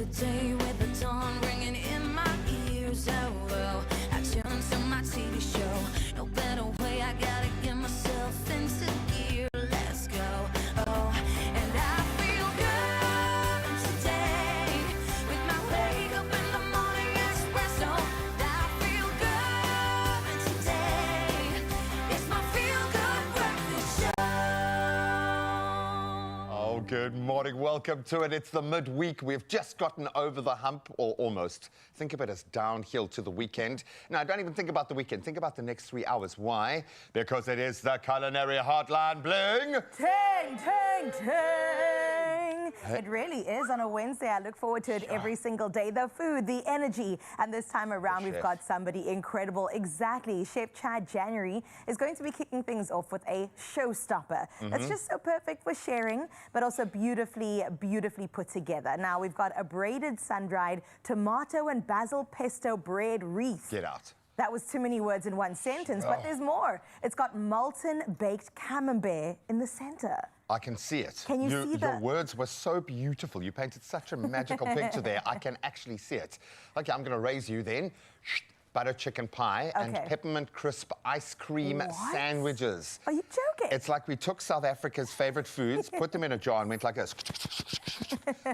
the day with the dawn ringing in my ears. Oh, well, I tune to my TV show. No better way, I gotta get myself into gear. Let's go. Oh, and I feel good today with my wake up in the morning espresso. I feel good today. It's my feel good breakfast show. Oh, good morning. Welcome to it. It's the midweek. We've just gotten over the hump, or almost. Think of it as downhill to the weekend. Now, don't even think about the weekend. Think about the next 3 hours. Why? Because it is the culinary hotline bling. Ting, ting, ting. It really is on a Wednesday. I look forward to it every single day. The food, the energy. And this time around, we've got somebody incredible. Exactly. Chef Chad January is going to be kicking things off with a showstopper. That's just so perfect for sharing, but also beautifully, beautifully put together. Now, we've got a braided sun-dried tomato and basil pesto bread wreath. Get out. That was too many words in one sentence, but there's more. It's got molten baked camembert in the center. I can see it. Can you see Your words were so beautiful. You painted such a magical picture there. I can actually see it. Okay, I'm going to raise you then. Butter chicken pie and peppermint crisp ice cream sandwiches. Are you joking? It's like we took South Africa's favorite foods, put them in a jar and went like this.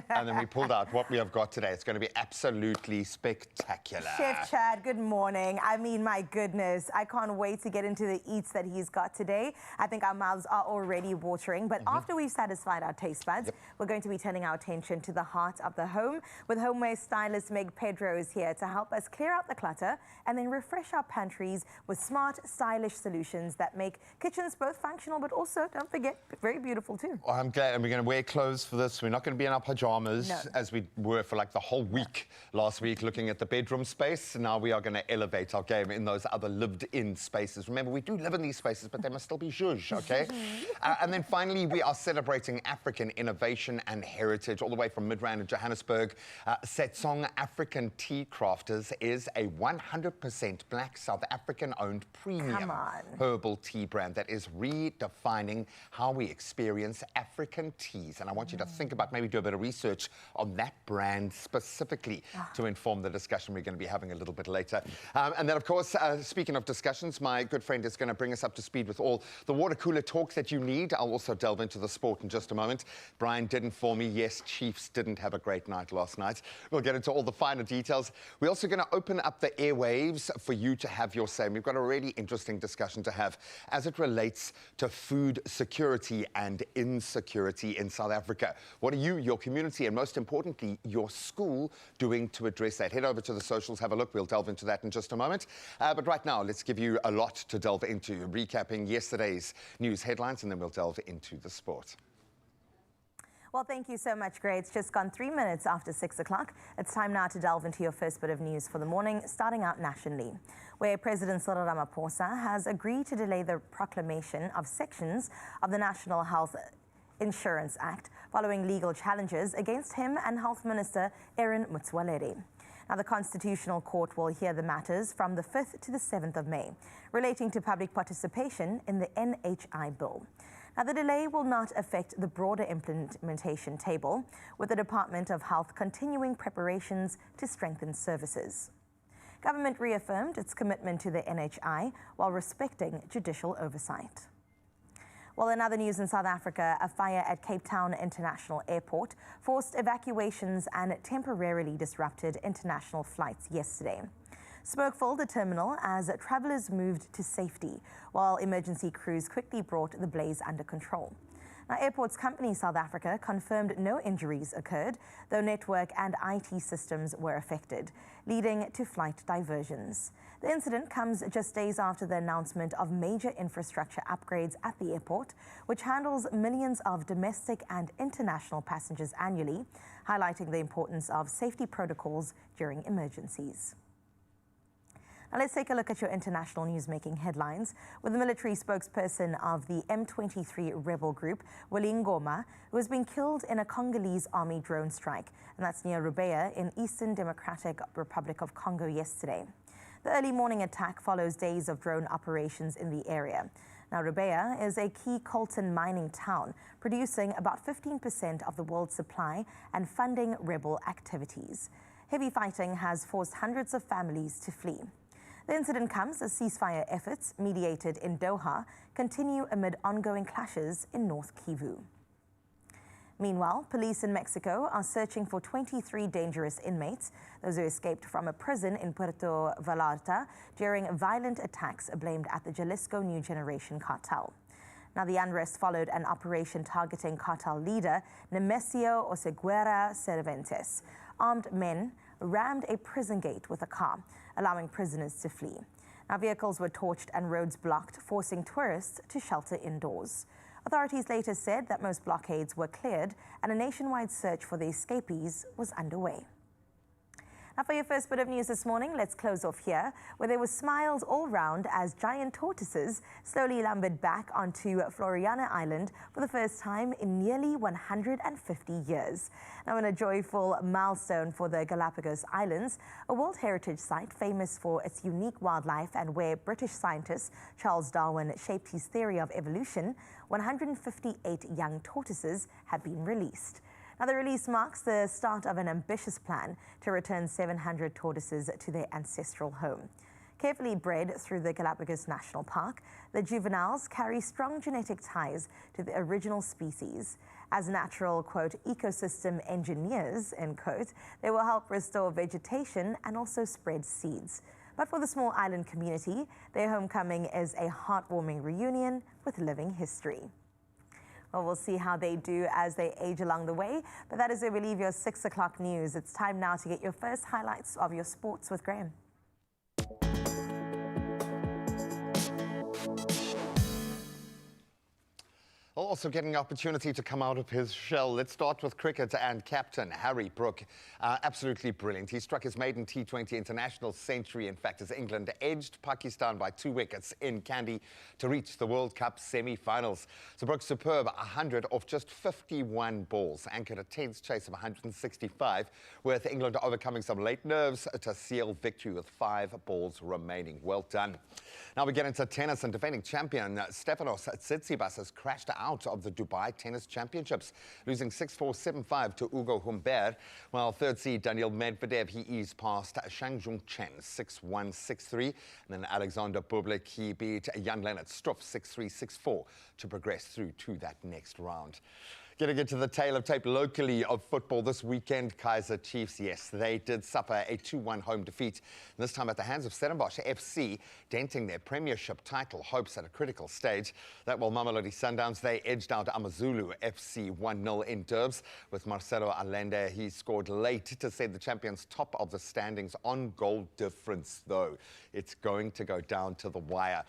And then we pulled out what we have got today. It's going to be absolutely spectacular. Chef Chad, good morning. I mean, my goodness, I can't wait to get into the eats that he's got today. I think our mouths are already watering, but after we've satisfied our taste buds, we're going to be turning our attention to the heart of the home with homeware stylist Meg Pedro is here to help us clear out the clutter and then refresh our pantries with smart, stylish solutions that make kitchens both functional but also, don't forget, very beautiful too. Oh, I'm glad, and we're going to wear clothes for this. We're not going to be in our pajamas as we were for like the whole week last week looking at the bedroom space. Now we are going to elevate our game in those other lived-in spaces. Remember, we do live in these spaces, but they must still be zhuzh, okay? And then finally, we are celebrating African innovation and heritage all the way from Midrand and Johannesburg. Setsong African Tea Crafters is a 100% black South African-owned premium herbal tea brand that is redefining how we experience African teas. And I want you to think about maybe do a bit of research on that brand specifically to inform the discussion we're going to be having a little bit later. And then, of course, speaking of discussions, my good friend is going to bring us up to speed with all the water cooler talk that you need. I'll also delve into the sport in just a moment. Brian did inform me, yes, Chiefs didn't have a great night last night. We'll get into all the finer details. We're also going to open up the airwaves for you to have your say. We've got a really interesting discussion to have as it relates to food security and insecurity in South Africa. What are you, your community, and most importantly, your school doing to address that? Head over to the socials, have a look. We'll delve into that in just a moment. But right now, let's give you a lot to delve into, recapping yesterday's news headlines, and then we'll delve into the sport. Well, thank you so much, Gray. It's just gone 3 minutes after 6 o'clock. It's time now to delve into your first bit of news for the morning, starting out nationally, where President Cyril Ramaphosa has agreed to delay the proclamation of sections of the National Health Insurance Act following legal challenges against him and Health Minister Aaron Motsoaledi. Now, the Constitutional Court will hear the matters from the 5th to the 7th of May relating to public participation in the NHI bill. Now, the delay will not affect the broader implementation table, with the Department of Health continuing preparations to strengthen services. Government reaffirmed its commitment to the NHI while respecting judicial oversight. Well, in other news in South Africa, a fire at Cape Town International Airport forced evacuations and temporarily disrupted international flights yesterday. Smoke filled the terminal as travelers moved to safety, while emergency crews quickly brought the blaze under control. Now, Airports Company South Africa confirmed no injuries occurred, though network and IT systems were affected, leading to flight diversions. The incident comes just days after the announcement of major infrastructure upgrades at the airport, which handles millions of domestic and international passengers annually, highlighting the importance of safety protocols during emergencies. Now let's take a look at your international newsmaking headlines with the military spokesperson of the M23 rebel group, Willie Ngoma, who has been killed in a Congolese army drone strike, and that's near Rubeya in Eastern Democratic Republic of Congo yesterday. The early morning attack follows days of drone operations in the area. Now, Rubeya is a key coltan mining town, producing about 15% of the world's supply and funding rebel activities. Heavy fighting has forced hundreds of families to flee. The incident comes as ceasefire efforts, mediated in Doha, continue amid ongoing clashes in North Kivu. Meanwhile, police in Mexico are searching for 23 dangerous inmates, those who escaped from a prison in Puerto Vallarta during violent attacks blamed at the Jalisco New Generation cartel. Now, the unrest followed an operation targeting cartel leader Nemesio Oseguera Cervantes. Armed men rammed a prison gate with a car, allowing prisoners to flee. Now, vehicles were torched and roads blocked, forcing tourists to shelter indoors. Authorities later said that most blockades were cleared and a nationwide search for the escapees was underway. Now, for your first bit of news this morning, let's close off here, where there were smiles all round as giant tortoises slowly lumbered back onto Floriana Island for the first time in nearly 150 years. Now, in a joyful milestone for the Galapagos Islands, a World Heritage Site famous for its unique wildlife and where British scientist Charles Darwin shaped his theory of evolution, 158 young tortoises have been released. Now, the release marks the start of an ambitious plan to return 700 tortoises to their ancestral home. Carefully bred through the Galapagos National Park, the juveniles carry strong genetic ties to the original species. As natural, quote, ecosystem engineers, end quote, they will help restore vegetation and also spread seeds. But for the small island community, their homecoming is a heartwarming reunion with living history. Well, we'll see how they do as they age along the way. But that is where we leave your 6 o'clock news. It's time now to get your first highlights of your sports with Graham. Also getting an opportunity to come out of his shell. Let's start with cricket and captain Harry Brook. Absolutely brilliant. He struck his maiden T20 international century, in fact, as England edged Pakistan by 2 wickets in Kandy to reach the World Cup semi-finals. So Brook's superb 100 off just 51 balls anchored a tense chase of 165, with England overcoming some late nerves to seal victory with 5 balls remaining. Well done. Now we get into tennis, and defending champion Stefanos Tsitsipas has crashed out of the Dubai Tennis Championships, losing 6-4, 7-5 to Ugo Humbert, while third seed Daniil Medvedev, he eased past Shang Jung-chen 6-1, 6-3, and then Alexander Bublik, he beat Jan Lennart Struff 6-3, 6-4 to progress through to that next round. Getting into the tale of tape locally of football this weekend, Kaizer Chiefs, yes, they did suffer a 2-1 home defeat, this time at the hands of Stellenbosch FC, denting their premiership title hopes at a critical stage. That while Mamelodi Sundowns, they edged out Amazulu FC 1-0 in Durbs, with Marcelo Allende, he scored late to send the champions top of the standings on goal difference, though. It's going to go down to the wire.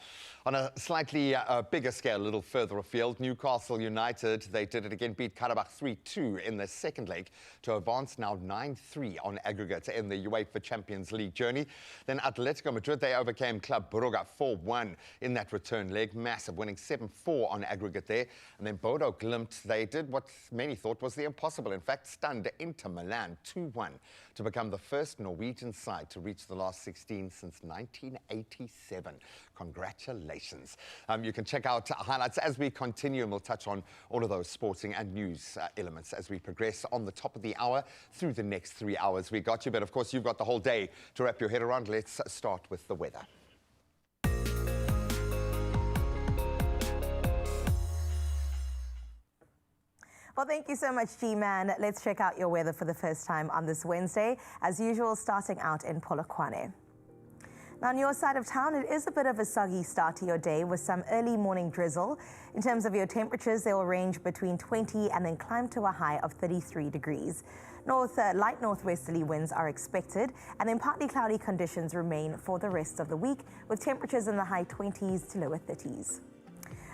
On a slightly bigger scale, a little further afield, Newcastle United, they did it again, beat Karabakh 3-2 in their second leg to advance now 9-3 on aggregate in the UEFA Champions League journey. Then Atletico Madrid, they overcame Club Brugge 4-1 in that return leg, massive, winning 7-4 on aggregate there. And then Bodo Glimt, they did what many thought was the impossible, in fact stunned Inter Milan 2-1 to become the first Norwegian side to reach the last 16 since 1987. Congratulations. You can check out highlights as we continue, and we'll touch on all of those sporting and news elements as we progress on the top of the hour through the next 3 hours. We got you, but of course you've got the whole day to wrap your head around. Let's start with the weather. Well, thank you so much, G-Man. Let's check out your weather for the first time on this Wednesday. As usual, starting out in Polokwane. Now, on your side of town, it is a bit of a soggy start to your day with some early morning drizzle. In terms of your temperatures, they will range between 20 and then climb to a high of 33 degrees. Light northwesterly winds are expected, and then partly cloudy conditions remain for the rest of the week, with temperatures in the high 20s to lower 30s.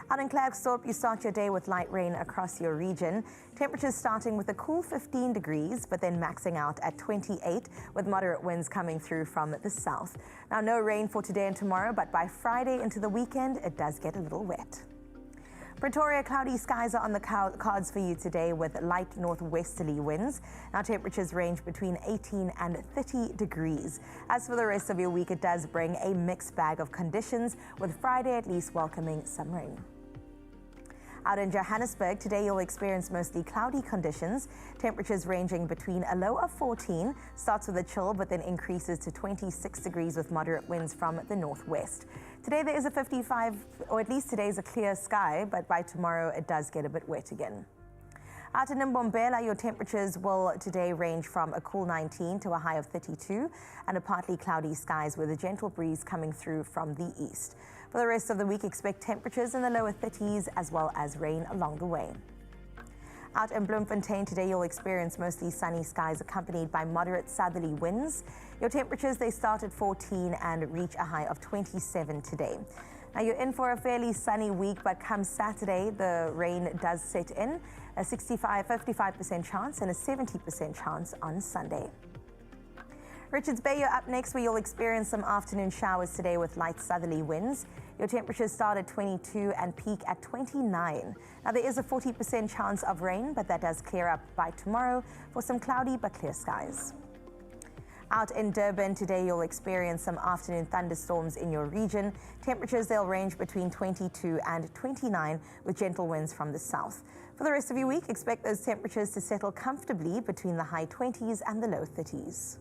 Out in Klerksdorp, you start your day with light rain across your region. Temperatures starting with a cool 15 degrees, but then maxing out at 28 with moderate winds coming through from the south. Now, no rain for today and tomorrow, but by Friday into the weekend, it does get a little wet. Pretoria, cloudy skies are on the cards for you today with light northwesterly winds. Now temperatures range between 18 and 30 degrees. As for the rest of your week, it does bring a mixed bag of conditions, with Friday at least welcoming some rain. Out in Johannesburg, today you'll experience mostly cloudy conditions. Temperatures ranging between a low of 14, starts with a chill but then increases to 26 degrees with moderate winds from the northwest. Today there is a 55, or at least today is a clear sky, but by tomorrow it does get a bit wet again. Out in Mbombela, your temperatures will today range from a cool 19 to a high of 32 and a partly cloudy skies with a gentle breeze coming through from the east. For the rest of the week, expect temperatures in the lower 30s as well as rain along the way. Out in Bloemfontein today, you'll experience mostly sunny skies accompanied by moderate southerly winds. Your temperatures, they start at 14 and reach a high of 27 today. Now you're in for a fairly sunny week, but come Saturday, the rain does set in. A 55% chance and a 70% chance on Sunday. Richards Bay, you're up next, where you'll experience some afternoon showers today with light southerly winds. Your temperatures start at 22 and peak at 29. Now there is a 40% chance of rain, but that does clear up by tomorrow for some cloudy but clear skies. Out in Durban today, you'll experience some afternoon thunderstorms in your region. Temperatures, they'll range between 22 and 29 with gentle winds from the south. For the rest of your week, expect those temperatures to settle comfortably between the high 20s and the low 30s.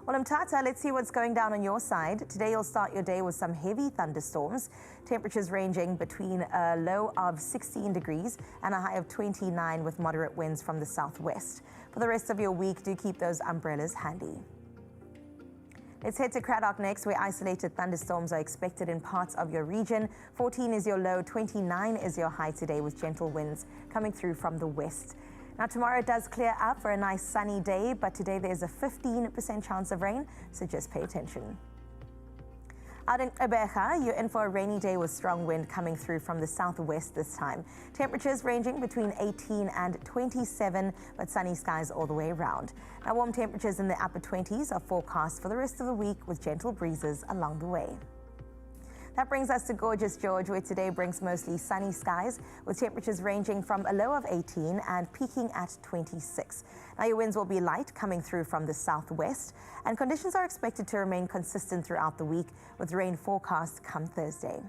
Well, Mthatha, let's see what's going down on your side. Today you'll start your day with some heavy thunderstorms. Temperatures ranging between a low of 16 degrees and a high of 29 with moderate winds from the southwest. For the rest of your week, do keep those umbrellas handy. Let's head to Cradock next, where isolated thunderstorms are expected in parts of your region. 14 is your low, 29 is your high today with gentle winds coming through from the west. Now tomorrow it does clear up for a nice sunny day, but today there's a 15% chance of rain, so just pay attention. Out in Gqeberha, you're in for a rainy day with strong wind coming through from the southwest this time. Temperatures ranging between 18 and 27, but sunny skies all the way around. Now warm temperatures in the upper 20s are forecast for the rest of the week with gentle breezes along the way. That brings us to gorgeous George, where today brings mostly sunny skies with temperatures ranging from a low of 18 and peaking at 26. Now your winds will be light coming through from the southwest, and conditions are expected to remain consistent throughout the week with rain forecast come Thursday.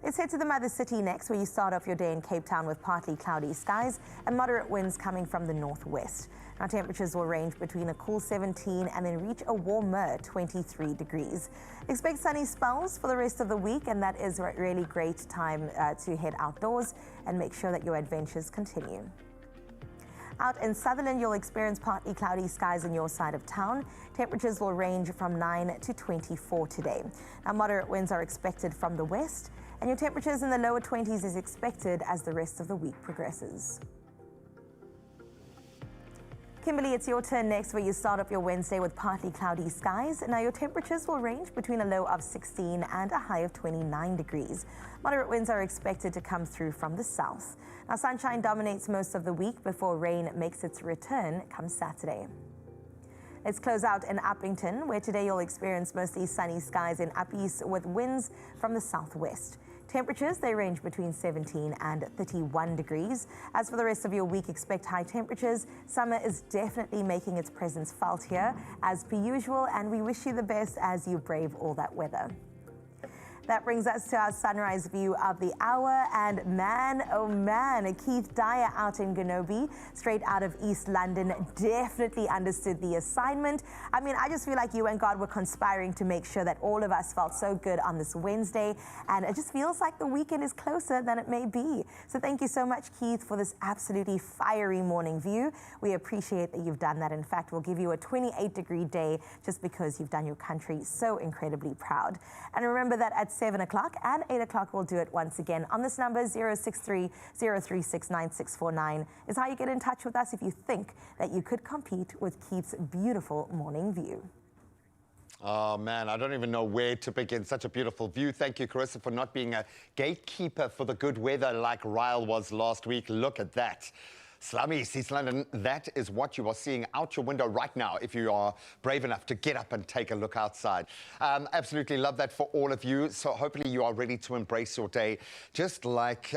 Let's head to the mother city next, where you start off your day in Cape Town with partly cloudy skies and moderate winds coming from the northwest. Now temperatures will range between a cool 17 and then reach a warmer 23 degrees. Expect sunny spells for the rest of the week, and that is a really great time to head outdoors and make sure that your adventures continue. Out in Sutherland, you'll experience partly cloudy skies in your side of town. Temperatures will range from 9 to 24 today. Now moderate winds are expected from the west, and your temperatures in the lower 20s is expected as the rest of the week progresses. Kimberley, it's your turn next, where you start off your Wednesday with partly cloudy skies. Now your temperatures will range between a low of 16 and a high of 29 degrees. Moderate winds are expected to come through from the south. Now sunshine dominates most of the week before rain makes its return come Saturday. Let's close out in Upington, where today you'll experience mostly sunny skies in Uppies with winds from the southwest. Temperatures, they range between 17 and 31 degrees. As for the rest of your week, expect high temperatures. Summer is definitely making its presence felt here, as per usual, and we wish you the best as you brave all that weather. That brings us to our sunrise view of the hour, and man, oh man, Keith Dyer out in Ganobi, straight out of East London, definitely understood the assignment. I mean, I just feel like you and God were conspiring to make sure that all of us felt so good on this Wednesday, and it just feels like the weekend is closer than it may be. So thank you so much, Keith, for this absolutely fiery morning view. We appreciate that you've done that. In fact, we'll give you a 28-degree day just because you've done your country so incredibly proud. And remember that at 7 o'clock and 8 o'clock, we'll do it once again on this number, 063 036 9649, is how you get in touch with us if you think that you could compete with Keith's beautiful morning view. Oh, man, I don't even know where to begin. Such a beautiful view. Thank you, Carissa, for not being a gatekeeper for the good weather like Ryle was last week. Look at that. Slummy, East London, that is what you are seeing out your window right now if you are brave enough to get up and take a look outside. Absolutely love that for all of you. So hopefully you are ready to embrace your day, just like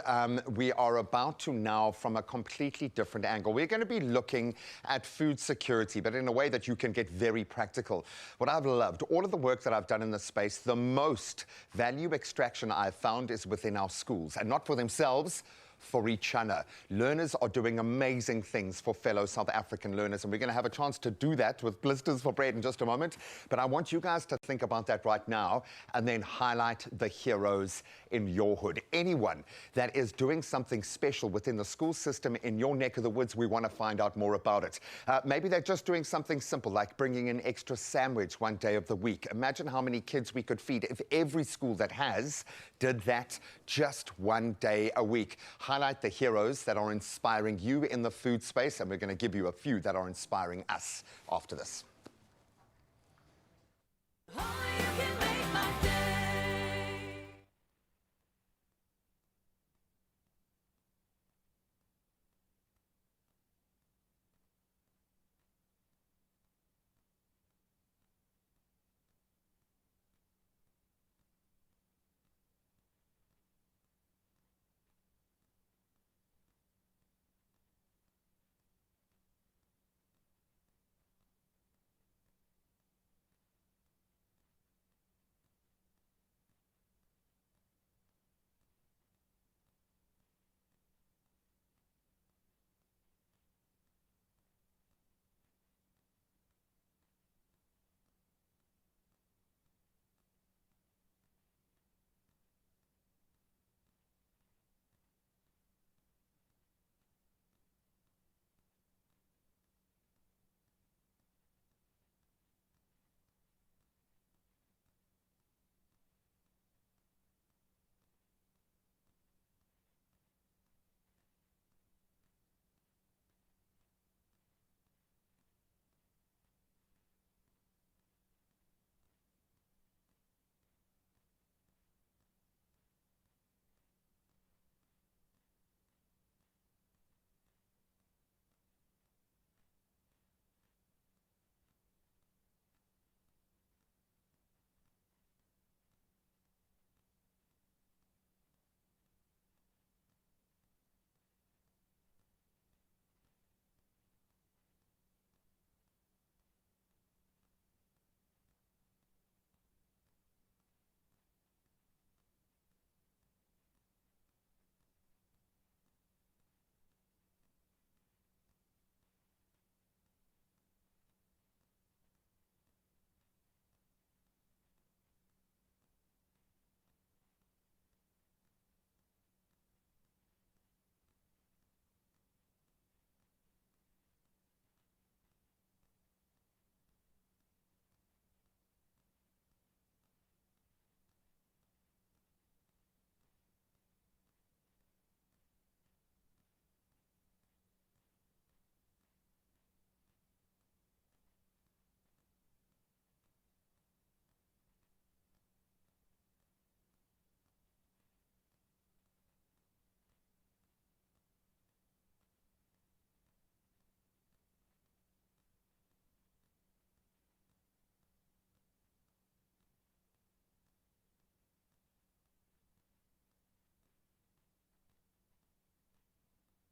we are about to now from a completely different angle. We're going to be looking at food security, but in a way that you can get very practical. What I've loved, all of the work that I've done in this space, the most value extraction I've found is within our schools, and not for themselves, for each other. Learners are doing amazing things for fellow South African learners, and we're going to have a chance to do that with Blisters for Bread in just a moment. But I want you guys to think about that right now and then highlight the heroes in your hood. Anyone that is doing something special within the school system in your neck of the woods, we want to find out more about it. Maybe they're just doing something simple like bringing an extra sandwich one day of the week. Imagine how many kids we could feed if every school that has did that just one day a week. Highlight the heroes that are inspiring you in the food space, and we're going to give you a few that are inspiring us after this. Only you can make my day.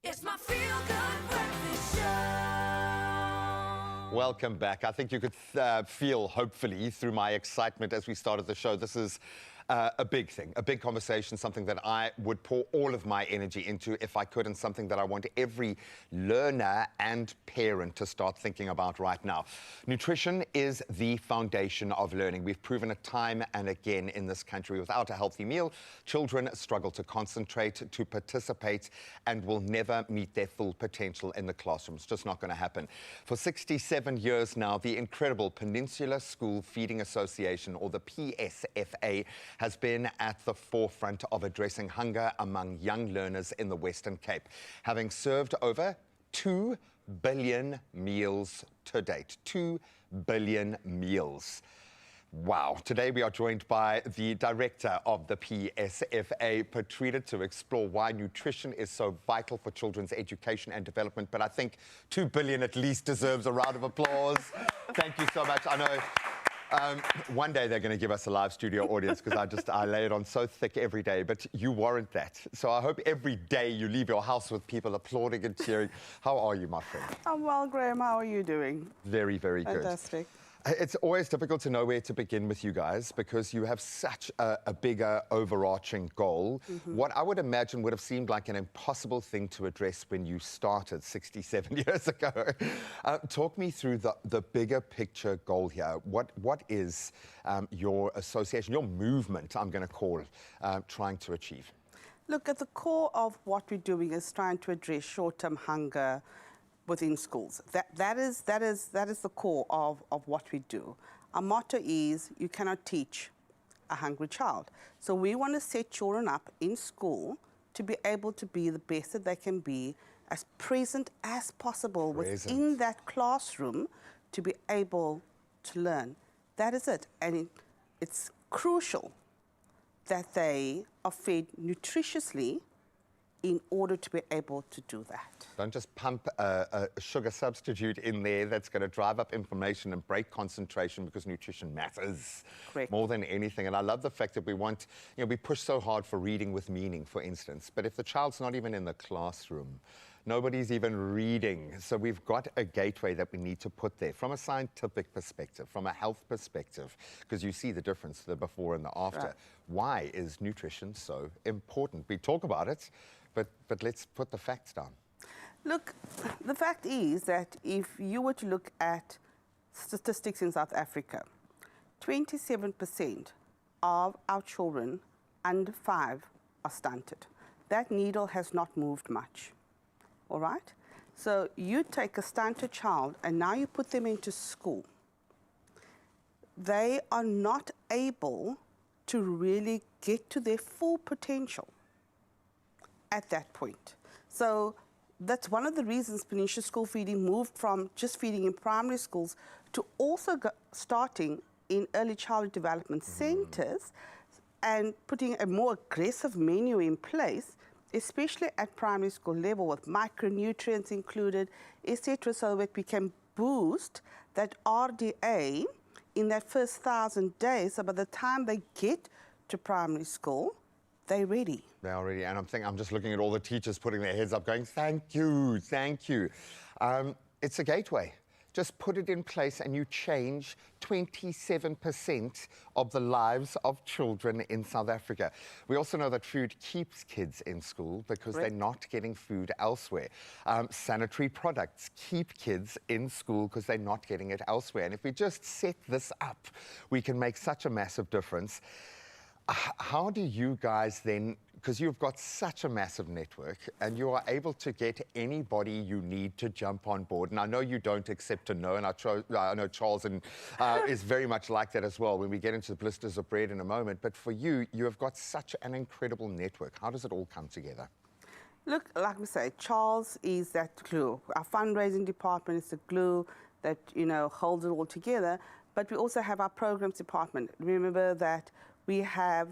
It's my feel-good breakfast show. Welcome back. I think you could feel, hopefully, through my excitement as we started the show, this is a big thing, a big conversation, something that I would pour all of my energy into if I could, and something that I want every learner and parent to start thinking about right now. Nutrition is the foundation of learning. We've proven it time and again in this country. Without a healthy meal, children struggle to concentrate, to participate, and will never meet their full potential in the classroom. It's just not going to happen. For 67 years now, the incredible Peninsula School Feeding Association, or the PSFA, has been at the forefront of addressing hunger among young learners in the Western Cape, having served over 2 billion meals to date. 2 billion meals. Wow. Today we are joined by the director of the PSFA, Patrita, to explore why nutrition is so vital for children's education and development. But I think 2 billion at least deserves a round of applause. Thank you so much. I know one day they're going to give us a live studio audience because I lay it on so thick every day, but you warrant that. So I hope every day you leave your house with people applauding and cheering. How are you, my friend? I'm well, Graham. How are you doing? Very, very good. Fantastic. It's always difficult to know where to begin with you guys because you have such a bigger overarching goal. What I would imagine would have seemed like an impossible thing to address when you started 67 years ago. Talk me through the bigger picture goal here. What is your association, your movement, I'm going to call, trying to achieve? Look, at the core of what we're doing is trying to address short-term hunger within schools. That is the core of what we do. Our motto is, you cannot teach a hungry child. So we want to set children up in school to be able to be the best that they can be, as present as possible within that classroom to be able to learn. That is it. And it's crucial that they are fed nutritiously in order to be able to do that. Don't just pump a sugar substitute in there that's going to drive up inflammation and break concentration, because nutrition matters more than anything. And I love the fact that we want, we push so hard for reading with meaning, for instance. But if the child's not even in the classroom, nobody's even reading. So we've got a gateway that we need to put there from a scientific perspective, from a health perspective, because you see the difference, the before and the after. Right. Why is nutrition so important? We talk about it, but let's put the facts down. Look, the fact is that if you were to look at statistics in South Africa, 27% of our children under 5 are stunted. That needle has not moved much, all right? So you take a stunted child and now you put them into school. They are not able to really get to their full potential at that point. So that's one of the reasons Peninsula School Feeding moved from just feeding in primary schools to also starting in early childhood development centres and putting a more aggressive menu in place, especially at primary school level with micronutrients included, etc., so that we can boost that RDA in that first 1,000 days, so by the time they get to primary school, they're ready. They're already, and I'm just looking at all the teachers putting their heads up going, thank you, thank you. It's a gateway. Just put it in place and you change 27% of the lives of children in South Africa. We also know that food keeps kids in school because they're not getting food elsewhere. Sanitary products keep kids in school because they're not getting it elsewhere. And if we just set this up, we can make such a massive difference. How do you guys then, because you've got such a massive network and you are able to get anybody you need to jump on board, and I know you don't accept a no, and I know Charles is very much like that as well when we get into the blisters of bread in a moment, but for you, you have got such an incredible network. How does it all come together? Look, like we say, Charles is that glue. Our fundraising department is the glue that, holds it all together, but we also have our programs department. Remember that we have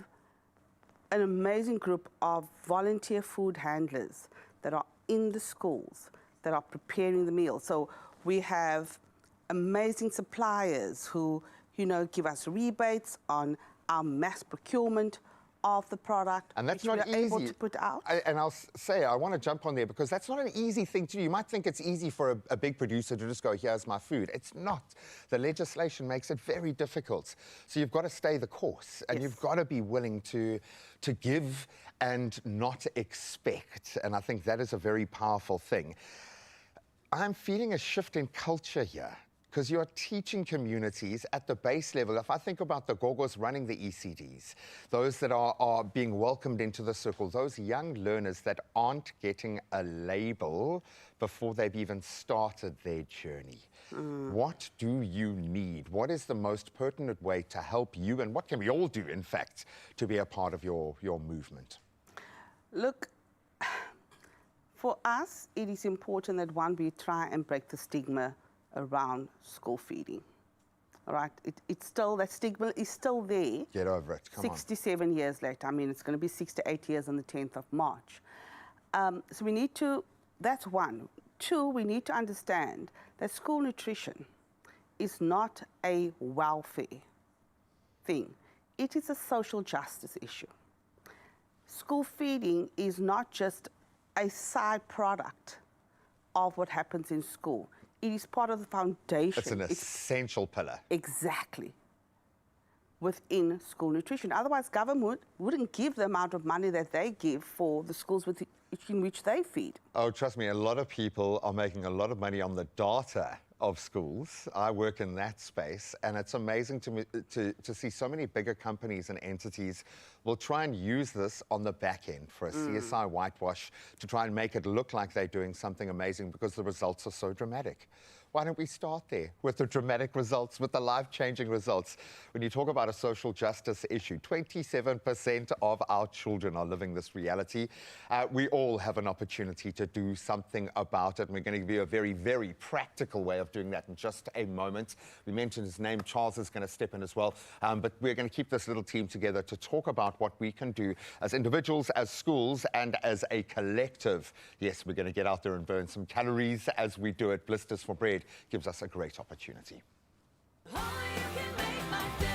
an amazing group of volunteer food handlers that are in the schools, that are preparing the meals. So we have amazing suppliers who, give us rebates on our mass procurement of the product, and that's which not we are easy able to put out. And I'll say, I want to jump on there because that's not an easy thing to do. You might think it's easy for a big producer to just go, here's my food. It's not. The legislation makes it very difficult. So you've got to stay the course, and you've got to be willing to give and not expect. And I think that is a very powerful thing. I'm feeling a shift in culture here, because you are teaching communities at the base level. If I think about the gogos running the ECDs, those that are being welcomed into the circle, those young learners that aren't getting a label before they've even started their journey. What do you need? What is the most pertinent way to help you, and what can we all do, in fact, to be a part of your movement? Look, for us, it is important that, one, we try and break the stigma around school feeding, All right, it's still, that stigma is still there. Get over it, come on. 67 years later. I mean, it's going to be 68 years on the 10th of March. So we need to, that's one. Two, we need to understand that school nutrition is not a welfare thing. It is a social justice issue. School feeding is not just a side product of what happens in school. It is part of the foundation. It's an essential pillar. Exactly. Within school nutrition. Otherwise, government wouldn't give the amount of money that they give for the schools in which they feed. Oh, trust me, a lot of people are making a lot of money on the data of schools. I work in that space, and it's amazing to me to see so many bigger companies and entities will try and use this on the back end for a CSI whitewash to try and make it look like they're doing something amazing because the results are so dramatic. Why don't we start there with the dramatic results, with the life-changing results? When you talk about a social justice issue, 27% of our children are living this reality. We all have an opportunity to do something about it, and we're going to give you a very, very practical way of doing that in just a moment. We mentioned his name. Charles is going to step in as well, but we're going to keep this little team together to talk about what we can do as individuals, as schools, and as a collective. Yes, we're going to get out there and burn some calories as we do it. Blisters for Bread gives us a great opportunity. Only you can make my day.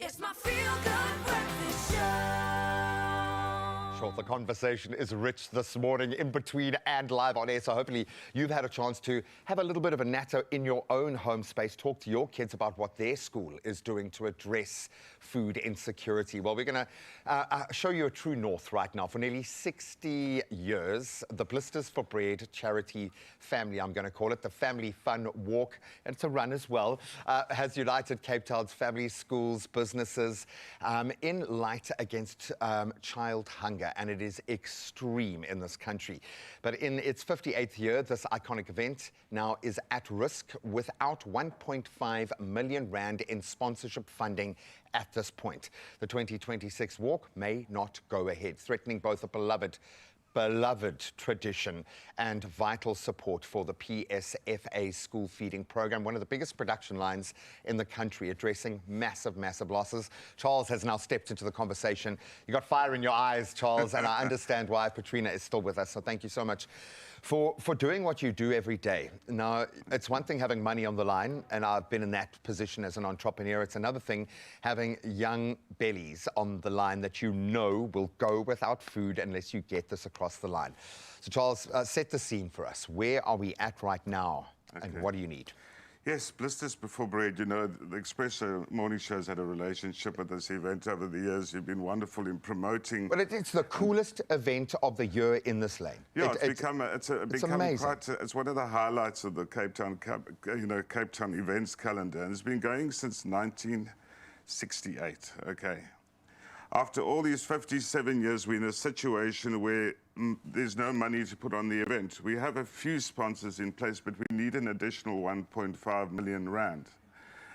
It's my feel-good breakfast show. Sure, the conversation is rich this morning, in between and live on air. So hopefully you've had a chance to have a little bit of a natter in your own home space, talk to your kids about what their school is doing to address food insecurity. Well, we're going to show you a true north right now. For nearly 60 years, the Blisters for Bread charity family, I'm going to call it, the Family Fun Walk, and it's a run as well, has united Cape Town's families, schools, businesses in light against child hunger. And it is extreme in this country. But in its 58th year, this iconic event now is at risk without 1.5 million rand in sponsorship funding at this point. The 2026 walk may not go ahead, threatening both a beloved tradition and vital support for the PSFA school feeding program, one of the biggest production lines in the country, addressing massive, massive losses. Charles has now stepped into the conversation. You got fire in your eyes, Charles, and I understand why. Patrina is still with us, so thank you so much for doing what you do every day. Now, it's one thing having money on the line, and I've been in that position as an entrepreneur. It's another thing having young bellies on the line that you know will go without food unless you get this across the line. So, Charles, set the scene for us. Where are we at right now, and what do you need? Yes, blisters before bread. You know, the Expresso morning show's had a relationship with this event over the years. You've been wonderful in promoting. But it's the coolest event of the year in this lane. Yeah, it's amazing. It's one of the highlights of the Cape Town events calendar, and it's been going since 1968. Okay. After all these 57 years, we're in a situation where there's no money to put on the event. We have a few sponsors in place, but we need an additional 1.5 million rand.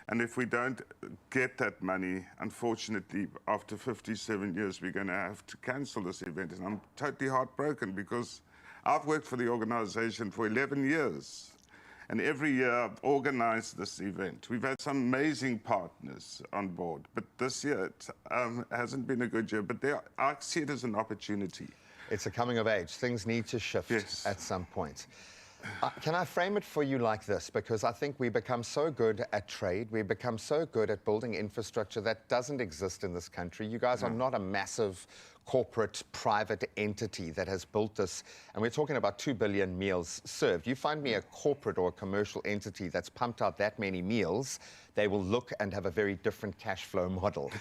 And if we don't get that money, unfortunately, after 57 years, we're going to have to cancel this event. And I'm totally heartbroken because I've worked for the organization for 11 years. And every year I've organized this event. We've had some amazing partners on board, but this year it hasn't been a good year. But I see it as an opportunity. It's a coming of age. Things need to shift at some point. Can I frame it for you like this? Because I think we become so good at trade, we become so good at building infrastructure that doesn't exist in this country. You guys are not a massive corporate private entity that has built this, and we're talking about 2 billion meals served. You find me a corporate or a commercial entity that's pumped out that many meals, they will look and have a very different cash flow model.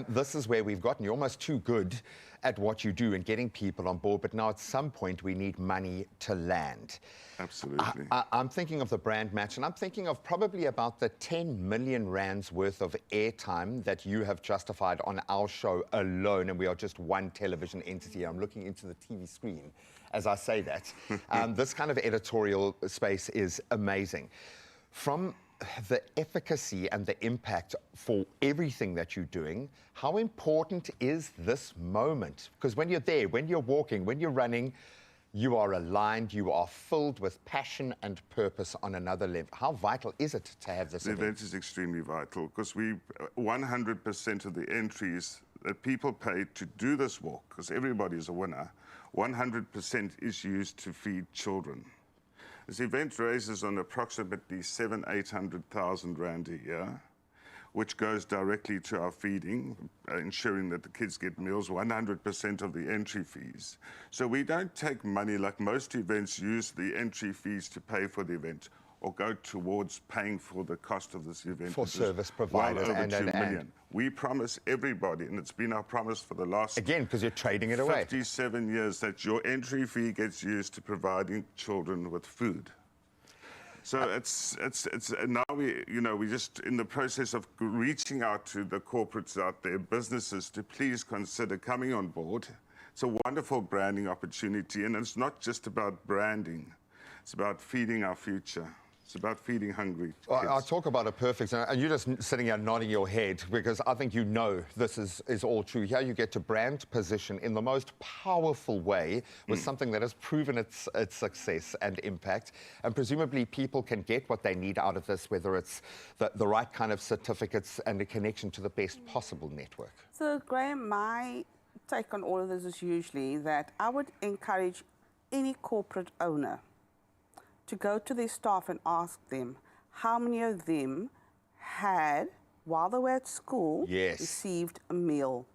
This is where we've gotten. You're almost too good at what you do and getting people on board, but now at some point we need money to land. Absolutely. I'm thinking of the brand match, and I'm thinking of probably about the 10 million rands worth of airtime that you have justified on our show alone, and we are just one television entity. I'm looking into the TV screen as I say that. This kind of editorial space is amazing. From the efficacy and the impact for everything that you're doing, how important is this moment? Because when you're there, when you're walking, when you're running, you are aligned, you are filled with passion and purpose on another level. How vital is it to have this event? The event is extremely vital because 100% of the entries that people pay to do this walk, because everybody is a winner, 100% is used to feed children. This event raises on approximately 800,000 rand a year, which goes directly to our feeding, ensuring that the kids get meals, 100% of the entry fees. So we don't take money like most events use the entry fees to pay for the event or go towards paying for the cost of this event. For service providers well over 2 million. We promise everybody, and it's been our promise for the last... Again, because you're trading it away. 57 years, that your entry fee gets used to providing children with food. So it's now we're just in the process of reaching out to the corporates out there, businesses, to please consider coming on board. It's a wonderful branding opportunity, and it's not just about branding. It's about feeding our future. It's about feeding hungry kids. Well, I'll talk about it perfect, and you're just sitting here nodding your head because I think you know this is all true. Here you get to brand position in the most powerful way with something that has proven its success and impact, and presumably people can get what they need out of this, whether it's the right kind of certificates and a connection to the best possible network. So, Graham, my take on all of this is usually that I would encourage any corporate owner to go to their staff and ask them how many of them had, while they were at school, received a meal.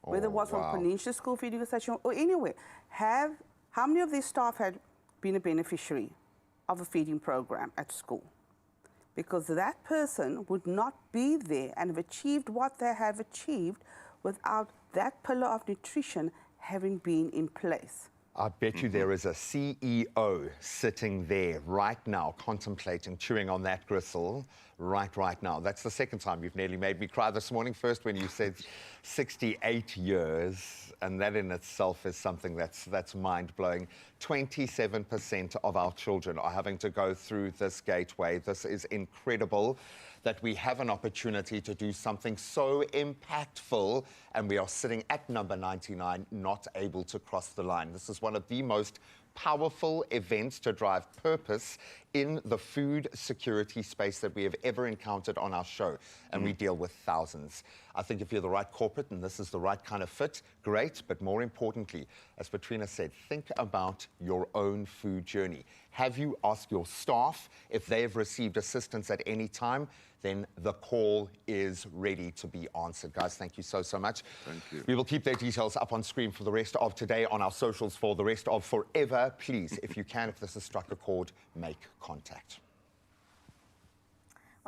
Whether it was from Peninsula School Feeding Station or anywhere. How many of their staff had been a beneficiary of a feeding program at school? Because that person would not be there and have achieved what they have achieved without that pillar of nutrition having been in place. I bet you there is a CEO sitting there right now, contemplating, chewing on that gristle right now. That's the second time you've nearly made me cry this morning. First when you said 68 years, and that in itself is something that's mind-blowing. 27% of our children are having to go through this gateway. This is incredible that we have an opportunity to do something so impactful, and we are sitting at number 99, not able to cross the line. This is one of the most powerful events to drive purpose in the food security space that we have ever encountered on our show, and we deal with thousands. I think if you're the right corporate and this is the right kind of fit, great, but more importantly, as Patrina said, think about your own food journey. Have you asked your staff if they've received assistance at any time? Then the call is ready to be answered. Guys, thank you so much. Thank you. We will keep their details up on screen for the rest of today on our socials for the rest of forever. Please, if you can, if this has struck a chord, make contact.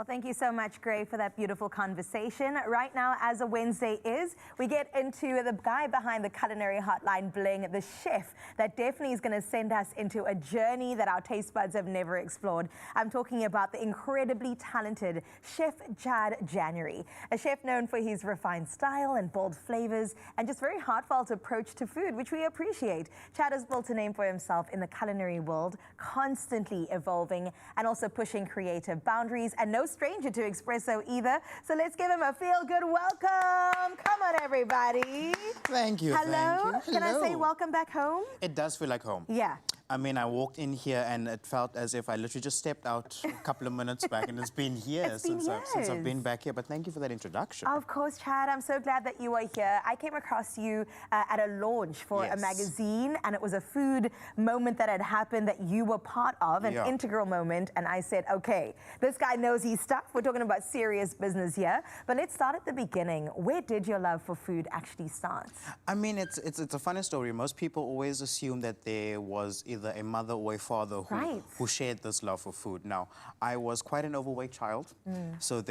Well, thank you so much, Gray, for that beautiful conversation. Right now, as a Wednesday is, we get into the guy behind the culinary hotline bling, the chef that definitely is going to send us into a journey that our taste buds have never explored. I'm talking about the incredibly talented Chef Chad January, a chef known for his refined style and bold flavors and just very heartfelt approach to food, which we appreciate. Chad has built a name for himself in the culinary world, constantly evolving and also pushing creative boundaries, and no stranger to Expresso either. So let's give him a feel-good welcome. Come on, everybody. Thank you. Hello. Thank you. Can I say Hello. welcome back home? It does feel like home. Yeah. I mean, I walked in here and it felt as if I literally just stepped out a couple of minutes back, and it's been years since I've been back here. But thank you for that introduction. Of course, Chad. I'm so glad that you are here. I came across you at a launch for a magazine, and it was a food moment that had happened that you were part of, an integral moment. And I said, okay, this guy knows his stuff. We're talking about serious business here. But let's start at the beginning. Where did your love for food actually start? I mean, it's a funny story. Most people always assume that there was either a mother or a father who shared this love for food. Now, I was quite an overweight child, so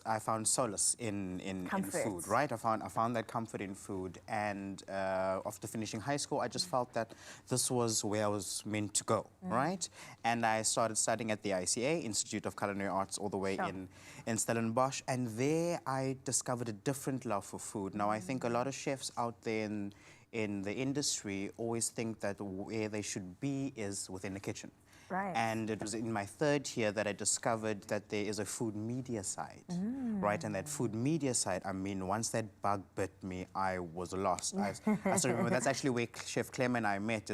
I found solace in food, right? I found that comfort in food, and after finishing high school, I just felt that this was where I was meant to go, right? And I started studying at the ICA, Institute of Culinary Arts, all the way in Stellenbosch, and there I discovered a different love for food. Now, I think a lot of chefs out there in the industry always think that where they should be is within the kitchen. Right. And it was in my third year that I discovered that there is a food media side, right? And that food media side, I mean, once that bug bit me, I was lost. I still remember that's actually where Chef Clem and I met.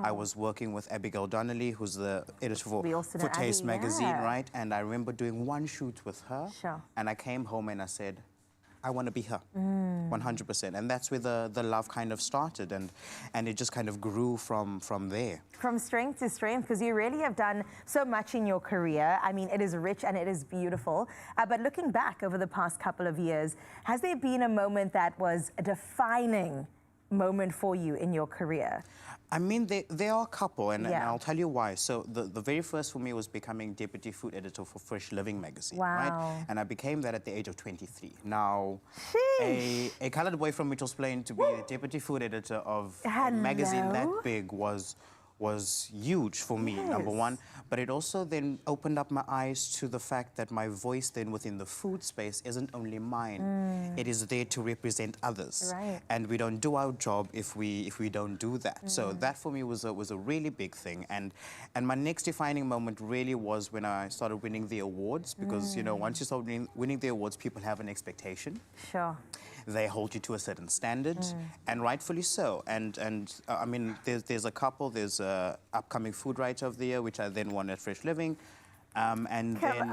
I was working with Abigail Donnelly, who's the editor for Taste magazine, right? And I remember doing one shoot with her, and I came home and I said, I want to be her, 100%. And that's where the love kind of started, and it just kind of grew from there. From strength to strength, because you really have done so much in your career. I mean, it is rich and it is beautiful. But looking back over the past couple of years, has there been a moment that was a defining moment for you in your career? I mean, there are a couple, and I'll tell you why. So the very first for me was becoming deputy food editor for Fresh Living magazine, right? And I became that at the age of 23. Now, a coloured boy from Mitchell's Plain to be the deputy food editor of a magazine that big was huge for me, number one. But it also then opened up my eyes to the fact that my voice then within the food space isn't only mine. It is there to represent others. Right. And we don't do our job if we don't do that. So that for me was a really big thing. And my next defining moment really was when I started winning the awards, because you know, once you start winning the awards, people have an expectation. Sure. They hold you to a certain standard, and rightfully so. And I mean, there's a couple. There's upcoming Food Writer of the Year, which I then won at Fresh Living. And then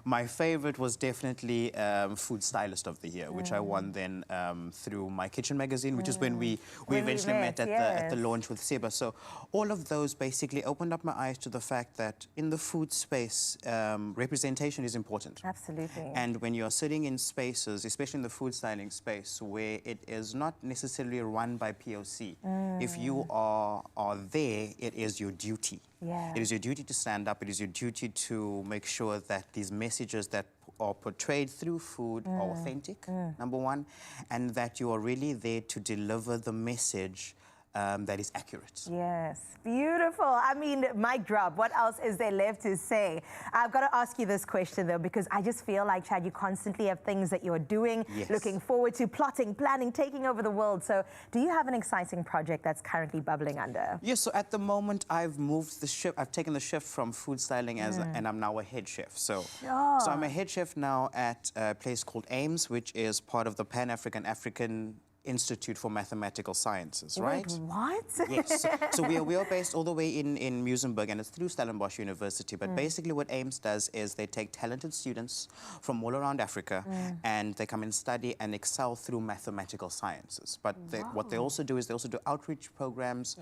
my favorite was definitely Food Stylist of the Year, which I won then through My Kitchen magazine, which is when we eventually met at the launch with Seba. So all of those basically opened up my eyes to the fact that in the food space, representation is important. Absolutely. And when you're sitting in spaces, especially in the food styling space, where it is not necessarily run by POC, if you are there, it is your duty. It is your duty to stand up. It is your duty to make sure that these messages that are portrayed through food are authentic, number one, and that you are really there to deliver the message that is accurate. Yes, beautiful. I mean, mic drop. What else is there left to say? I've got to ask you this question, though, because I just feel like, Chad, you constantly have things that you're doing, looking forward to, plotting, planning, taking over the world. So do you have an exciting project that's currently bubbling under? Yes, so at the moment, I've moved the shift. I've taken the shift from food styling and I'm now a head chef. So I'm a head chef now at a place called Ames, which is part of the Pan-African Institute for Mathematical Sciences, right? Wait, what? Yes. So we are based all the way in Muizenberg, and it's through Stellenbosch University. But basically what Ames does is they take talented students from all around Africa and they come and study and excel through mathematical sciences. But what they also do is they also do outreach programs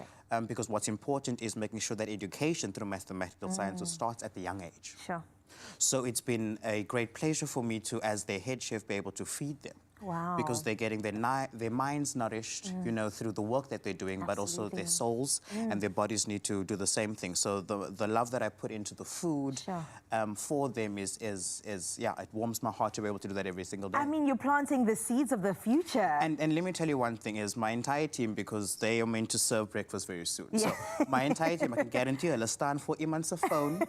because what's important is making sure that education through mathematical sciences starts at the young age. Sure. So it's been a great pleasure for me to, as their head chef, be able to feed them Wow. because they're getting their minds nourished, you know, through the work that they're doing, but also their souls and their bodies need to do the same thing. So the love that I put into the food for them is yeah, it warms my heart to be able to do that every single day. I mean, you're planting the seeds of the future. And let me tell you one thing is my entire team, because they are meant to serve breakfast very soon. Yeah. So my entire team, I can guarantee you, they'll stand for iman's phone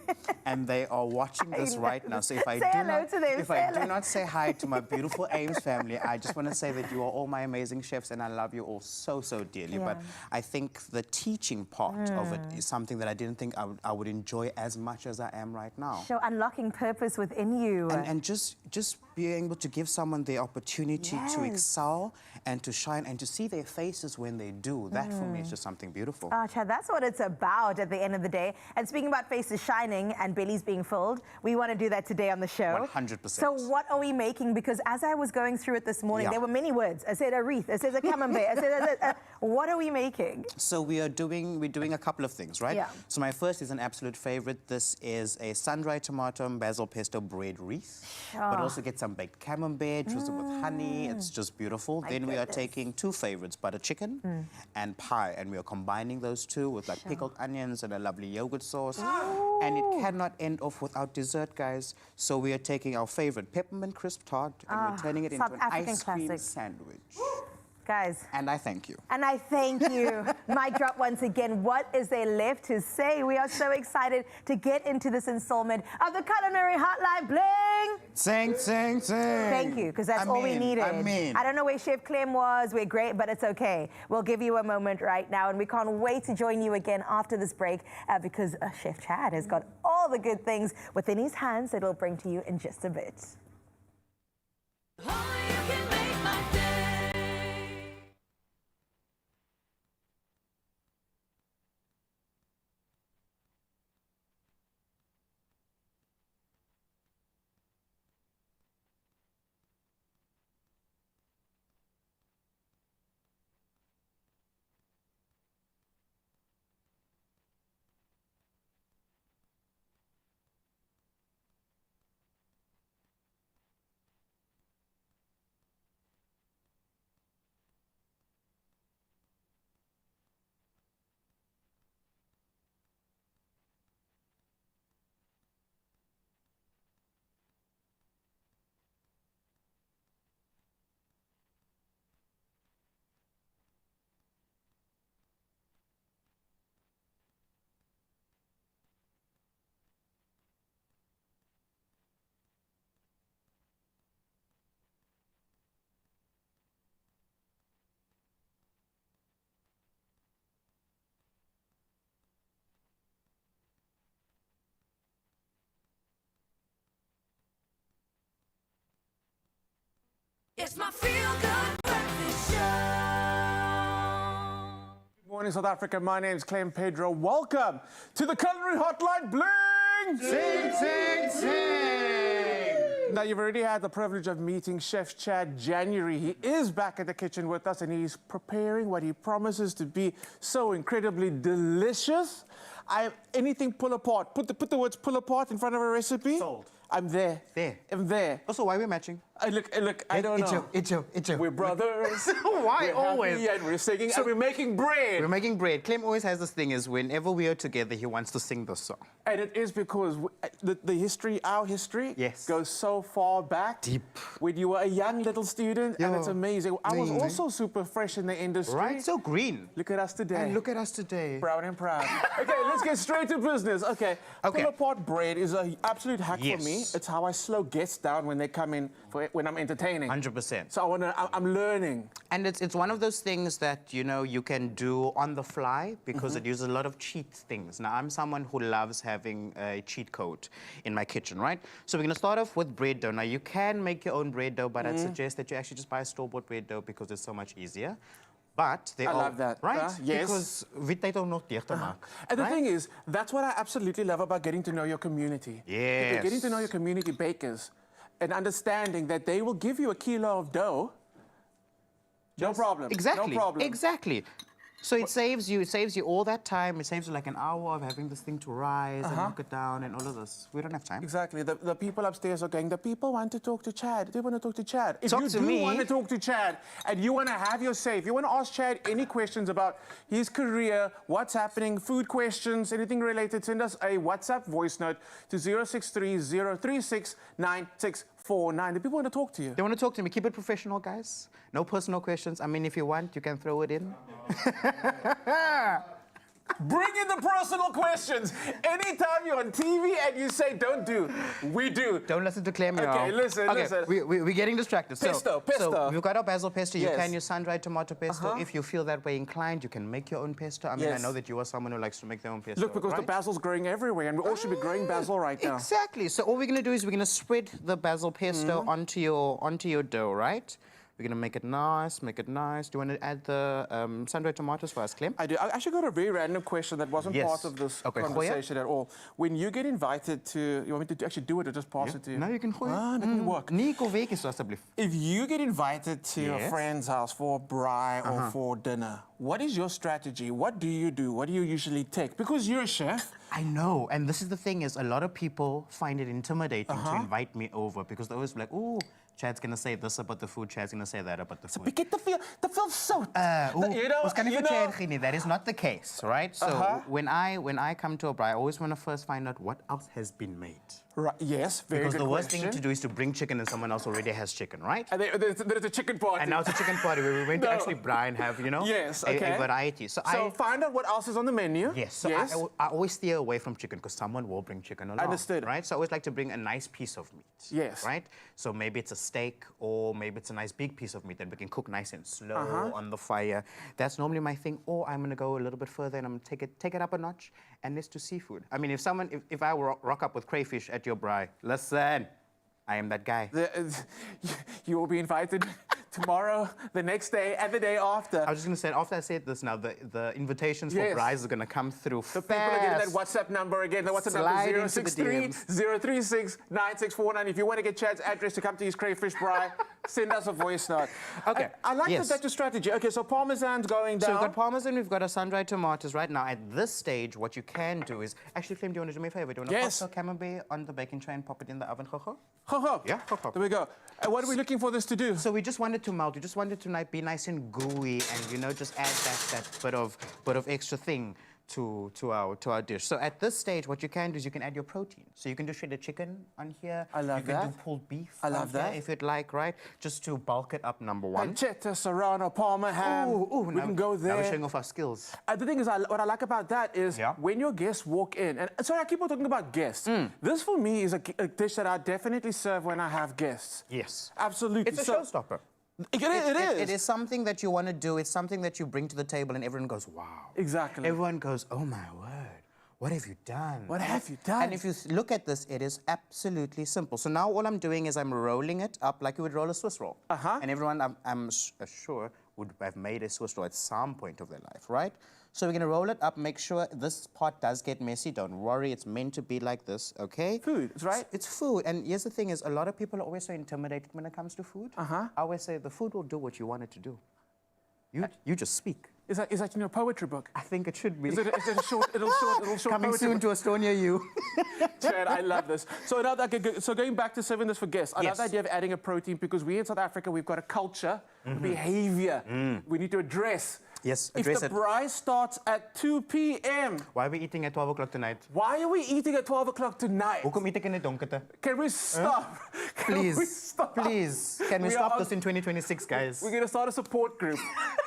and they are watching this right now. So if I do not say hi to my beautiful Ames family, I just want to say that you are all my amazing chefs and I love you all so, so dearly. But I think the teaching part of it is something that I didn't think I would enjoy as much as I am right now. So unlocking purpose within you. And just being able to give someone the opportunity to excel and to shine and to see their faces when they do, that for me is just something beautiful. Chad, that's what it's about at the end of the day. And speaking about faces shining and bellies being filled, we want to do that today on the show. 100%. So what are we making? Because as I was going through it this morning, there were many words. I said a wreath, I said a camembert, I said what are we making? So we're doing a couple of things, right? Yeah. So my first is an absolute favorite. This is a sun-dried tomato and basil pesto bread wreath. But also get some baked camembert, drizzled with honey. It's just beautiful. Then we are taking two favorites, butter chicken and pie. And we are combining those two with like pickled onions and a lovely yogurt sauce. And it cannot end off without dessert, guys. So we are taking our favorite peppermint crisp tart and we're turning it into an ice cream sandwich. Guys. And I thank you. And I thank you. Mic drop once again. What is there left to say? We are so excited to get into this installment of the Culinary Hotline Bling. Sing, sing, sing. Thank you, because that's all we needed. I don't know where Chef Clem was. We're great, but it's okay. We'll give you a moment right now, and we can't wait to join you again after this break because Chef Chad has got all the good things within his hands that he'll bring to you in just a bit. It's my feel-good breakfast show. Good morning, South Africa. My name's Clem Pedro. Welcome to the Culinary Hotline Bling! Sing, sing, sing! Now, you've already had the privilege of meeting Chef Chad January. He is back at the kitchen with us, and he's preparing what he promises to be so incredibly delicious. Anything pull apart. Put the words pull apart in front of a recipe. Sold. I'm there. There. I'm there. Also, why are we matching? Look, I don't know. It's you. We're brothers. Why we're always? Happy and we're singing and we're making bread. We're making bread. Clem always has this thing is whenever we are together, he wants to sing this song. And it is because the history, our history, goes so far back. Deep. When you were a young little student, and it's amazing. I was also super fresh in the industry. Right, so green. Look at us today. And look at us today. Proud and proud. Okay, let's get straight to business. Okay. Pull apart bread is an absolute hack for me. It's how I slow guests down when they come in, when I'm entertaining. 100%. So I'm learning. And it's one of those things that, you know, you can do on the fly because it uses a lot of cheat things. Now, I'm someone who loves having a cheat code in my kitchen, right? So we're going to start off with bread dough. Now, you can make your own bread dough, but I'd suggest that you actually just buy a store-bought bread dough because it's so much easier. But they are... love that. Right? Yes. Because we don't know And the thing is, that's what I absolutely love about getting to know your community. Yes. Because getting to know your community bakers and understanding that they will give you a kilo of dough. No problem. Exactly. No problem. Exactly. So it saves you all that time. It saves you like an hour of having this thing to rise and knock it down and all of this. We don't have time. Exactly. The people upstairs are going, the people want to talk to Chad. They want to talk to Chad. If Talk you to do me. want to talk to Chad and you want to have your say, if you want to ask Chad any questions about his career, what's happening, food questions, anything related, send us a WhatsApp voice note to 063-036-9649. The people want to talk to you. They want to talk to me. Keep it professional, guys. No personal questions. I mean, if you want, you can throw it in. Bring in the personal questions. Anytime you're on TV and you say don't do, we do. Don't listen to Clem, y'all. Okay, listen. We're getting distracted. Pesto. So we've got our basil pesto. You Yes. can use sun-dried tomato pesto. If you feel that way inclined, you can make your own pesto. I mean, I Yes. know that you are someone who likes to make their own pesto. Look, because the right? basil's growing everywhere and we all should be growing basil right now. Exactly. So all we're going to do is we're going to spread the basil pesto onto your dough, right? We're going to make it nice, Do you want to add the sun-dried tomatoes for us, Clem? I do. I actually got a very random question that wasn't Yes. part of this Okay, conversation at all. When you get invited to, you want me to actually do it or just pass it to you? No, you can gooi. Ah, dat moet work. Nico weekjes, alsjeblieft. If you get invited to a Yes. friend's house for a braai or for dinner, what is your strategy? What do you do? What do you usually take? Because you're a chef. I know, and this is the thing is a lot of people find it intimidating to invite me over because they're always like, ooh, Chad's gonna say this about the food, Chad's gonna say that about the food. We get the feel sout. Ons kan nie vir Chad gee nie. That is not the case, right? So when I come to a braai, I always want to first find out what else has been made. Right. Yes, very Because good the worst question. thing to do is to bring chicken and someone else already has chicken, right? And there's a chicken party. And now it's a chicken party where we went to actually braai and have, Yes, a okay. variety. So find out what else is on the menu. Yes, so yes. I always steer away from chicken because someone will bring chicken along. Understood. Right? So I always like to bring a nice piece of meat. Yes. Right? So maybe it's a steak or maybe it's a nice big piece of meat that we can cook nice and slow on the fire. That's normally my thing. Or I'm going to go a little bit further and I'm going to take it up a notch and let's do seafood. I mean, if I rock up with crayfish at your braai, listen, I am that guy. You will be invited tomorrow, the next day, and the day after. I was just going to say, after I said this now, the invitations for Yes. braais are going to come through The people are getting that fast. WhatsApp number again. The WhatsApp Slide number into the 063-036-9649. If you want to get Chad's address to come to his crayfish braai, send us a voice note. Okay. I like Yes. that's your strategy. Okay, so Parmesan's going down. So we've got parmesan, we've got our sun-dried tomatoes right now. At this stage, what you can do is... Actually, Flem, do you want to do me a favor? Do you want to Yes. pop the camembert on the baking tray and pop it in the oven? Ho. Ho, ho. Yeah, ho, ho. There we go. And what are we looking for this to do? So we just wanted to melt. We just wanted to be nice and gooey and, just add that bit of extra thing to our dish. So at this stage, what you can do is you can add your protein. So you can do shredded chicken on here. I love You can that. do pulled beef I love on here that. if you'd like, right? Just to bulk it up, number one. Pancetta, serrano, parma ham. We can go there. Now we're showing off our skills. The thing is, what I like about that is when your guests walk in, and sorry, I keep on talking about guests. This for me is a dish that I definitely serve when I have guests. Yes. Absolutely. It's a showstopper. It is. It is something that you want to do. It's something that you bring to the table and everyone goes, wow. Exactly. Everyone goes, oh my word, what have you done? What have you done? And if you look at this, it is absolutely simple. So now all I'm doing is I'm rolling it up like you would roll a Swiss roll. And everyone, I'm sure, would have made a Swiss roll at some point of their life, right? So we're going to roll it up, make sure this part does get messy. Don't worry, it's meant to be like this, okay? Food, right? It's food. And here's the thing is, a lot of people are always so intimidated when it comes to food. I always say the food will do what you want it to do. You just speak. Is that in your poetry book? I think it should be. Is it a short Coming poetry soon book? to Estonia, you. Chad, I love this. So now, so going back to serving this for guests, I love Yes. the idea of adding a protein because we in South Africa, we've got a culture, a behavior we need to address. Yes, If address the it. braai starts at 2 p.m., Why are we eating at 12 o'clock tonight? why are we eating at 12 o'clock tonight? Hoekom eet ek in die donkerte? Can we stop? Can we Please, stop? please. Can we We stop are- this in 2026, guys? We're going to start a support group.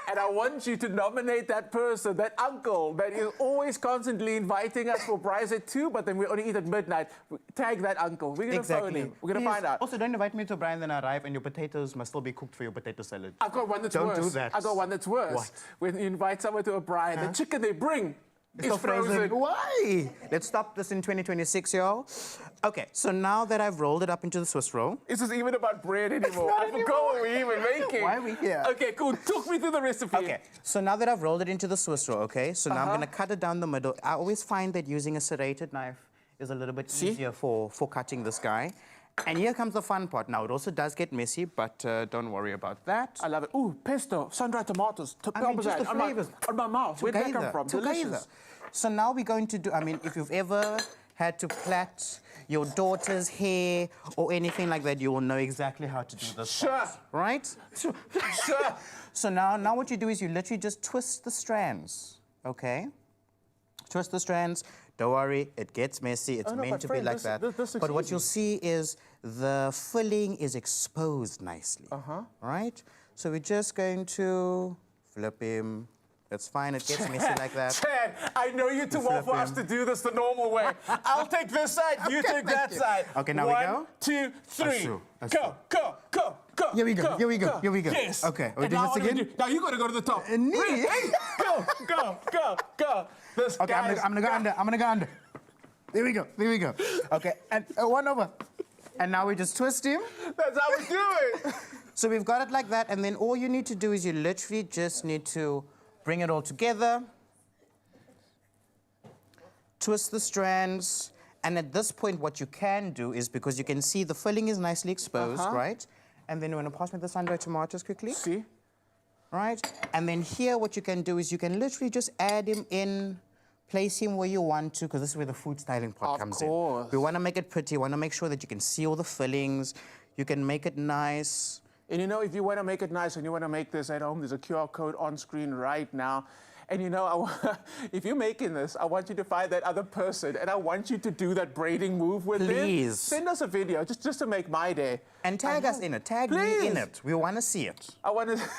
And I want you to nominate that person, that uncle that is always constantly inviting us for braais at 2, but then we only eat at midnight. Tag that uncle. We're going to phone him. We're going to find out. Also, don't invite me to a braai and then I arrive and your potatoes must still be cooked for your potato salad. I've got one that's Don't worse. do that. I've got one that's worse. What? When you invite someone to a braai, the chicken they bring is Still frozen. Why? Let's stop this in 2026, y'all. Okay, so now that I've rolled it up into the Swiss roll. This isn't even about bread anymore. not I forgot what we're even making. Why are we here? Okay, cool. Talk me through the recipe. Okay, so now that I've rolled it into the Swiss roll, okay, so now I'm going to cut it down the middle. I always find that using a serrated knife is a little bit easier for cutting this guy. And here comes the fun part. Now, it also does get messy, but don't worry about that. I love it. Ooh, pesto, sun-dried tomatoes, I mean, just the on my, flavors. on my mouth. Where'd that come from? Together. Delicious. So now we're going to do, I mean, if you've ever had to plait your daughter's hair or anything like that, you will know exactly how to do this. Sure. part, right? Sure. So now what you do is you literally just twist the strands, okay? Twist the strands. Don't worry, it gets messy. It's Oh, no, meant but to friend, be like this that. looks But what easy. you'll see is the filling is exposed nicely. Right? So we're just going to flip him. That's fine, it gets messy like that. Chad, I know you too well flip for us him. to do this the normal way. I'll take this side, you take that side. Okay, now we go. 1, 2, 3. true, that's Go, go, go, go. Here we go, here we go, here we go. Yes. Okay, are we And doing now this what do we again? do? Now you gotta go to the top. Me? Hey, go, go, go, go. This Okay, I'm guy's gonna go under, I'm gonna go under. There we go, there we go. Okay, and one over. And now we just twist him. That's how we do it. So we've got it like that, and then all you need to do is you literally just need to bring it all together, twist the strands, and at this point what you can do is, because you can see the filling is nicely exposed, right? And then you want to pass me the sun-dried tomatoes quickly. See? Right? And then here what you can do is you can literally just add him in, place him where you want to, because this is where the food styling part Of comes course. in. We want to make it pretty, we want to make sure that you can see all the fillings, you can make it nice. And you know, if you want to make it nice and you want to make this at home, there's a QR code on screen right now. And you know, if you're making this, I want you to find that other person and I want you to do that braiding move with them. Please. Send us a video just to make my day. And tag us in it, tag me in Please. it. We want to see it. I want to,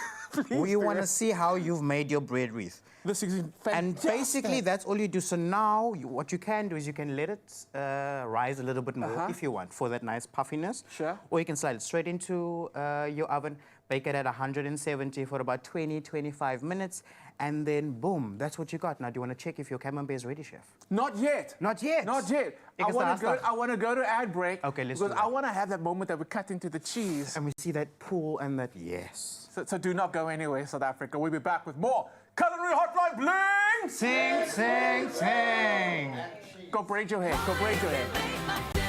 please We do want to it. see how you've made your bread wreath. This is fantastic. And basically, that's all you do. So now, what you can do is you can let it rise a little bit more if you want for that nice puffiness. Sure. Or you can slide it straight into your oven, bake it at 170 for about 20, 25 minutes, and then boom, that's what you got. Now, do you want to check if your camembert is ready, chef? Not yet. Not yet. Not yet. I Because want that's to go to ad break. Okay, let's because do that. I want to have that moment that we cut into the cheese. And we see that pool and that, yes. So do not go anywhere, South Africa. We'll be back with more Culinary Hotline Bling! Sing, sing, sing. Go braid your hair. Go braid your hair. Make my day.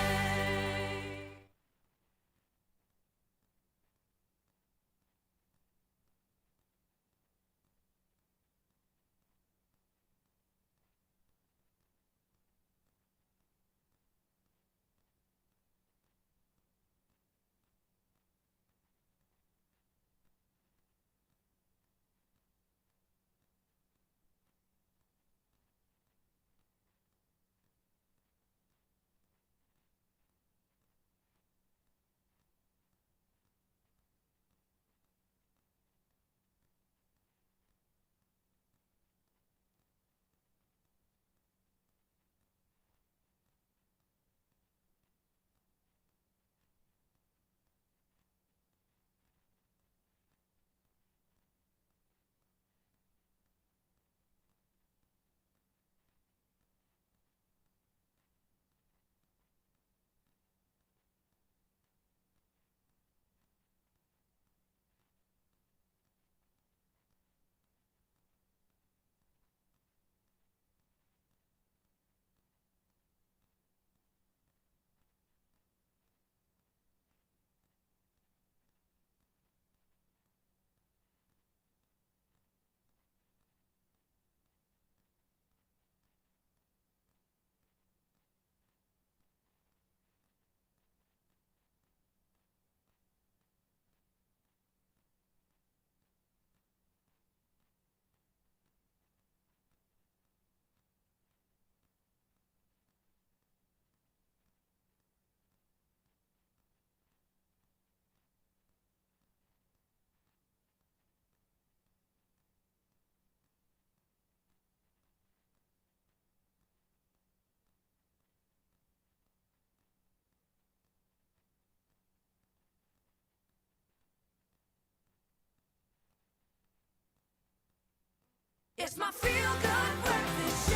It's my feel-good breakfast show.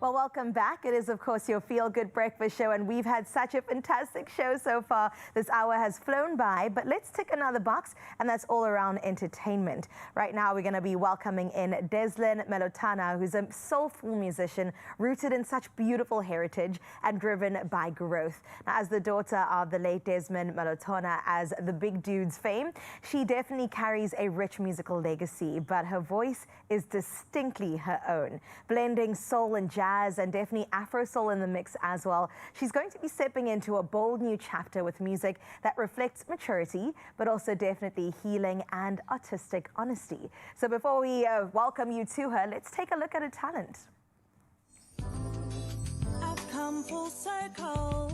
Well, Well, welcome back. It is, of course, your Feel Good Breakfast show, and we've had such a fantastic show so far. This hour has flown by, but let's tick another box, and that's all around entertainment. Right now, we're going to be welcoming in Deslin Melotana, who's a soulful musician rooted in such beautiful heritage and driven by growth. Now, as the daughter of the late Desmond Melotana, as the Big Dudes fame, she definitely carries a rich musical legacy, but her voice is distinctly her own, blending soul and jazz and definitely Afro soul in the mix as well. She's going to be stepping into a bold new chapter with music that reflects maturity, but also definitely healing and artistic honesty. So before we welcome you to her, let's take a look at her talent. I've come full circle,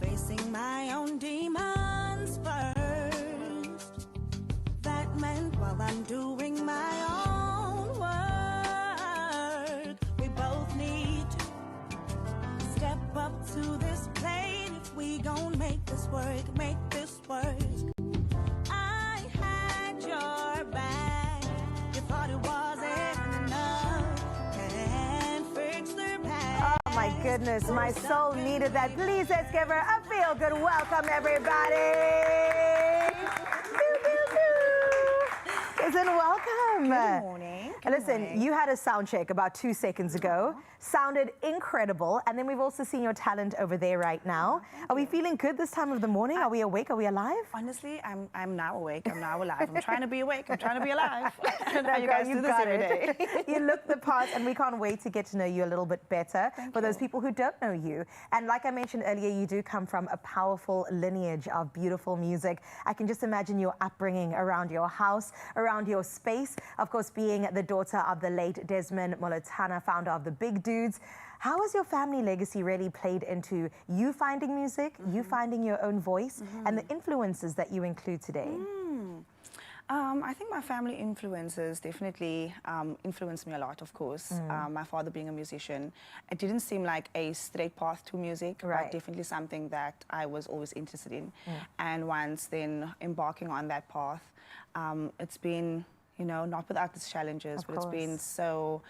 facing my own demons first. That meant while I'm doing my own work, we both need to step up to this plate if we gon' make this work, make this work. I had your back, you thought it wasn't enough, can't fix the past. Oh my goodness, my soul needed that. Please, let's give her a feel good welcome, everybody. Isn't welcome. Good morning. Listen, you had a sound check about 2 seconds ago. Sounded incredible. And then we've also seen your talent over there right now. Are we feeling good this time of the morning? Are we awake? Are we alive? Honestly, I'm now awake. I'm now alive. I'm trying to be awake. I'm trying to be alive. I don't know how you Girl, guys do you've this got every day. it. You look the part, and we can't wait to get to know you a little bit better. For those people who don't know you. And like I mentioned earlier, you do come from a powerful lineage of beautiful music. I can just imagine your upbringing around your house, around your space. Of course, being the daughter of the late Desmond Molotana, founder of the Big Dudes. How has your family legacy really played into you finding music, you finding your own voice, and the influences that you include today? I think my family influences definitely influenced me a lot, of course. My father being a musician, it didn't seem like a straight path to music, but definitely something that I was always interested in. And once then embarking on that path, it's been, you know, not without its challenges, but it's been so...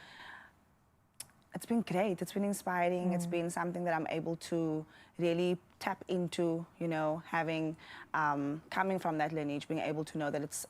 It's been great. It's been inspiring. It's been something that I'm able to really tap into, you know, having, coming from that lineage, being able to know that it's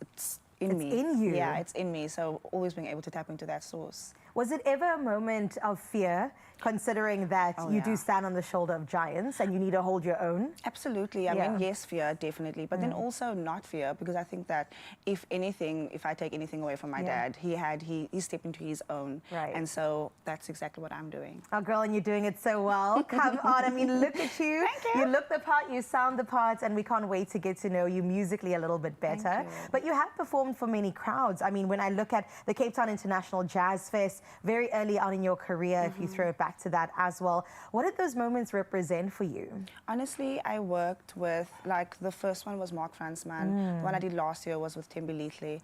in me. It's in you. Yeah, it's in me. So always being able to tap into that source. Was it ever a moment of fear, considering that you do stand on the shoulder of giants and you need to hold your own? Absolutely. I mean, yes, fear, definitely. But then also not fear, because I think that if anything, if I take anything away from my dad, he stepped into his own. Right. And so that's exactly what I'm doing. Oh, girl, and you're doing it so well. Come on. I mean, look at you. Thank you. You look the part, you sound the part, and we can't wait to get to know you musically a little bit better. Thank you. But you have performed for many crowds. I mean, when I look at the Cape Town International Jazz Fest, very early on in your career, if you throw it back to that as well, what did those moments represent for you? Honestly, I worked with, like, the first one was Mark Fransman. The one I did last year was with Tembi Leatley,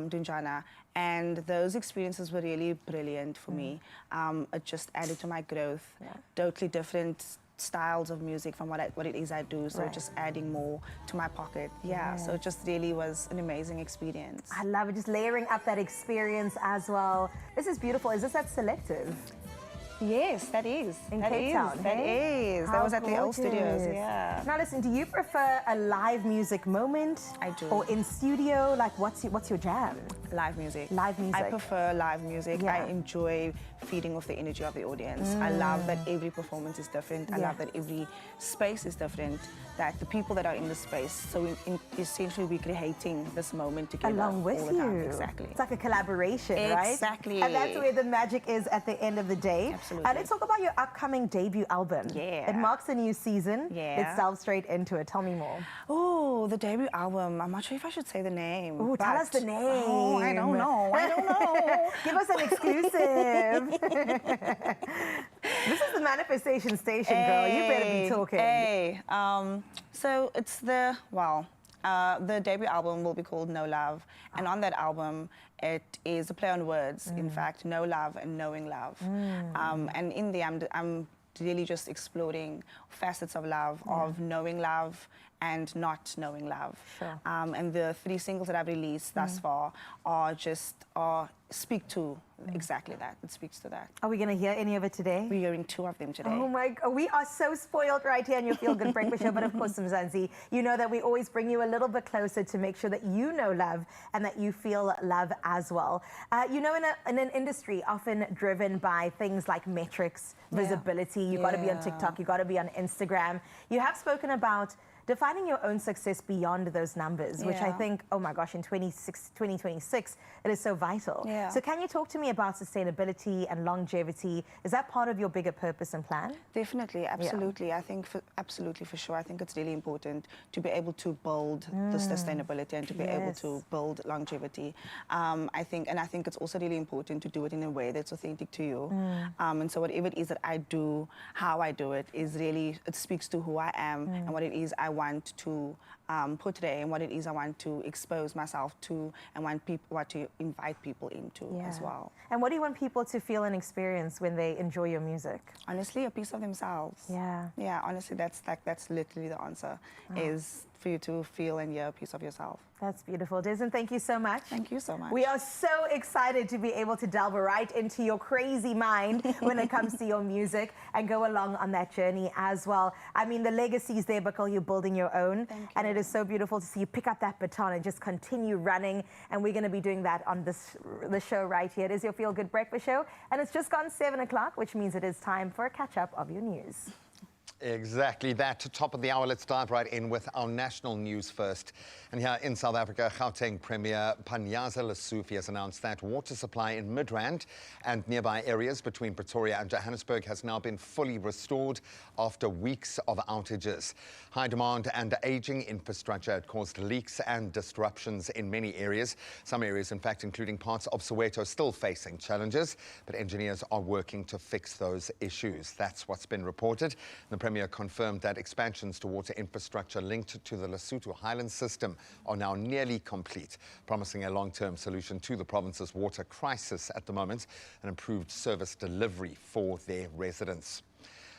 Dunjana. And those experiences were really brilliant for me. It just added to my growth. Totally different styles of music from what it is I do, so just adding more to my pocket. So it just really was an amazing experience. I love it, just layering up that experience as well. This is beautiful. Is this at Selective? Yes, that is. In Cape Town, That is. That was at the old studios, Now listen, do you prefer a live music moment? I do. Or in studio? Like, what's your jam? Live music. Live music. I prefer live music. I enjoy feeding off the energy of the audience. I love that every performance is different. I love that every space is different. That the people that are in the space, so essentially we're creating this moment together. Along with all the time. you. Exactly. It's like a collaboration, right? Exactly. And that's where the magic is at the end of the day. Absolutely. Let's talk about your upcoming debut album. It marks a new season. Let's delve straight into it. Tell me more. Oh, the debut album. I'm not sure if I should say the name. Oh, tell us the name. Oh, I don't know. I don't know. Give us an exclusive. This is the manifestation station, girl. You better be talking. So it's the debut album will be called No Love, and on that album it is a play on words. In fact, no love and knowing love. And in there I'm really just exploring facets of love, of knowing love, and not knowing love. Sure. And the 3 singles that I've released thus far speak to exactly that. It speaks to that. Are we going to hear any of it today? We're hearing 2 of them today. Oh my God, we are so spoiled right here on your Feel Good Breakfast Show. But of course, Mzansi, you know that we always bring you a little bit closer to make sure that you know love and that you feel love as well. You know, in an industry often driven by things like metrics, visibility, you got to be on TikTok, you got to be on Instagram. You have spoken about defining your own success beyond those numbers, which I think, oh my gosh, in 2026, it is so vital. Yeah. So can you talk to me about sustainability and longevity? Is that part of your bigger purpose and plan? Definitely, absolutely. I think, absolutely, for sure. I think it's really important to be able to build the sustainability and to be able to build longevity. I think it's also really important to do it in a way that's authentic to you. And so whatever it is that I do, how I do it, is really, it speaks to who I am and what it is I want to portray and what it is I want to expose myself to and what to invite people into as well. And what do you want people to feel and experience when they enjoy your music? Honestly, a piece of themselves. Yeah, honestly, that's literally the answer, is for you to feel and hear a piece of yourself. That's beautiful. Desmond, thank you so much. Thank you so much. We are so excited to be able to delve right into your crazy mind when it comes to your music and go along on that journey as well. I mean, the legacy is there, Bukal, you're building your own. And it is so beautiful to see you pick up that baton and just continue running. And we're going to be doing that on the show right here. It is your Feel Good Breakfast Show. And it's just gone 7 o'clock, which means it is time for a catch-up of your news. Exactly that. Top of the hour, let's dive right in with our national news first. And here in South Africa, Gauteng Premier Panyaza Lesufi has announced that water supply in Midrand and nearby areas between Pretoria and Johannesburg has now been fully restored after weeks of outages. High demand and aging infrastructure had caused leaks and disruptions in many areas. Some areas, in fact, including parts of Soweto, still facing challenges, but engineers are working to fix those issues. That's what's been reported. The Premier confirmed that expansions to water infrastructure linked to the Lesotho Highland system are now nearly complete, promising a long-term solution to the province's water crisis at the moment and improved service delivery for their residents.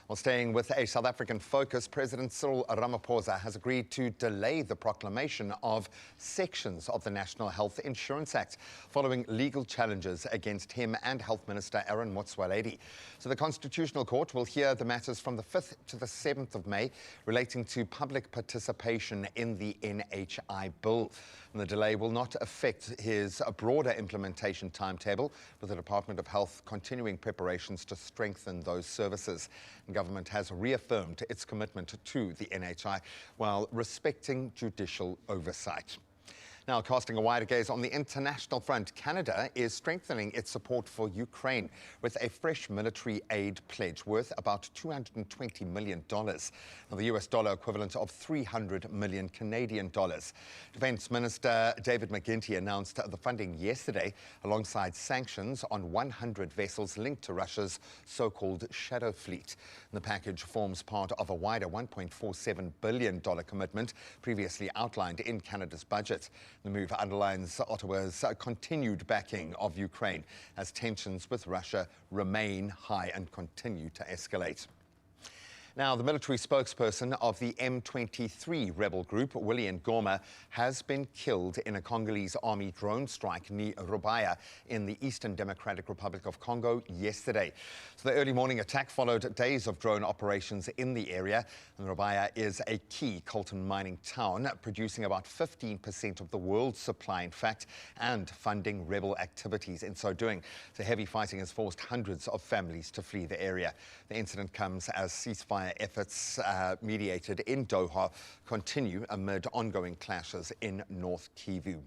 Well, staying with a South African focus, President Cyril Ramaphosa has agreed to delay the proclamation of sections of the National Health Insurance Act following legal challenges against him and Health Minister Aaron Motsoaledi. So the Constitutional Court will hear the matters from the 5th to the 7th of May relating to public participation in the NHI bill. And the delay will not affect his broader implementation timetable, with the Department of Health continuing preparations to strengthen those services. And government has reaffirmed its commitment to the NHI while respecting judicial oversight. Now, casting a wider gaze on the international front, Canada is strengthening its support for Ukraine with a fresh military aid pledge worth about $220 million. Now, the US dollar equivalent of 300 million Canadian dollars. Defense Minister David McGuinty announced the funding yesterday alongside sanctions on 100 vessels linked to Russia's so-called shadow fleet. And the package forms part of a wider $1.47 billion commitment previously outlined in Canada's budget. The move underlines Ottawa's continued backing of Ukraine as tensions with Russia remain high and continue to escalate. Now, the military spokesperson of the M23 rebel group, William Goma, has been killed in a Congolese army drone strike near Rubaya in the Eastern Democratic Republic of Congo yesterday. So the early morning attack followed days of drone operations in the area. And Rubaya is a key coltan mining town, producing about 15% of the world's supply, in fact, and funding rebel activities in so doing. So heavy fighting has forced hundreds of families to flee the area. The incident comes as ceasefire efforts mediated in Doha continue amid ongoing clashes in North Kivu.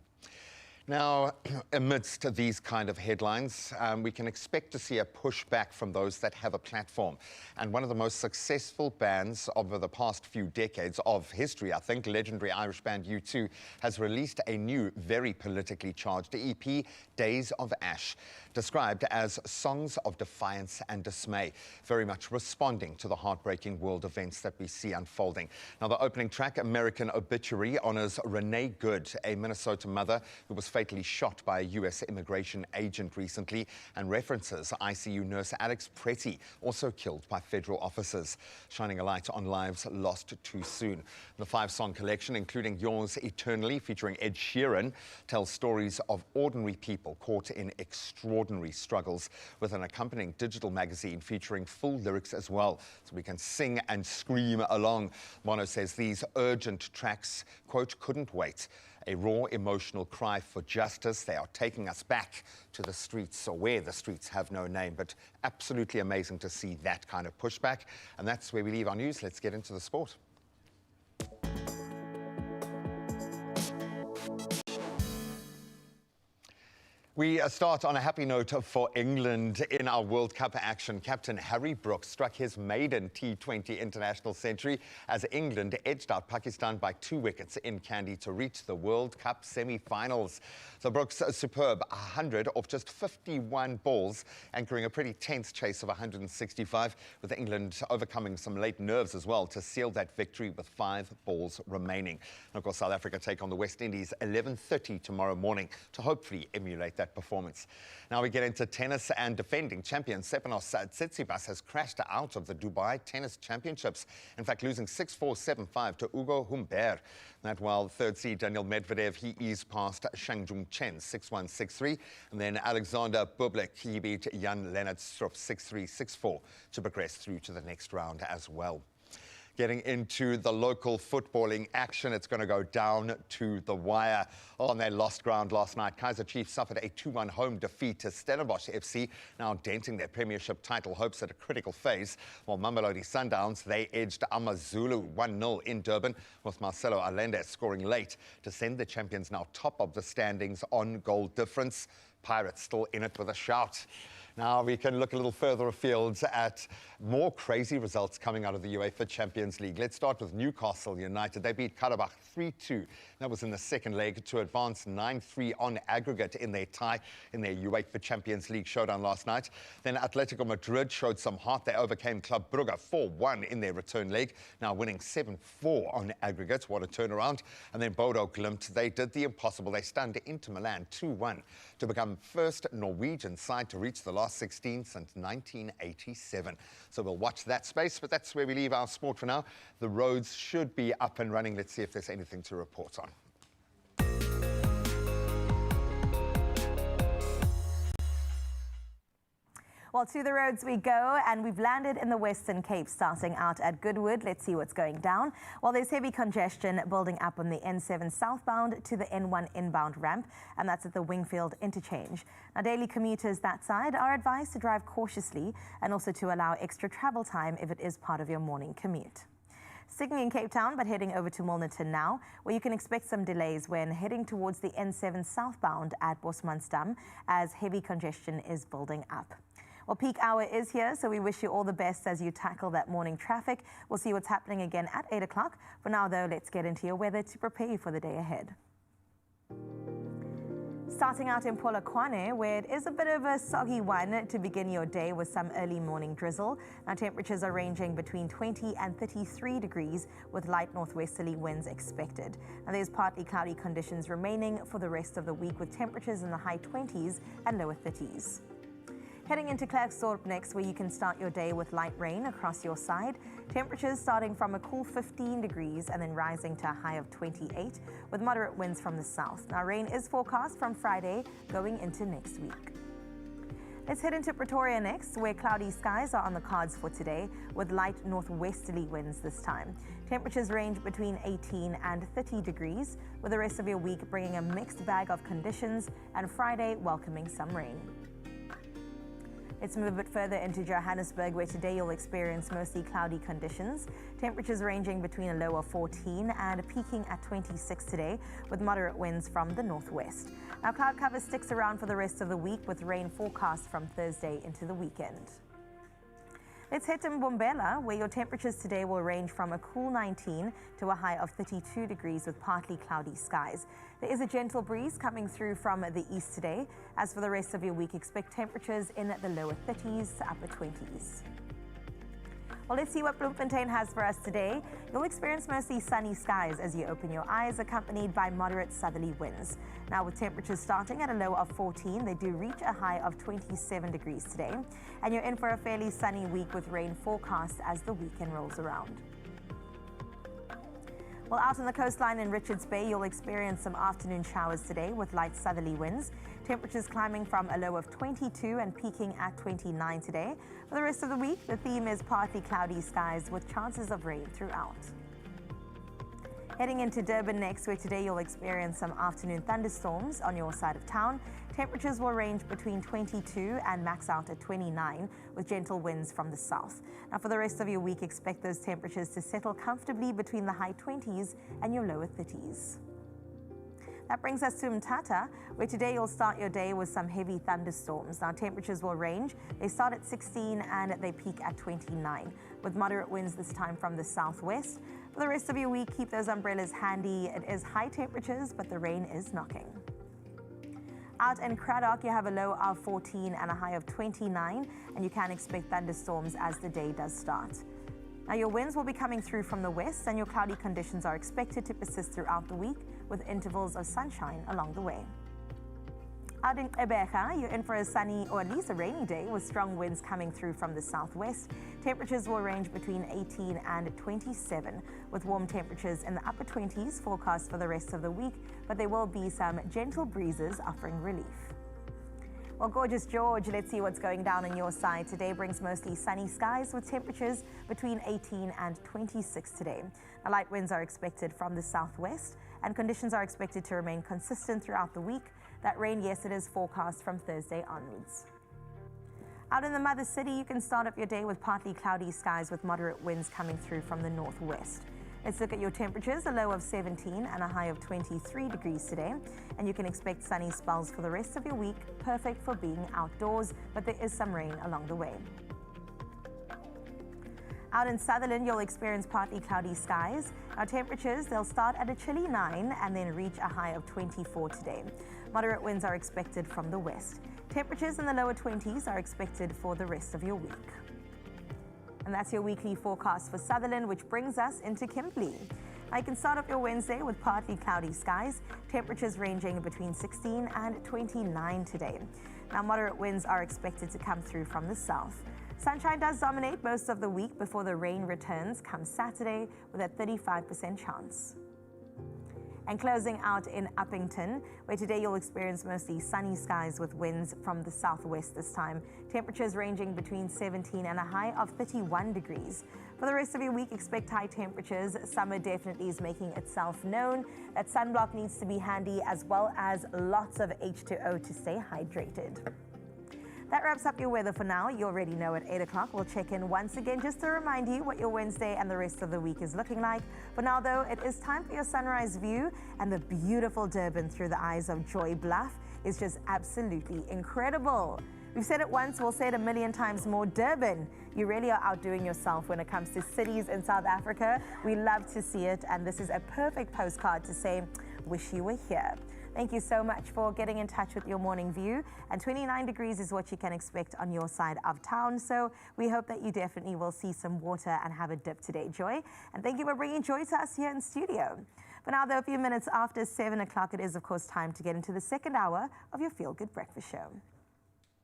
Now, amidst these kind of headlines, we can expect to see a pushback from those that have a platform. And one of the most successful bands over the past few decades of history, I think, legendary Irish band U2, has released a new, very politically charged EP, Days of Ash, described as songs of defiance and dismay, very much responding to the heartbreaking world events that we see unfolding. Now, the opening track, American Obituary, honors Renee Good, a Minnesota mother who was fatally shot by a U.S. immigration agent recently, and references ICU nurse Alex Pretty, also killed by federal officers, shining a light on lives lost too soon. The 5-song collection, including Yours Eternally, featuring Ed Sheeran, tells stories of ordinary people caught in extraordinary struggles, with an accompanying digital magazine featuring full lyrics as well, so we can sing and scream along. Bono says these urgent tracks, quote, couldn't wait. A raw, emotional cry for justice. They are taking us back to the streets, or where the streets have no name. But absolutely amazing to see that kind of pushback. And that's where we leave our news. Let's get into the sport. We start on a happy note for England in our World Cup action. Captain Harry Brooks struck his maiden T20 international century as England edged out Pakistan by 2 wickets in Kandy to reach the World Cup semi-finals. So Brooks, superb, 100 off just 51 balls, anchoring a pretty tense chase of 165, with England overcoming some late nerves as well to seal that victory with 5 balls remaining. And of course, South Africa take on the West Indies 11:30 tomorrow morning to hopefully emulate that performance. Now we get into tennis, and defending champion Stefanos Tsitsipas has crashed out of the Dubai Tennis Championships. In fact, losing 6-4, 7-5 to Ugo Humbert. That while third seed Daniil Medvedev, he eased past Shang Jung Chen 6-1, 6-3. And then Alexander Bublik, he beat Jan-Lennart Struff 6-3, 6-4 to progress through to the next round as well. Getting into the local footballing action, it's going to go down to the wire. On their lost ground last night, Kaizer Chiefs suffered a 2-1 home defeat to Stellenbosch FC, now denting their premiership title hopes at a critical phase. While Mamelodi Sundowns, they edged AmaZulu 1-0 in Durban, with Marcelo Allende scoring late to send the champions now top of the standings on goal difference. Pirates still in it with a shout. Now we can look a little further afield at more crazy results coming out of the UEFA Champions League. Let's start with Newcastle United. They beat Karabakh 3-2. That was in the second leg to advance 9-3 on aggregate in their tie in their UEFA Champions League showdown last night. Then Atletico Madrid showed some heart. They overcame Club Brugge 4-1 in their return leg, now winning 7-4 on aggregate. What a turnaround. And then Bodo Glimt, they did the impossible. They stunned Inter Milan 2-1 to become first Norwegian side to reach the last 16 since 1987. So we'll watch that space, but that's where we leave our sport for now. The roads should be up and running. Let's see if there's anything to report on. Well, to the roads we go, and we've landed in the Western Cape, starting out at Goodwood. Let's see what's going down. Well, there's heavy congestion building up on the N7 southbound to the N1 inbound ramp, and that's at the Wingfield interchange. Now, daily commuters that side are advised to drive cautiously and also to allow extra travel time if it is part of your morning commute. Sticking in Cape Town, but heading over to Milnerton now, where you can expect some delays when heading towards the N7 southbound at Bosmansdam, as heavy congestion is building up. Well, peak hour is here, so we wish you all the best as you tackle that morning traffic. We'll see what's happening again at 8 o'clock. For now, though, let's get into your weather to prepare you for the day ahead. Starting out in Polokwane, where it is a bit of a soggy one to begin your day with some early morning drizzle. Now, temperatures are ranging between 20 and 33 degrees with light northwesterly winds expected. Now, there's partly cloudy conditions remaining for the rest of the week, with temperatures in the high 20s and lower 30s. Heading into Klerksdorp next, where you can start your day with light rain across your side. Temperatures starting from a cool 15 degrees and then rising to a high of 28 with moderate winds from the south. Now, rain is forecast from Friday going into next week. Let's head into Pretoria next, where cloudy skies are on the cards for today with light northwesterly winds this time. Temperatures range between 18 and 30 degrees, with the rest of your week bringing a mixed bag of conditions and Friday welcoming some rain. Let's move a bit further into Johannesburg, where today you'll experience mostly cloudy conditions. Temperatures ranging between a low of 14 and peaking at 26 today, with moderate winds from the northwest. Now, cloud cover sticks around for the rest of the week, with rain forecast from Thursday into the weekend. Let's head to Mbombela, where your temperatures today will range from a cool 19 to a high of 32 degrees with partly cloudy skies. There is a gentle breeze coming through from the east today. As for the rest of your week, expect temperatures in the lower 30s to upper 20s. Well, let's see what Bloemfontein has for us today. You'll experience mostly sunny skies as you open your eyes, accompanied by moderate southerly winds. Now, with temperatures starting at a low of 14, they do reach a high of 27 degrees today. And you're in for a fairly sunny week with rain forecast as the weekend rolls around. Well, out on the coastline in Richards Bay, you'll experience some afternoon showers today with light southerly winds. Temperatures climbing from a low of 22 and peaking at 29 today. For the rest of the week, the theme is partly cloudy skies with chances of rain throughout. Heading into Durban next, where today you'll experience some afternoon thunderstorms on your side of town. Temperatures will range between 22 and max out at 29 with gentle winds from the south. Now for the rest of your week, expect those temperatures to settle comfortably between the high 20s and your lower 30s. That brings us to Mthatha, where today you'll start your day with some heavy thunderstorms. Now temperatures will range. They start at 16 and they peak at 29 with moderate winds this time from the southwest. For the rest of your week, keep those umbrellas handy. It is high temperatures, but the rain is knocking. Out in Cradock, you have a low of 14 and a high of 29, and you can expect thunderstorms as the day does start. Now, your winds will be coming through from the west, and your cloudy conditions are expected to persist throughout the week with intervals of sunshine along the way. Out in Gqeberha, you're in for a sunny or at least a rainy day with strong winds coming through from the southwest. Temperatures will range between 18 and 27 with warm temperatures in the upper 20s forecast for the rest of the week, but there will be some gentle breezes offering relief. Well, gorgeous George, let's see what's going down on your side. Today brings mostly sunny skies with temperatures between 18 and 26 today. Now, light winds are expected from the southwest and conditions are expected to remain consistent throughout the week. That rain, yes, it is forecast from Thursday onwards. Out in the mother city, you can start up your day with partly cloudy skies with moderate winds coming through from the northwest. Let's look at your temperatures, a low of 17 and a high of 23 degrees today. And you can expect sunny spells for the rest of your week, perfect for being outdoors, but there is some rain along the way. Out in Sutherland, you'll experience partly cloudy skies. Our temperatures, they'll start at a chilly 9 and then reach a high of 24 today. Moderate winds are expected from the west. Temperatures in the lower 20s are expected for the rest of your week. And that's your weekly forecast for Sutherland, which brings us into Kimberley. Now you can start up your Wednesday with partly cloudy skies, temperatures ranging between 16 and 29 today. Now moderate winds are expected to come through from the south. Sunshine does dominate most of the week before the rain returns come Saturday with a 35% chance. And closing out in Uppington, where today you'll experience mostly sunny skies with winds from the southwest this time. Temperatures ranging between 17 and a high of 31 degrees. For the rest of your week, expect high temperatures. Summer definitely is making itself known. That sunblock needs to be handy as well as lots of H2O to stay hydrated. That wraps up your weather for now. You already know at 8 o'clock. We'll check in once again just to remind you what your Wednesday and the rest of the week is looking like. For now, though, it is time for your sunrise view, and the beautiful Durban through the eyes of Joy Bluff is just absolutely incredible. We've said it once, we'll say it a million times more. Durban, you really are outdoing yourself when it comes to cities in South Africa. We love to see it, and this is a perfect postcard to say, wish you were here. Thank you so much for getting in touch with your morning view. And 29 degrees is what you can expect on your side of town. So we hope that you definitely will see some water and have a dip today, Joy. And thank you for bringing Joy to us here in studio. For now, though, a few minutes after 7 o'clock, it is, of course, time to get into the second hour of your Feel Good Breakfast Show.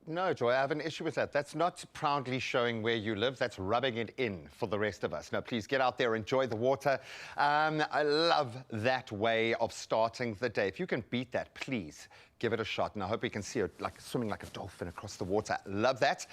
No, Joy, I have an issue with that. That's not proudly showing where you live. That's rubbing it in for the rest of us. No, please get out there, enjoy the water. I love that way of starting the day. If you can beat that, please give it a shot. And I hope you can see it like swimming like a dolphin across the water. Love that.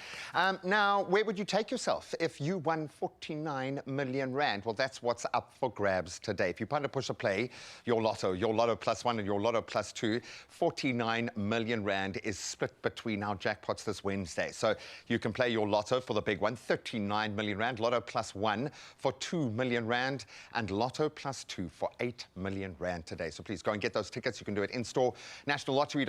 Now, where would you take yourself if you won 49 million rand? Well, that's what's up for grabs today. If you plan to push a play, your Lotto plus one and your Lotto plus two, 49 million rand is split between our jackpots this Wednesday. So you can play your Lotto for the big one, 39 million rand, Lotto plus one for 2 million rand, and Lotto plus two for 8 million rand today. So please go and get those tickets. You can do it in store. nationallottery.co.za.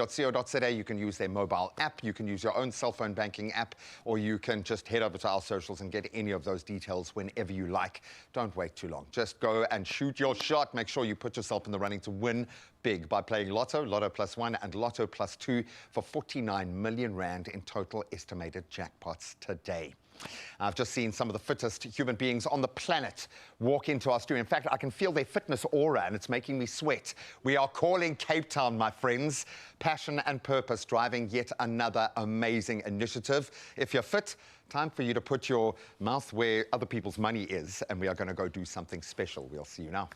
You can use their mobile app. You can use your own cell phone banking app, or you can just head over to our socials and get any of those details whenever you like. Don't wait too long. Just go and shoot your shot. Make sure you put yourself in the running to win big by playing Lotto, Lotto plus one, and Lotto plus two for 49 million rand in total estimated jackpots today. I've just seen some of the fittest human beings on the planet walk into our studio. In fact, I can feel their fitness aura, and it's making me sweat. We are calling Cape Town, my friends. Passion and purpose driving yet another amazing initiative. If you're fit, time for you to put your mouth where other people's money is, and we are going to go do something special. We'll see you now.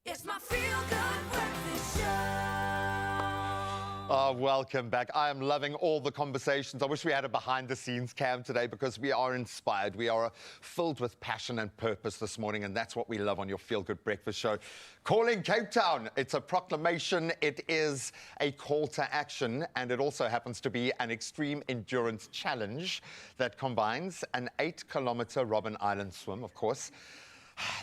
It's my feel-good breakfast show. Oh, welcome back. I am loving all the conversations. I wish we had a behind-the-scenes cam today because we are inspired. We are filled with passion and purpose this morning, and that's what we love on your feel-good breakfast show. Calling Cape Town. It's a proclamation. It is a call to action, and it also happens to be an extreme endurance challenge that combines an 8-kilometer Robben Island swim, of course,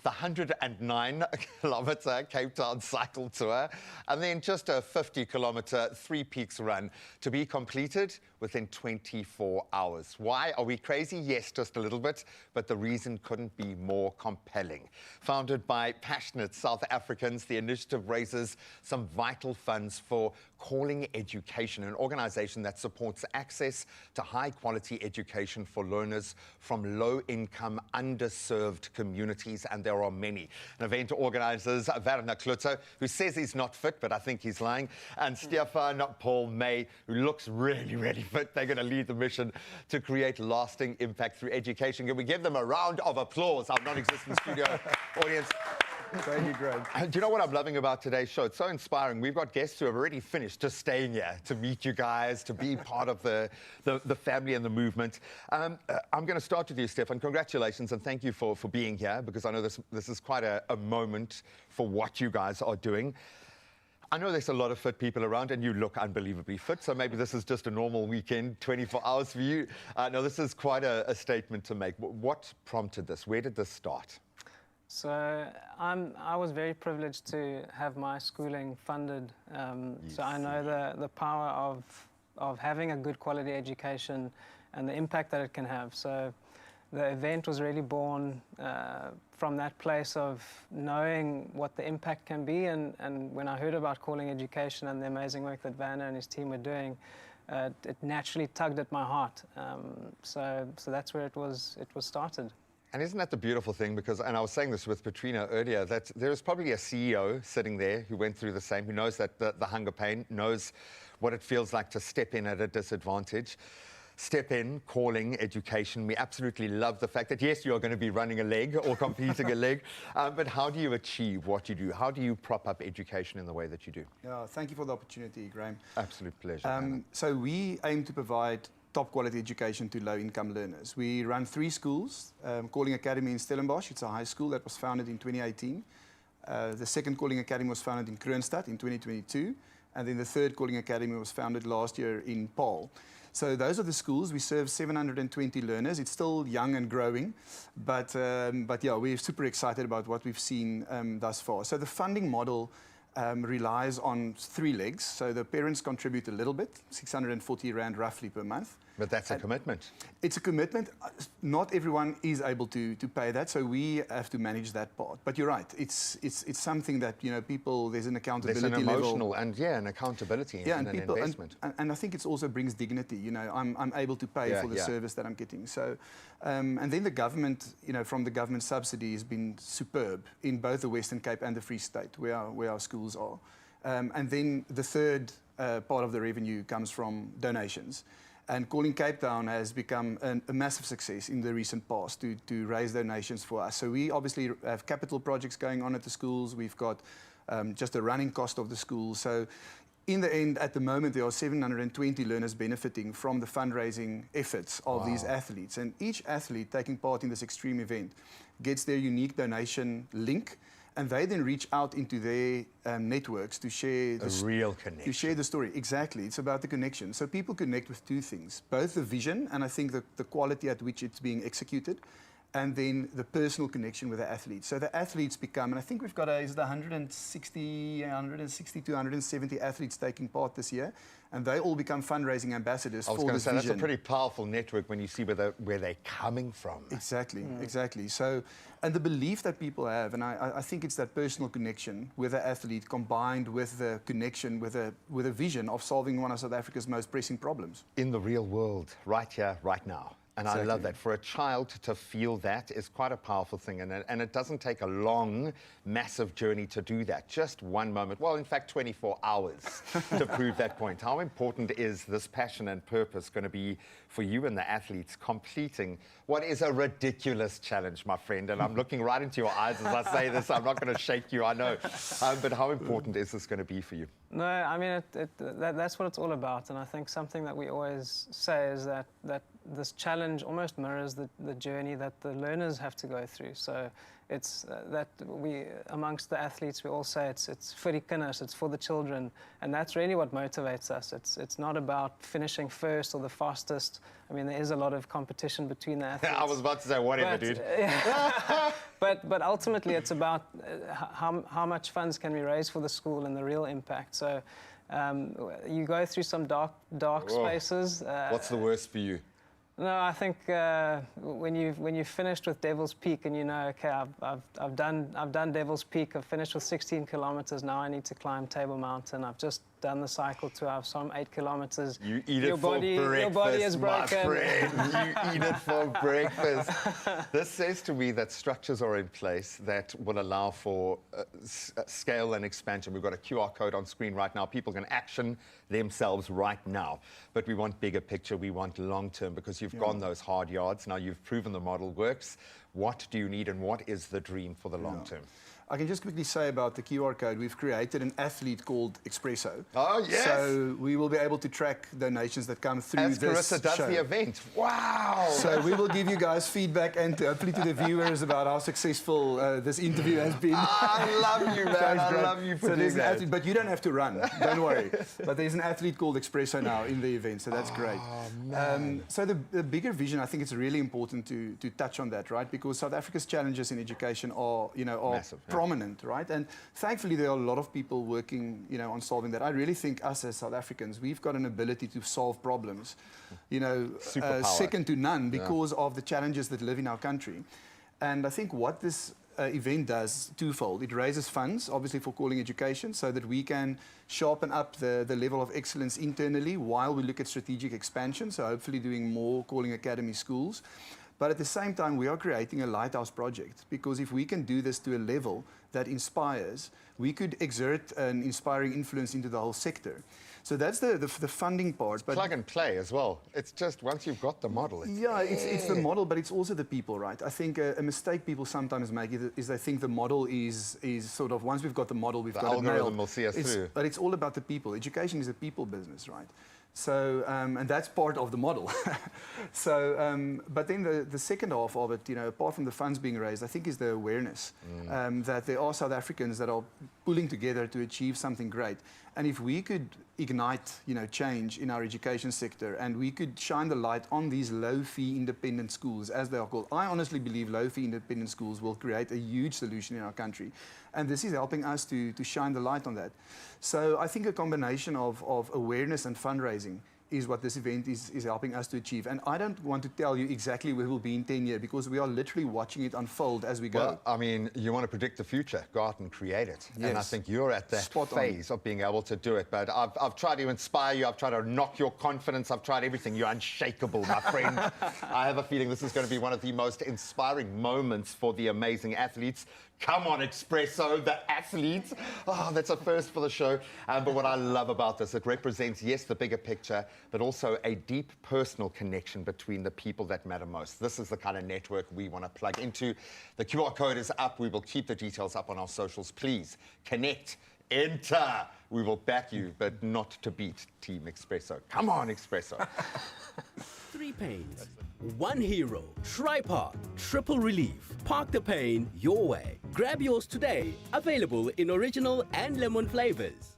the 109-kilometer Cape Town cycle tour, and then just a 50-kilometer Three Peaks run to be completed within 24 hours. Why? Are we crazy? Yes, just a little bit, but the reason couldn't be more compelling. Founded by passionate South Africans, the initiative raises some vital funds for Calling Education, an organization that supports access to high-quality education for learners from low-income, underserved communities, and there are many. An event organizers, Werner Klutzer, who says he's not fit, but I think he's lying, and Stefan Paul May, who looks really, really fit. They're going to lead the mission to create lasting impact through education. Can we give them a round of applause, our non-existent studio audience? Thank you, Greg. Do you know what I'm loving about today's show? It's so inspiring. We've got guests who have already finished just staying here to meet you guys, to be part of the family and the movement. I'm going to start with you, Stefan. Congratulations and thank you for being here, because I know this is quite a moment for what you guys are doing. I know there's a lot of fit people around, and you look unbelievably fit, so maybe this is just a normal weekend, 24 hours for you. No, this is quite a statement to make. What prompted this? Where did this start? So I was very privileged to have my schooling funded. So I know the power of having a good quality education and the impact that it can have. So the event was really born from that place of knowing what the impact can be. And when I heard about Calling Education and the amazing work that Vanna and his team were doing, it naturally tugged at my heart. So that's where it was started. And isn't that the beautiful thing? Because, and I was saying this with Petrina earlier, that there is probably a CEO sitting there who went through the same, who knows that the hunger pain, knows what it feels like to step in at a disadvantage. Step in, Calling Education. We absolutely love the fact that, yes, you're going to be running a leg or completing a leg, but how do you achieve what you do? How do you prop up education in the way that you do? Yeah, thank you for the opportunity, Graham. Absolute pleasure. So we aim to provide top quality education to low-income learners. We run 3 schools, Calling Academy in Stellenbosch. It's a high school that was founded in 2018. The second Calling Academy was founded in Kroonstad in 2022. And then the third Calling Academy was founded last year in Paarl. So those are the schools. We serve 720 learners. It's still young and growing, but yeah, we're super excited about what we've seen thus far. So the funding model relies on 3 legs. So the parents contribute a little bit, 640 Rand roughly per month. But that's a commitment. It's a commitment. Not everyone is able to pay that, so we have to manage that part. But you're right. It's something that, you know, people, there's an accountability level. There's an emotional and an accountability and an investment. And I think it also brings dignity. You know, I'm able to pay for the service that I'm getting. So, and then the government, you know, from the government subsidy has been superb in both the Western Cape and the Free State, where our schools are. And then the third part of the revenue comes from donations. And Calling Cape Town has become a massive success in the recent past to raise donations for us. So we obviously have capital projects going on at the schools. We've got just the running cost of the school. So in the end, at the moment, there are 720 learners benefiting from the fundraising efforts of these athletes. And each athlete taking part in this extreme event gets their unique donation link. And they then reach out into their networks to share the real connection. To share the story. Exactly. It's about the connection. So people connect with 2 things. Both the vision, and I think the quality at which it's being executed, and then the personal connection with the athletes. So the athletes become, and I think we've got 160 to 170 athletes taking part this year, and they all become fundraising ambassadors for this vision. I was going to say, that's a pretty powerful network when you see where they're coming from. Exactly, exactly. So, and the belief that people have, and I think it's that personal connection with the athlete combined with the connection with a vision of solving one of South Africa's most pressing problems. In the real world, right here, right now. And I love that. For a child to feel that is quite a powerful thing. And it doesn't take a long, massive journey to do that. Just one moment. Well, in fact, 24 hours to prove that point. How important is this passion and purpose going to be for you and the athletes completing what is a ridiculous challenge, my friend? And I'm looking right into your eyes as I say this. I'm not going to shake you, I know. But how important is this going to be for you? No, I mean, that's what it's all about. And I think something that we always say is that this challenge almost mirrors the journey that the learners have to go through. So it's that we, amongst the athletes, we all say it's vir die kinders, it's for the children. And that's really what motivates us. It's not about finishing first or the fastest. I mean, there is a lot of competition between the athletes. I was about to say, whatever, dude. But ultimately, it's about how much funds can we raise for the school and the real impact. So you go through some dark spaces. What's the worst for you? No, I think when you've finished with Devil's Peak and you know, okay, I've done Devil's Peak. I've finished with 16 kilometers. Now I need to climb Table Mountain. I've just done the cycle to have some 8 kilometers. You eat it for breakfast, your body is broken. my friend. You eat it for breakfast. This says to me that structures are in place that will allow for scale and expansion. We've got a QR code on screen right now. People can action themselves right now. But we want bigger picture. We want long term, because you've gone those hard yards. Now you've proven the model works. What do you need and what is the dream for the long term? I can just quickly say about the QR code, we've created an athlete called Expresso. Oh, yes. So we will be able to track donations that come through As this Carissa does show. the event. Wow. So we will give you guys feedback and hopefully to the viewers about how successful this interview has been. I love you, man. Thanks, I Grant. love you for So there's doing an that. athlete, but you don't have to run. Don't worry. But there's an athlete called Expresso now in the event, so that's great. So the bigger vision, I think it's really important to touch on that, right? Because South Africa's challenges in education are, Massive, yeah. prominent, right? And thankfully there are a lot of people working, on solving that. I really think us as South Africans, we've got an ability to solve problems, second to none because of the challenges that live in our country. And I think what this event does twofold. It raises funds, obviously, for calling education so that we can sharpen up the level of excellence internally while we look at strategic expansion, so hopefully doing more calling academy schools. But at the same time, we are creating a lighthouse project, because if we can do this to a level that inspires, we could exert an inspiring influence into the whole sector. So that's the funding part. But plug and play as well. It's just once you've got the model. It's the model, but it's also the people, right? I think a mistake people sometimes make is they think the model is sort of, once we've got the model, we've got it nailed. The algorithm will see us through. But it's all about the people. Education is a people business, right? So, and that's part of the model. So, but then the second half of it, apart from the funds being raised, I think is the awareness that there are South Africans that are pulling together to achieve something great. And if we could ignite, change in our education sector, and we could shine the light on these low-fee independent schools, as they are called, I honestly believe low-fee independent schools will create a huge solution in our country. And this is helping us to shine the light on that. So I think a combination of awareness and fundraising is what this event is helping us to achieve. And I don't want to tell you exactly where we'll be in 10 years, because we are literally watching it unfold as we go. Well, I mean, you want to predict the future, go out and create it. Yes. And I think you're at that phase of being able to do it. But I've tried to inspire you. I've tried to knock your confidence. I've tried everything. You're unshakable, my friend. I have a feeling this is going to be one of the most inspiring moments for the amazing athletes. Come on, Expresso, the athletes. Oh, that's a first for the show. But what I love about this, it represents, yes, the bigger picture, but also a deep personal connection between the people that matter most. This is the kind of network we want to plug into. The QR code is up. We will keep the details up on our socials. Please connect, enter. We will back you, but not to beat Team Expresso. Come on, Expresso. 3 pains, 1 hero, Tri-Park, triple relief. Park the pain your way. Grab yours today. Available in original and lemon flavors.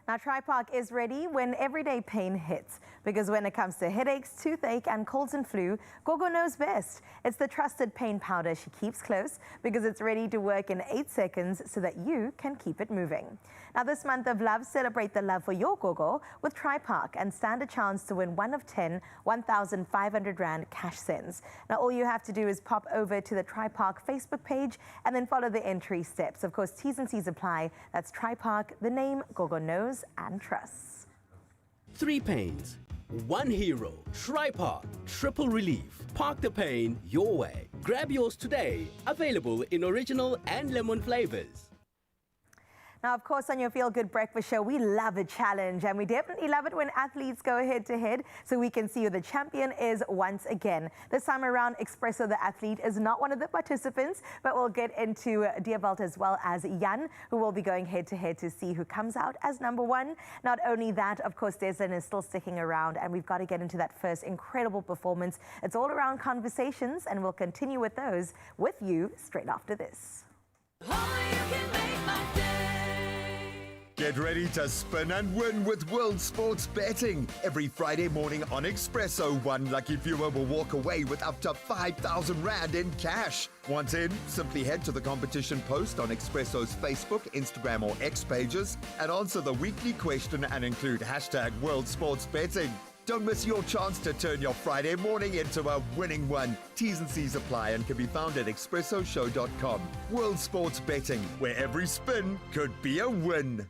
Now, Tri-Park is ready when everyday pain hits, because when it comes to headaches, toothache, and colds and flu, Gogo knows best. It's the trusted pain powder she keeps close, because it's ready to work in 8 seconds so that you can keep it moving. Now, this month of love, celebrate the love for your Gogo with Tri-Park and stand a chance to win 1 of 10 1,500 Rand cash sends. Now, all you have to do is pop over to the Tri-Park Facebook page and then follow the entry steps. Of course, T's and C's apply. That's Tri-Park, the name Gogo knows and trusts. 3 pains, 1 hero, Tri-Park, triple relief. Park the pain your way. Grab yours today. Available in original and lemon flavors. Now, of course, on your Feel Good Breakfast Show, we love a challenge, and we definitely love it when athletes go head-to-head so we can see who the champion is once again. This time around, Expresso the athlete is not one of the participants, but we'll get into Diavelt as well as Jan, who will be going head-to-head to see who comes out as #1. Not only that, of course, Deslin is still sticking around, and we've got to get into that first incredible performance. It's all around conversations, and we'll continue with those with you straight after this. Get ready to spin and win with World Sports Betting. Every Friday morning on Expresso, one lucky viewer will walk away with up to 5,000 Rand in cash. Want in? Simply head to the competition post on Expresso's Facebook, Instagram or X pages and answer the weekly question and include #World Sports Betting. Don't miss your chance to turn your Friday morning into a winning one. T's and C's apply and can be found at expressoshow.com. World Sports Betting, where every spin could be a win.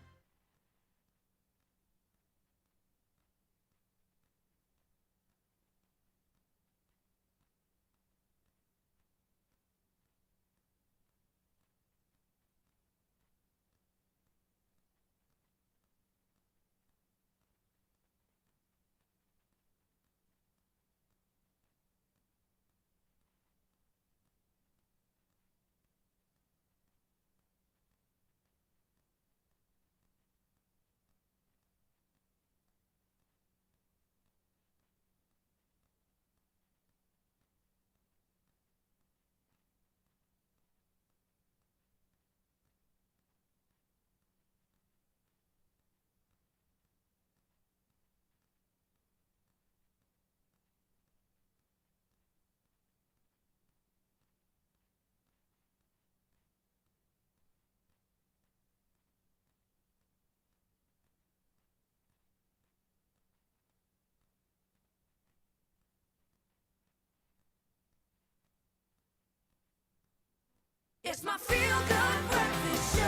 It's my feel-good breakfast show.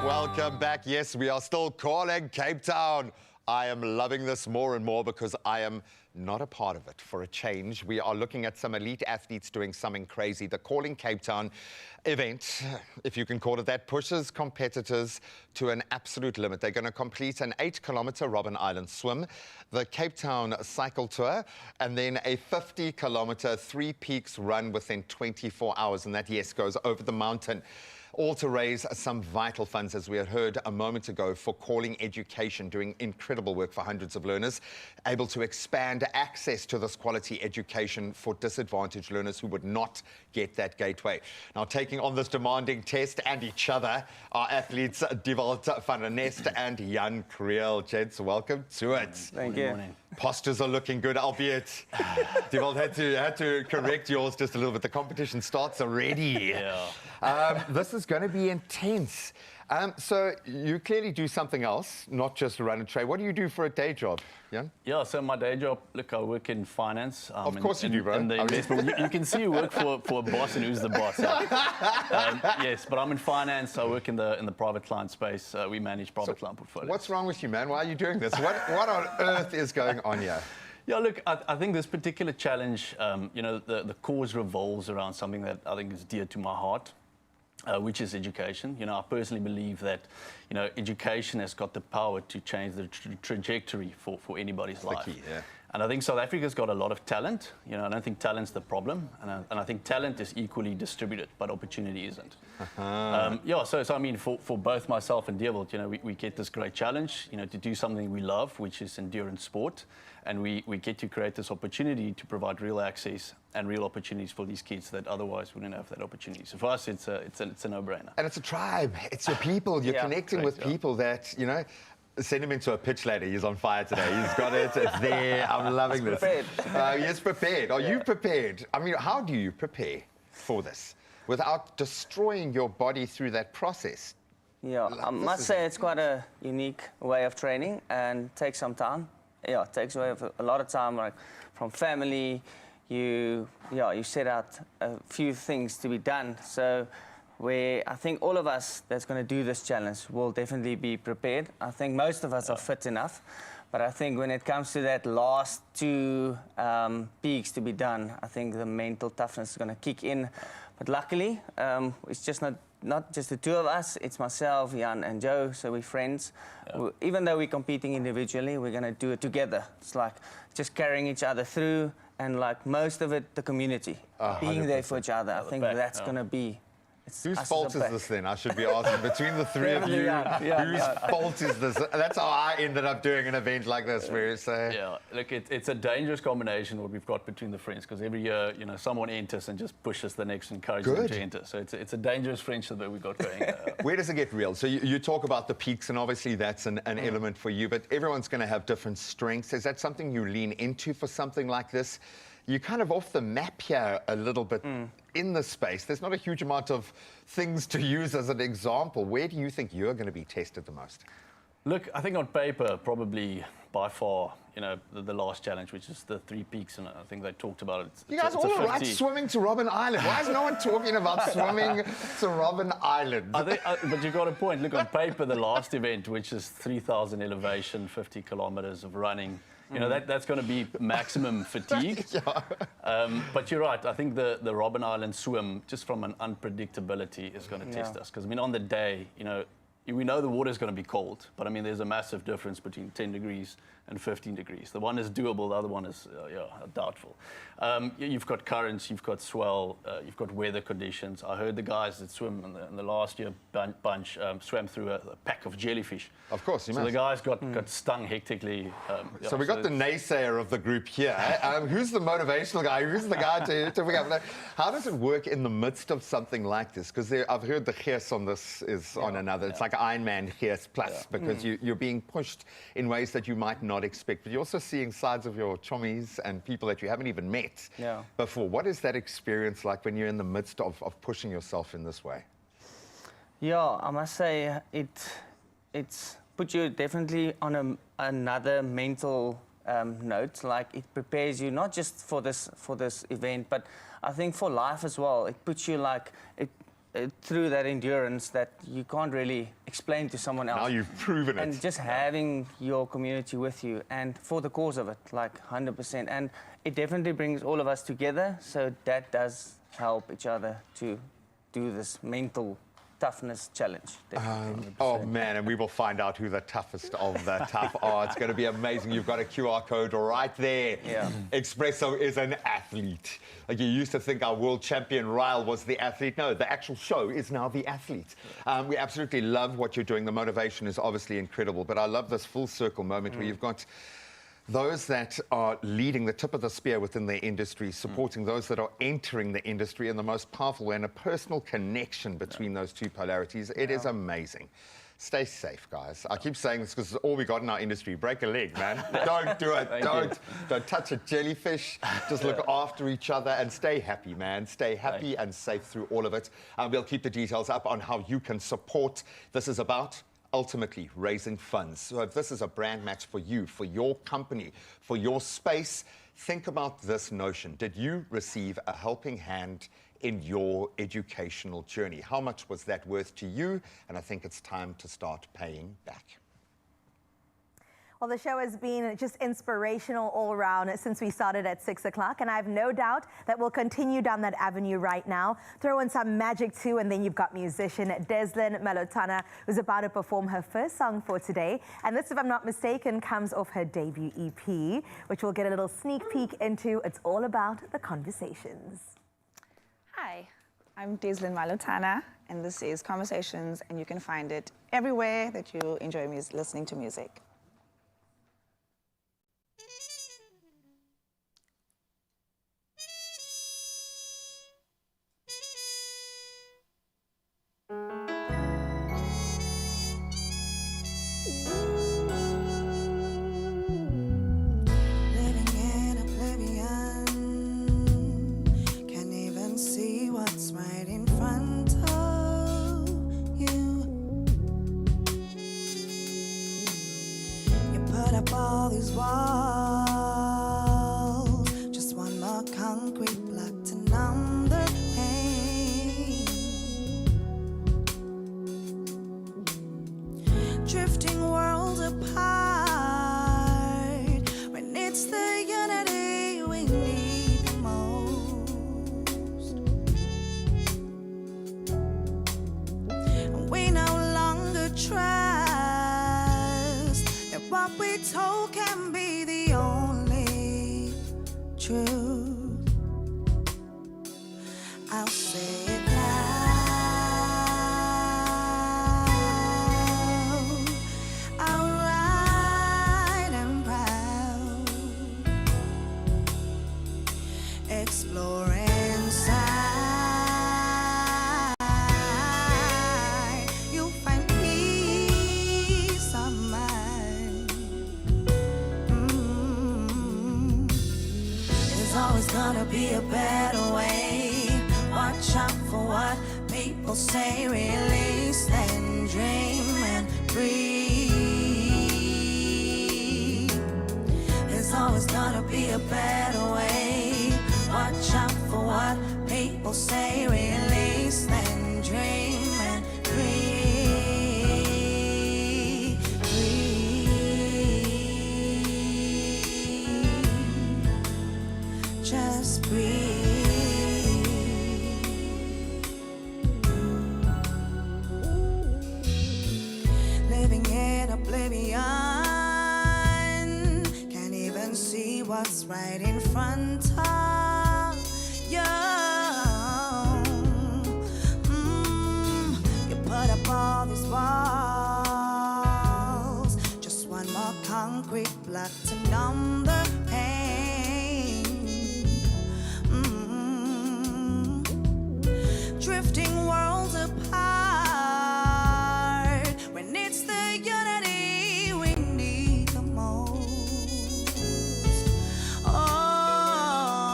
Welcome back. Yes, we are still calling Cape Town. I am loving this more and more because I am not a part of it. For a change, we are looking at some elite athletes doing something crazy. The Calling Cape Town event, if you can call it that, pushes competitors to an absolute limit. They're going to complete an 8-kilometer Robben Island swim, the Cape Town cycle tour, and then a 50-kilometer Three Peaks run within 24 hours. And that, yes, goes over the mountain. All to raise some vital funds, as we had heard a moment ago, for Calling Education, doing incredible work for hundreds of learners, able to expand access to this quality education for disadvantaged learners who would not get that gateway. Now, taking on this demanding test and each other are athletes Dewald van der Nest and Jan Kriel. Gents, welcome to it. Thank you. Postures are looking good, albeit Dewald had to correct yours just a little bit. The competition starts already. Yeah. This is going to be intense. So you clearly do something else, not just run and train. What do you do for a day job, Jan? Yeah, so my day job, look, I work in finance. Of course you do, bro. In the investment. You can see you work for a boss, and who's the boss? Yes, but I'm in finance. I work in the private client space. We manage private client portfolios. What's wrong with you, man? Why are you doing this? What on earth is going on here? Yeah, look, I think this particular challenge, the cause revolves around something that I think is dear to my heart. Which is education. I personally believe that, education has got the power to change the trajectory for anybody's life. The key, yeah. And I think South Africa's got a lot of talent. I don't think talent's the problem, and I think talent is equally distributed, but opportunity isn't. So I mean, for both myself and Dewald, we get this great challenge, to do something we love, which is endurance sport, and we get to create this opportunity to provide real access and real opportunities for these kids that otherwise wouldn't have that opportunity. So for us, it's a no-brainer. And it's a tribe. It's your people. You're connecting with people that, send him into a pitch ladder. He's on fire today. He's got it. It's there. I'm loving this. He's prepared. Are you prepared? I mean, how do you prepare for this without destroying your body through that process? Yeah, I must say it's quite a unique way of training and takes some time. Yeah, it takes away a lot of time, like from family. You set out a few things to be done. So where I think all of us that's going to do this challenge will definitely be prepared. I think most of us are fit enough. But I think when it comes to that last 2 peaks to be done, I think the mental toughness is going to kick in. But luckily, it's just not just the two of us, it's myself, Jan and Joe, so we're friends. Even though we're competing individually, we're going to do it together. It's like just carrying each other through, and like most of it, the community, being 100%. There for each other. I think that's going to be... Whose fault is this then? I should be asking. Between the three of you, whose fault is this? That's how I ended up doing an event like this, where it's look, it's a dangerous combination what we've got between the friends, because every year, someone enters and just pushes the next, encourages them to enter. So it's a dangerous friendship that we've got going. Where does it get real? So you talk about the peaks, and obviously that's an element for you, but everyone's going to have different strengths. Is that something you lean into for something like this? You're kind of off the map here a little bit in the space. There's not a huge amount of things to use as an example. Where do you think you're going to be tested the most? Look, I think on paper, probably by far, the last challenge, which is the 3 peaks, and I think they talked about it. You guys all like swimming to Robben Island. Why is no one talking about swimming to Robben Island? But you've got a point. Look, on paper, the last event, which is 3,000 elevation, 50 kilometers of running, that's going to be maximum fatigue. But you're right. I think the Robben Island swim, just from an unpredictability, is going to test us. Because, on the day, we know the water is going to be cold, but, there's a massive difference between 10 degrees and 15 degrees. The one is doable, the other one is doubtful. You've got currents, you've got swell, you've got weather conditions. I heard the guys that swim in the last year bunch swam through a pack of jellyfish. Of course, so the guys got stung hectically. So we got the naysayer of the group here. Who's the motivational guy? Who's the guy to pick up? How does it work in the midst of something like this? Because I've heard the gears on this is on another. It's like Ironman gears plus, because you're being pushed in ways that you might not expect. But you're also seeing sides of your chommies and people that you haven't even met before. What is that experience like when you're in the midst of pushing yourself in this way? Yeah, I must say it's put you definitely on another mental note. Like, it prepares you not just for this event, but I think for life as well. It puts you like through that endurance that you can't really explain to someone else. Now you've proven it. And just having your community with you and for the cause of it, like 100%. And it definitely brings all of us together, so that does help each other to do this mental toughness challenge. Oh man, and we will find out who the toughest of the tough are. It's going to be amazing. You've got a QR code right there. Yeah. Expresso is an athlete. Like, you used to think our world champion Ryle was the athlete. No, the actual show is now the athlete. We absolutely love what you're doing. The motivation is obviously incredible, but I love this full circle moment where you've got those that are leading the tip of the spear within their industry, supporting those that are entering the industry in the most powerful way, and a personal connection between those two polarities. It is amazing. Stay safe, guys. I keep saying this because it's all we got in our industry. Break a leg, man. Don't do it. Don't touch a jellyfish. Just look after each other and stay happy, man. Stay happy and safe through all of it. We'll keep the details up on how you can support. This is about ultimately raising funds. So if this is a brand match for you, for your company, for your space, think about this notion. Did you receive a helping hand in your educational journey? How much was that worth to you? And I think it's time to start paying back. Well, the show has been just inspirational all around since we started at 6 o'clock, and I have no doubt that we'll continue down that avenue right now. Throw in some magic too, and then you've got musician Deslin Malotana, who's about to perform her first song for today. And this, if I'm not mistaken, comes off her debut EP, which we'll get a little sneak peek into. It's all about the conversations. Hi, I'm Deslin Malotana, and this is Conversations, and you can find it everywhere that you enjoy listening to music. All these walls, just one more concrete block to numb the pain. Drifting worlds apart, when it's the unity we need the most. And we no longer trust that what we told can be the only truth. I'll say it loud, outright and proud. Explore inside, you'll find peace of mind. There's always gonna be a better way. Watch out for what people say. Release then dream and breathe. There's always gonna be a better way. Watch out for what people say. Release then dream and breathe. Just breathe. Living in oblivion, can't even see what's right in front of you. You put up all these walls, just one more concrete block to numb the pain. Drifting worlds apart, when it's the unity we need the most. Oh,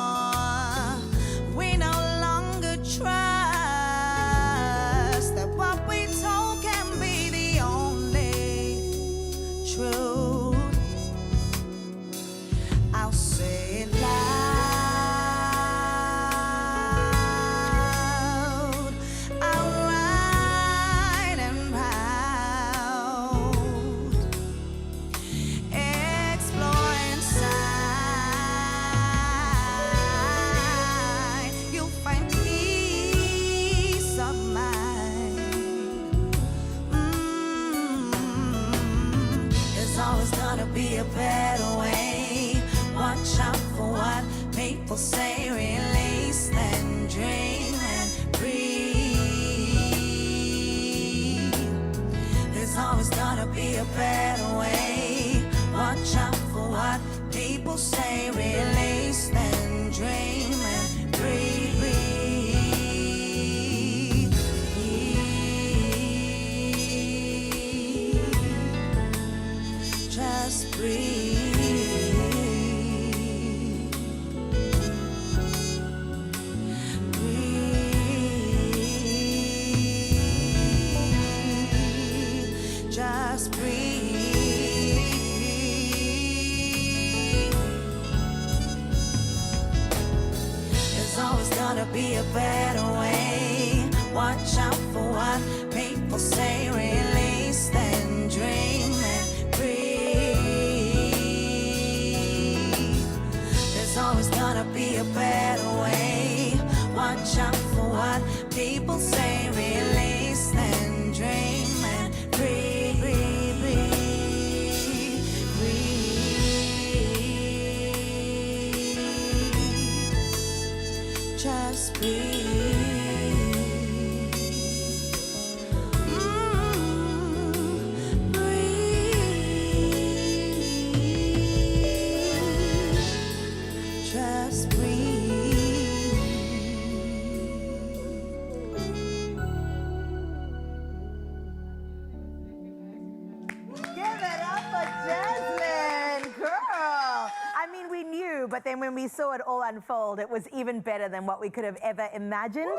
always gonna be a better way. Watch out for what people say, release then dream and breathe. There's always gonna be a better way. Watch out for what people say, release then dream and breathe. Just breathe. Breathe. Just breathe. There's always gonna be a better way. Watch out for what people say, release then dream and breathe. There's always gonna be a better way. Watch out for what people say, release then dream and breathe, breathe, breathe, breathe. Just breathe. Just Give it up for Jasmine, girl. I mean, we knew, but then when we saw it all unfold, it was even better than what we could have ever imagined.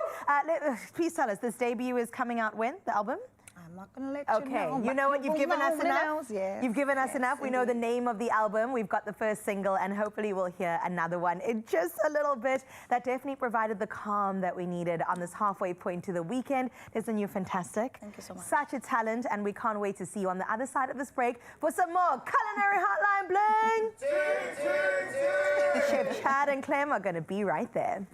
Please tell us, this debut is coming out when, the album? I'm not going to let Okay, you know. you know what? You've given us enough. Yes. You've given us enough. We know the name of the album. We've got the first single, and hopefully we'll hear another one in just a little bit. That definitely provided the calm that we needed on this halfway point to the weekend. Listen, you're fantastic. Thank you so much. Such a talent, and we can't wait to see you on the other side of this break for some more Culinary Hotline Bling. Chef Chad and Clem are going to be right there.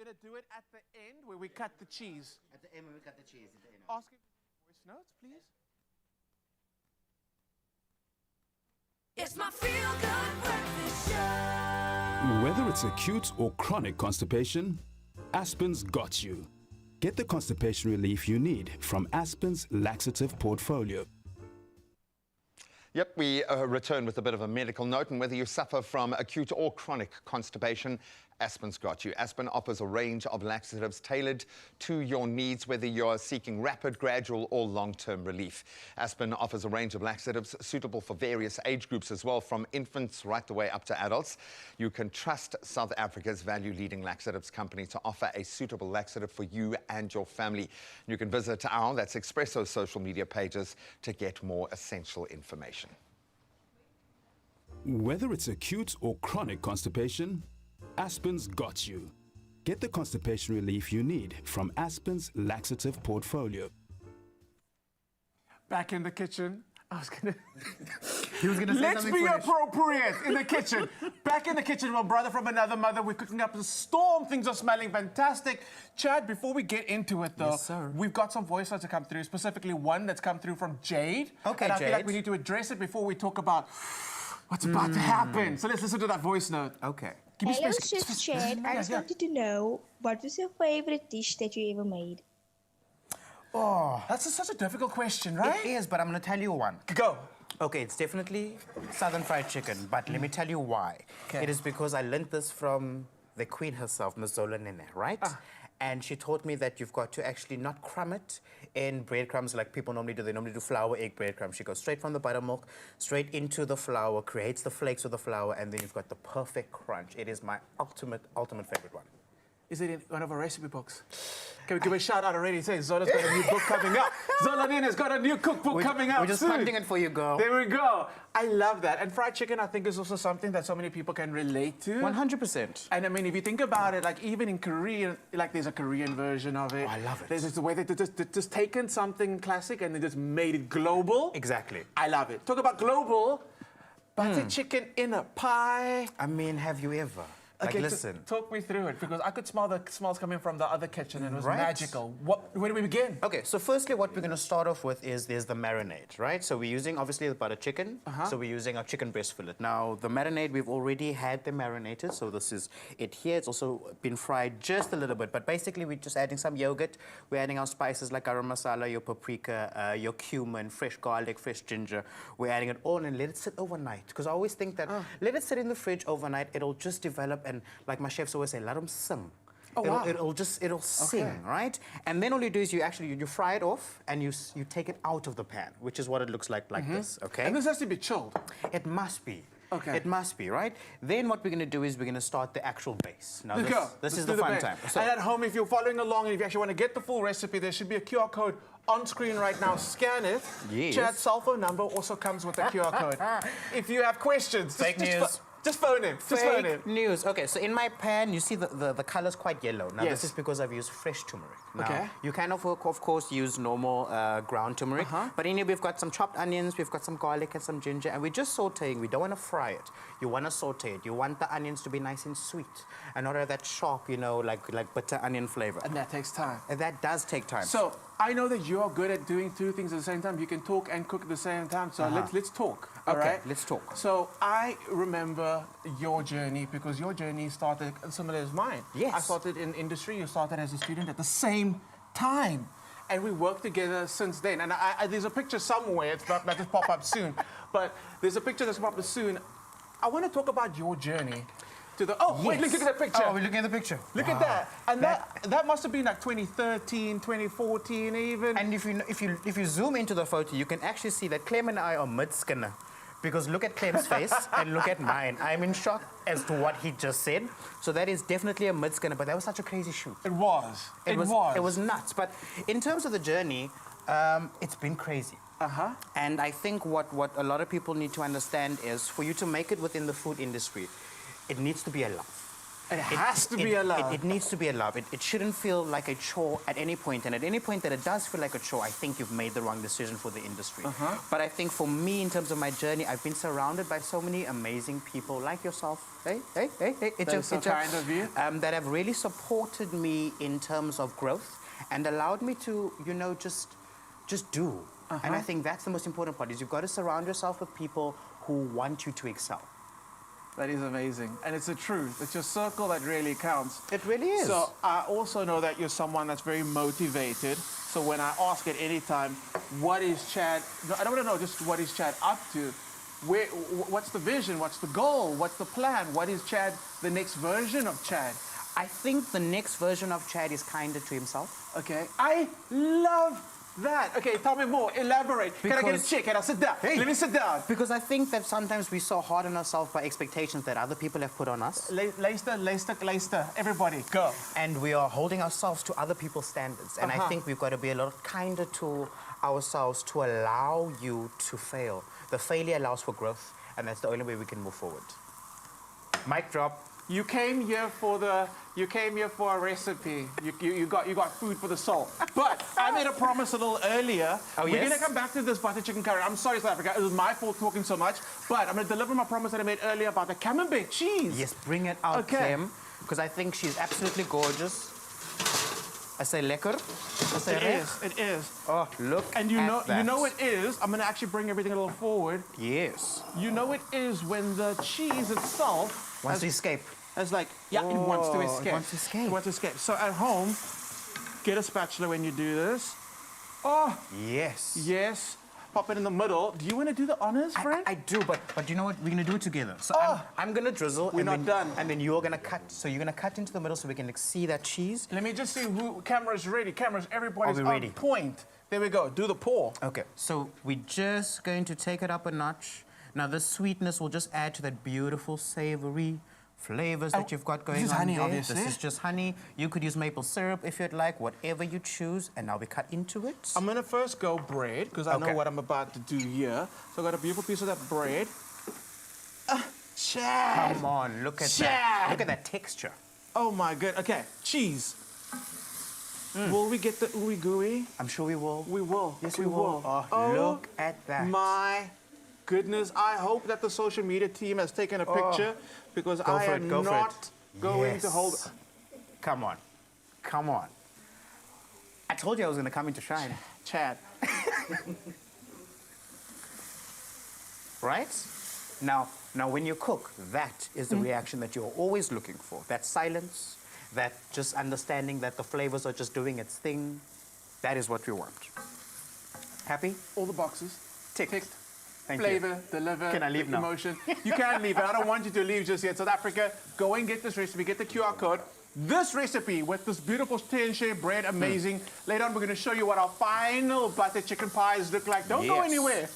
going to do it at the end where we cut the cheese. At the end when we cut the cheese. At the end. Ask him voice notes, please. It's my feel-good breakfast show. Whether it's acute or chronic constipation, Aspen's got you. Get the constipation relief you need from Aspen's laxative portfolio. Yep, we return with a bit of a medical note, and whether you suffer from acute or chronic constipation, Aspen's got you. Aspen offers a range of laxatives tailored to your needs, whether you're seeking rapid, gradual, or long-term relief. Aspen offers a range of laxatives suitable for various age groups as well, from infants right the way up to adults. You can trust South Africa's value-leading laxatives company to offer a suitable laxative for you and your family. You can visit our, that's Expresso, social media pages to get more essential information. Whether it's acute or chronic constipation, Aspen's got you. Get the constipation relief you need from Aspen's laxative portfolio. Back in the kitchen. I was going to... He was going to say Let's something be foolish. appropriate in the kitchen. Back in the kitchen, my brother from another mother. We're cooking up a storm. Things are smelling fantastic. Chad, before we get into it, though, Yes, sir. we've got some voice notes to come through, specifically one that's come through from Jade. Okay, and I feel like Jade. we need to address it before we talk about what's about to happen. So let's listen to that voice note. Okay. Give me Hello, space. Chef Chad. I just wanted to know, what was your favorite dish that you ever made? Oh, That's such a difficult question, right? it is, but I'm going to tell you one. Go. Okay, it's definitely Southern fried chicken, but let me tell you why. Okay. It is because I learned this from the queen herself, Ms. Zola Nene, right? And she taught me that you've got to actually not crumb it in breadcrumbs like people normally do. They normally do flour, egg, breadcrumbs. She goes straight from the buttermilk, straight into the flour, creates the flakes of the flour, and then you've got the perfect crunch. It is my ultimate favorite one. Is it in one of our recipe books? Can we give a shout out already? Say Zola's got a new book coming up. Zola Nina's got a new cookbook coming out We're just soon. funding it for you, girl. There we go. I love that. And fried chicken, I think, is also something that so many people can relate to. 100%. And I mean, if you think about it, like even in Korean, like there's a Korean version of it. Oh, I love it. There's just the way that they just taken something classic and they just made it global. Exactly. I love it. Talk about global. Butter chicken in a pie. I mean, have you ever? Like, Okay, listen. talk me through it, because I could smell the smells coming from the other kitchen and it was Right. magical. Where do we begin? Okay, so firstly, what we're going to start off with is there's the marinade, right? So we're using, obviously, the butter chicken. So we're using our chicken breast fillet. Now, the marinade, we've already had them marinated. So this is it here. It's also been fried just a little bit. But basically, we're just adding some yogurt. We're adding our spices like garam masala, your paprika, your cumin, fresh garlic, fresh ginger. We're adding it all and let it sit overnight. Because I always think that let it sit in the fridge overnight. It'll just develop, and like my chefs always say, let them sing. Oh, wow. It'll sing, right? And then all you do is you fry it off and you take it out of the pan, which is what it looks like this, okay? And this has to be chilled. It must be. Okay. It must be, right? Then what we're going to do is we're going to start the actual base. Now, Let's go. this Let's is do the fun base. time. And at home, if you're following along and if you actually want to get the full recipe, there should be a QR code on screen right now. Scan it. Yes. Chad's cell phone number also comes with a QR code. If you have questions, Fake news. Just phone him. Just phone him. Fake news. Okay, so in my pan, you see the color's quite yellow. Now, Yes. this is because I've used fresh turmeric. Now, Okay. you can, of course, use normal ground turmeric. But in here, we've got some chopped onions, we've got some garlic and some ginger, and we're just sauteing. We don't want to fry it. You want to saute it. You want the onions to be nice and sweet and not have that sharp, like bitter onion flavor. And that takes time. And that does take time. So I know that you are good at doing two things at the same time. You can talk and cook at the same time. So let's talk. All Okay, right? let's talk. So I remember your journey, because your journey started similar as mine. Yes. I started in industry. You started as a student at the same time. And we worked together since then. And there's a picture somewhere. It's not going to pop up soon. But there's a picture that's pop up soon. I want to talk about your journey to the... Oh, wait, look at that picture. Oh, we're looking at the picture. Look at that. And that must have been like 2013, 2014 even. And if you zoom into the photo, you can actually see that Clem and I are mid-skinner. Because look at Clem's face and look at mine. I'm in shock as to what he just said. So that is definitely a mid-skinner, but that was such a crazy shoot. It was. It was nuts. But in terms of the journey, it's been crazy. And I think what a lot of people need to understand is for you to make it within the food industry, it needs to be a love. It has to be a love. It needs to be a love. It shouldn't feel like a chore at any point. And at any point that it does feel like a chore, I think you've made the wrong decision for the industry. But I think for me, in terms of my journey, I've been surrounded by so many amazing people like yourself. Hey. That's so kind of you. That have really supported me in terms of growth and allowed me to, you know, just do. And I think that's the most important part, is you've got to surround yourself with people who want you to excel. That is amazing. And it's the truth. It's your circle that really counts. It really is. So I also know that you're someone that's very motivated. So when I ask at any time, what is Chad, no, I don't want to know just what is Chad up to. What's the vision? What's the goal? What's the plan? What is Chad, the next version of Chad? I think the next version of Chad is kinder to himself. Okay. I love that. Okay, tell me more. Elaborate. Can I get a chick? Can I sit down? Let me sit down. Because I think that sometimes we're so hard on ourselves by expectations that other people have put on us. Leicester. Everybody, go. And we are holding ourselves to other people's standards. And I think we've got to be a lot kinder to ourselves to allow you to fail. The failure allows for growth, and that's the only way we can move forward. Mic drop. You came here for a recipe. You got food for the soul. But I made a promise a little earlier. We're gonna come back to this butter chicken curry. I'm sorry, South Africa. It was my fault talking so much. But I'm gonna deliver my promise that I made earlier about the camembert cheese. Yes, bring it out, Clem, because I think she's absolutely gorgeous. I say lekker. I say It is. Oh, look and you know it is. I'm gonna actually bring everything a little forward. Yes. You know it is when the cheese itself wants to escape. It's like, it wants to escape. It wants to escape. It wants to escape. So at home, get a spatula when you do this. Oh. Yes. Yes. Pop it in the middle. Do you want to do the honors, friend? I do, but you know what? We're going to do it together. So I'm going to drizzle. We're not done. And then you're going to cut. So you're going to cut into the middle so we can see that cheese. Let me just see who, camera's ready. Everybody's on ready? Point. There we go. Do the pour. Okay. So we're just going to take it up a notch. Now, the sweetness will just add to that beautiful, savory flavors that you've got going on. This is honey, there. obviously. This is just honey. You could use maple syrup if you'd like, whatever you choose. And now we cut into it. I'm going to first go bread, because I know what I'm about to do here. So I got a beautiful piece of that bread. Chad! Come on, look at that. Look at that texture. Oh, my good. Okay, cheese. Will we get the ooey gooey? I'm sure we will. We will. Yes, we will. Oh, look at that. My goodness. I hope that the social media team has taken a picture, because I am not going to hold... Come on. Come on. I told you I was going to come into shine. Chad. Right? Now, when you cook, that is the reaction that you're always looking for. That silence, that just understanding that the flavors are just doing its thing. That is what we want. Happy? All the boxes. Ticked. Thank Flavor, you. deliver, Can I leave now? emotion. You can leave. I don't want you to leave just yet. South Africa, go and get this recipe. Get the QR code. This recipe with this beautiful tin-shaped bread, amazing. Later on, we're going to show you what our final butter chicken pies look like. Don't go anywhere.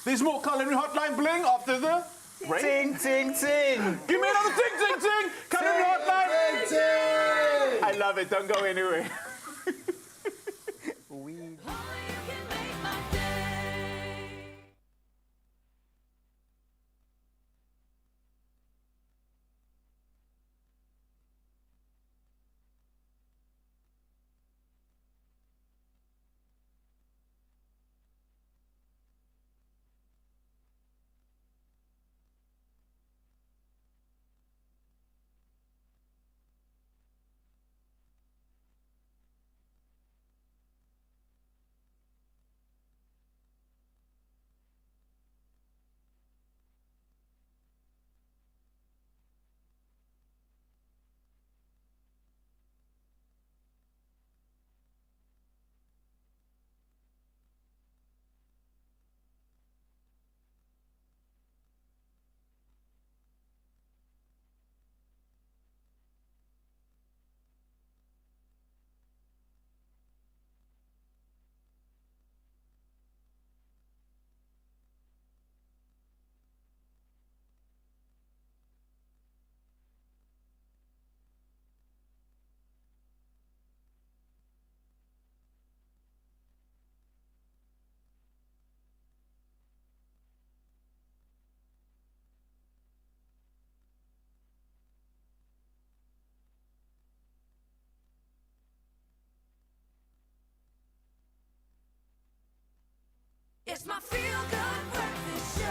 There's more culinary hotline bling after the break. Ting, ting, ting. Give me another ting, ting, ting. Culinary hotline. Ting, ting. I love it. Don't go anywhere. It's my feel-good breakfast show.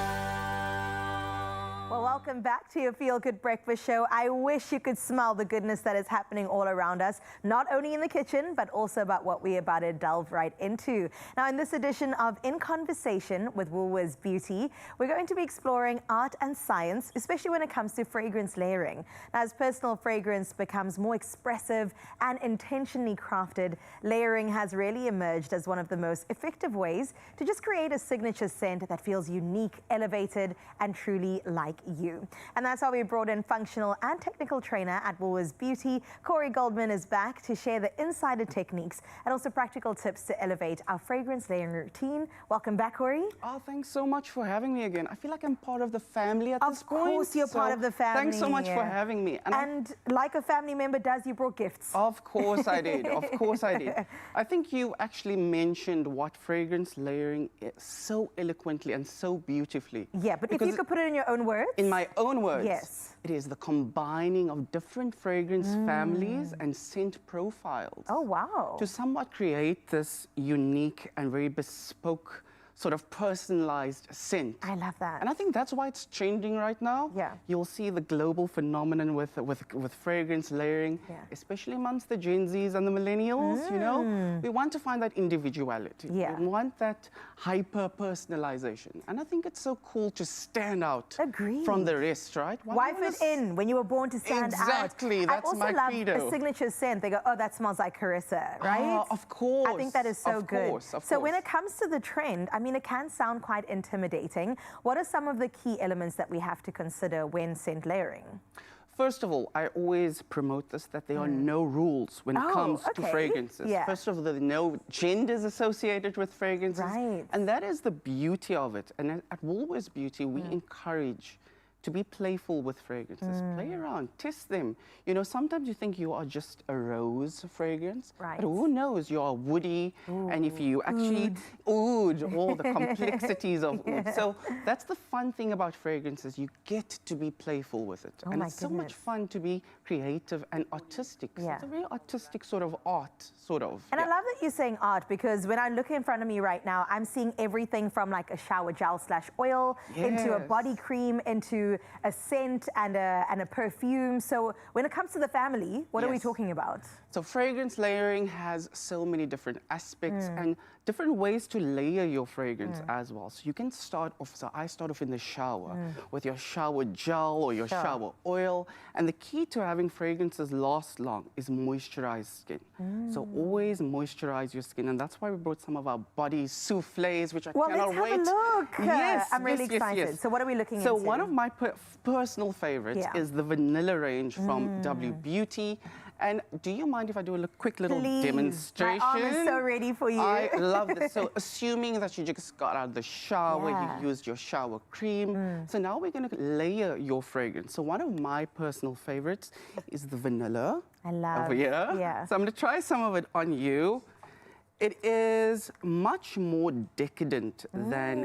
Well, welcome back to your Feel Good Breakfast Show. I wish you could smell the goodness that is happening all around us, not only in the kitchen, but also about what we're about to delve right into. Now, in this edition of In Conversation with Woolworths Beauty, we're going to be exploring art and science, especially when it comes to fragrance layering. Now, as personal fragrance becomes more expressive and intentionally crafted, layering has really emerged as one of the most effective ways to just create a signature scent that feels unique, elevated, and truly like you. And that's why we brought in functional and technical trainer at Woolworths Beauty. Corey Goldman is back to share the insider techniques and also practical tips to elevate our fragrance layering routine. Welcome back, Corey. Oh, thanks so much for having me again. I feel like I'm part of the family at this point. Of course you're part of the family. Thanks so much for having me. And like a family member does, you brought gifts. Of course I did. Of course I did. I think you actually mentioned what fragrance layering is so eloquently and so beautifully. Yeah, but if you could put it in your own words. In my own words. Yes. It is the combining of different fragrance families and scent profiles. Oh, wow. To somewhat create this unique and very bespoke sort of personalized scent. I love that. And I think that's why it's trending right now. Yeah. You'll see the global phenomenon with fragrance layering, especially amongst the Gen Zs and the millennials, you know. We want to find that individuality. Yeah. We want that hyper-personalization. And I think it's so cool to stand out from the rest, right? Why fit in when you were born to stand out? Exactly, that's my I credo. also love a signature scent. They go, oh, that smells like Carissa, right? Oh, of course. I think that is so good. Of so when it comes to the trend, I mean, it can sound quite intimidating. What are some of the key elements that we have to consider when scent layering? First of all, I always promote this, that there are no rules when it comes to fragrances. Yeah. First of all, there are no genders associated with fragrances. Right. And that is the beauty of it. And at Woolworths Beauty, we encourage to be playful with fragrances. Play around, test them. You know, sometimes you think you are just a rose fragrance, but who knows, you are woody, and if you actually oud, all the complexities of oud. So that's the fun thing about fragrances. You get to be playful with it. And it's so much fun to be creative and artistic. So it's a very artistic sort of art, sort of. And I love that you're saying art, because when I look in front of me right now, I'm seeing everything from like a shower gel / oil into a body cream, into a scent and a perfume. So when it comes to the family, what are we talking about? So fragrance layering has so many different aspects and different ways to layer your fragrance as well. So you can start off, so I start off in the shower with your shower gel or your shower oil. And the key to having fragrances last long is moisturized skin. So always moisturize your skin. And that's why we brought some of our body soufflés, which I cannot wait. Let's have a look. Yes, I'm really excited. Yes. So what are we looking into? So one of my personal favorites is the vanilla range from W Beauty. And do you mind if I do a quick little demonstration? My arm is so ready for you. I love this. So assuming that you just got out of the shower, you used your shower cream. So now we're going to layer your fragrance. So one of my personal favorites is the vanilla. I love. Over here. Yeah. So I'm going to try some of it on you. It is much more decadent than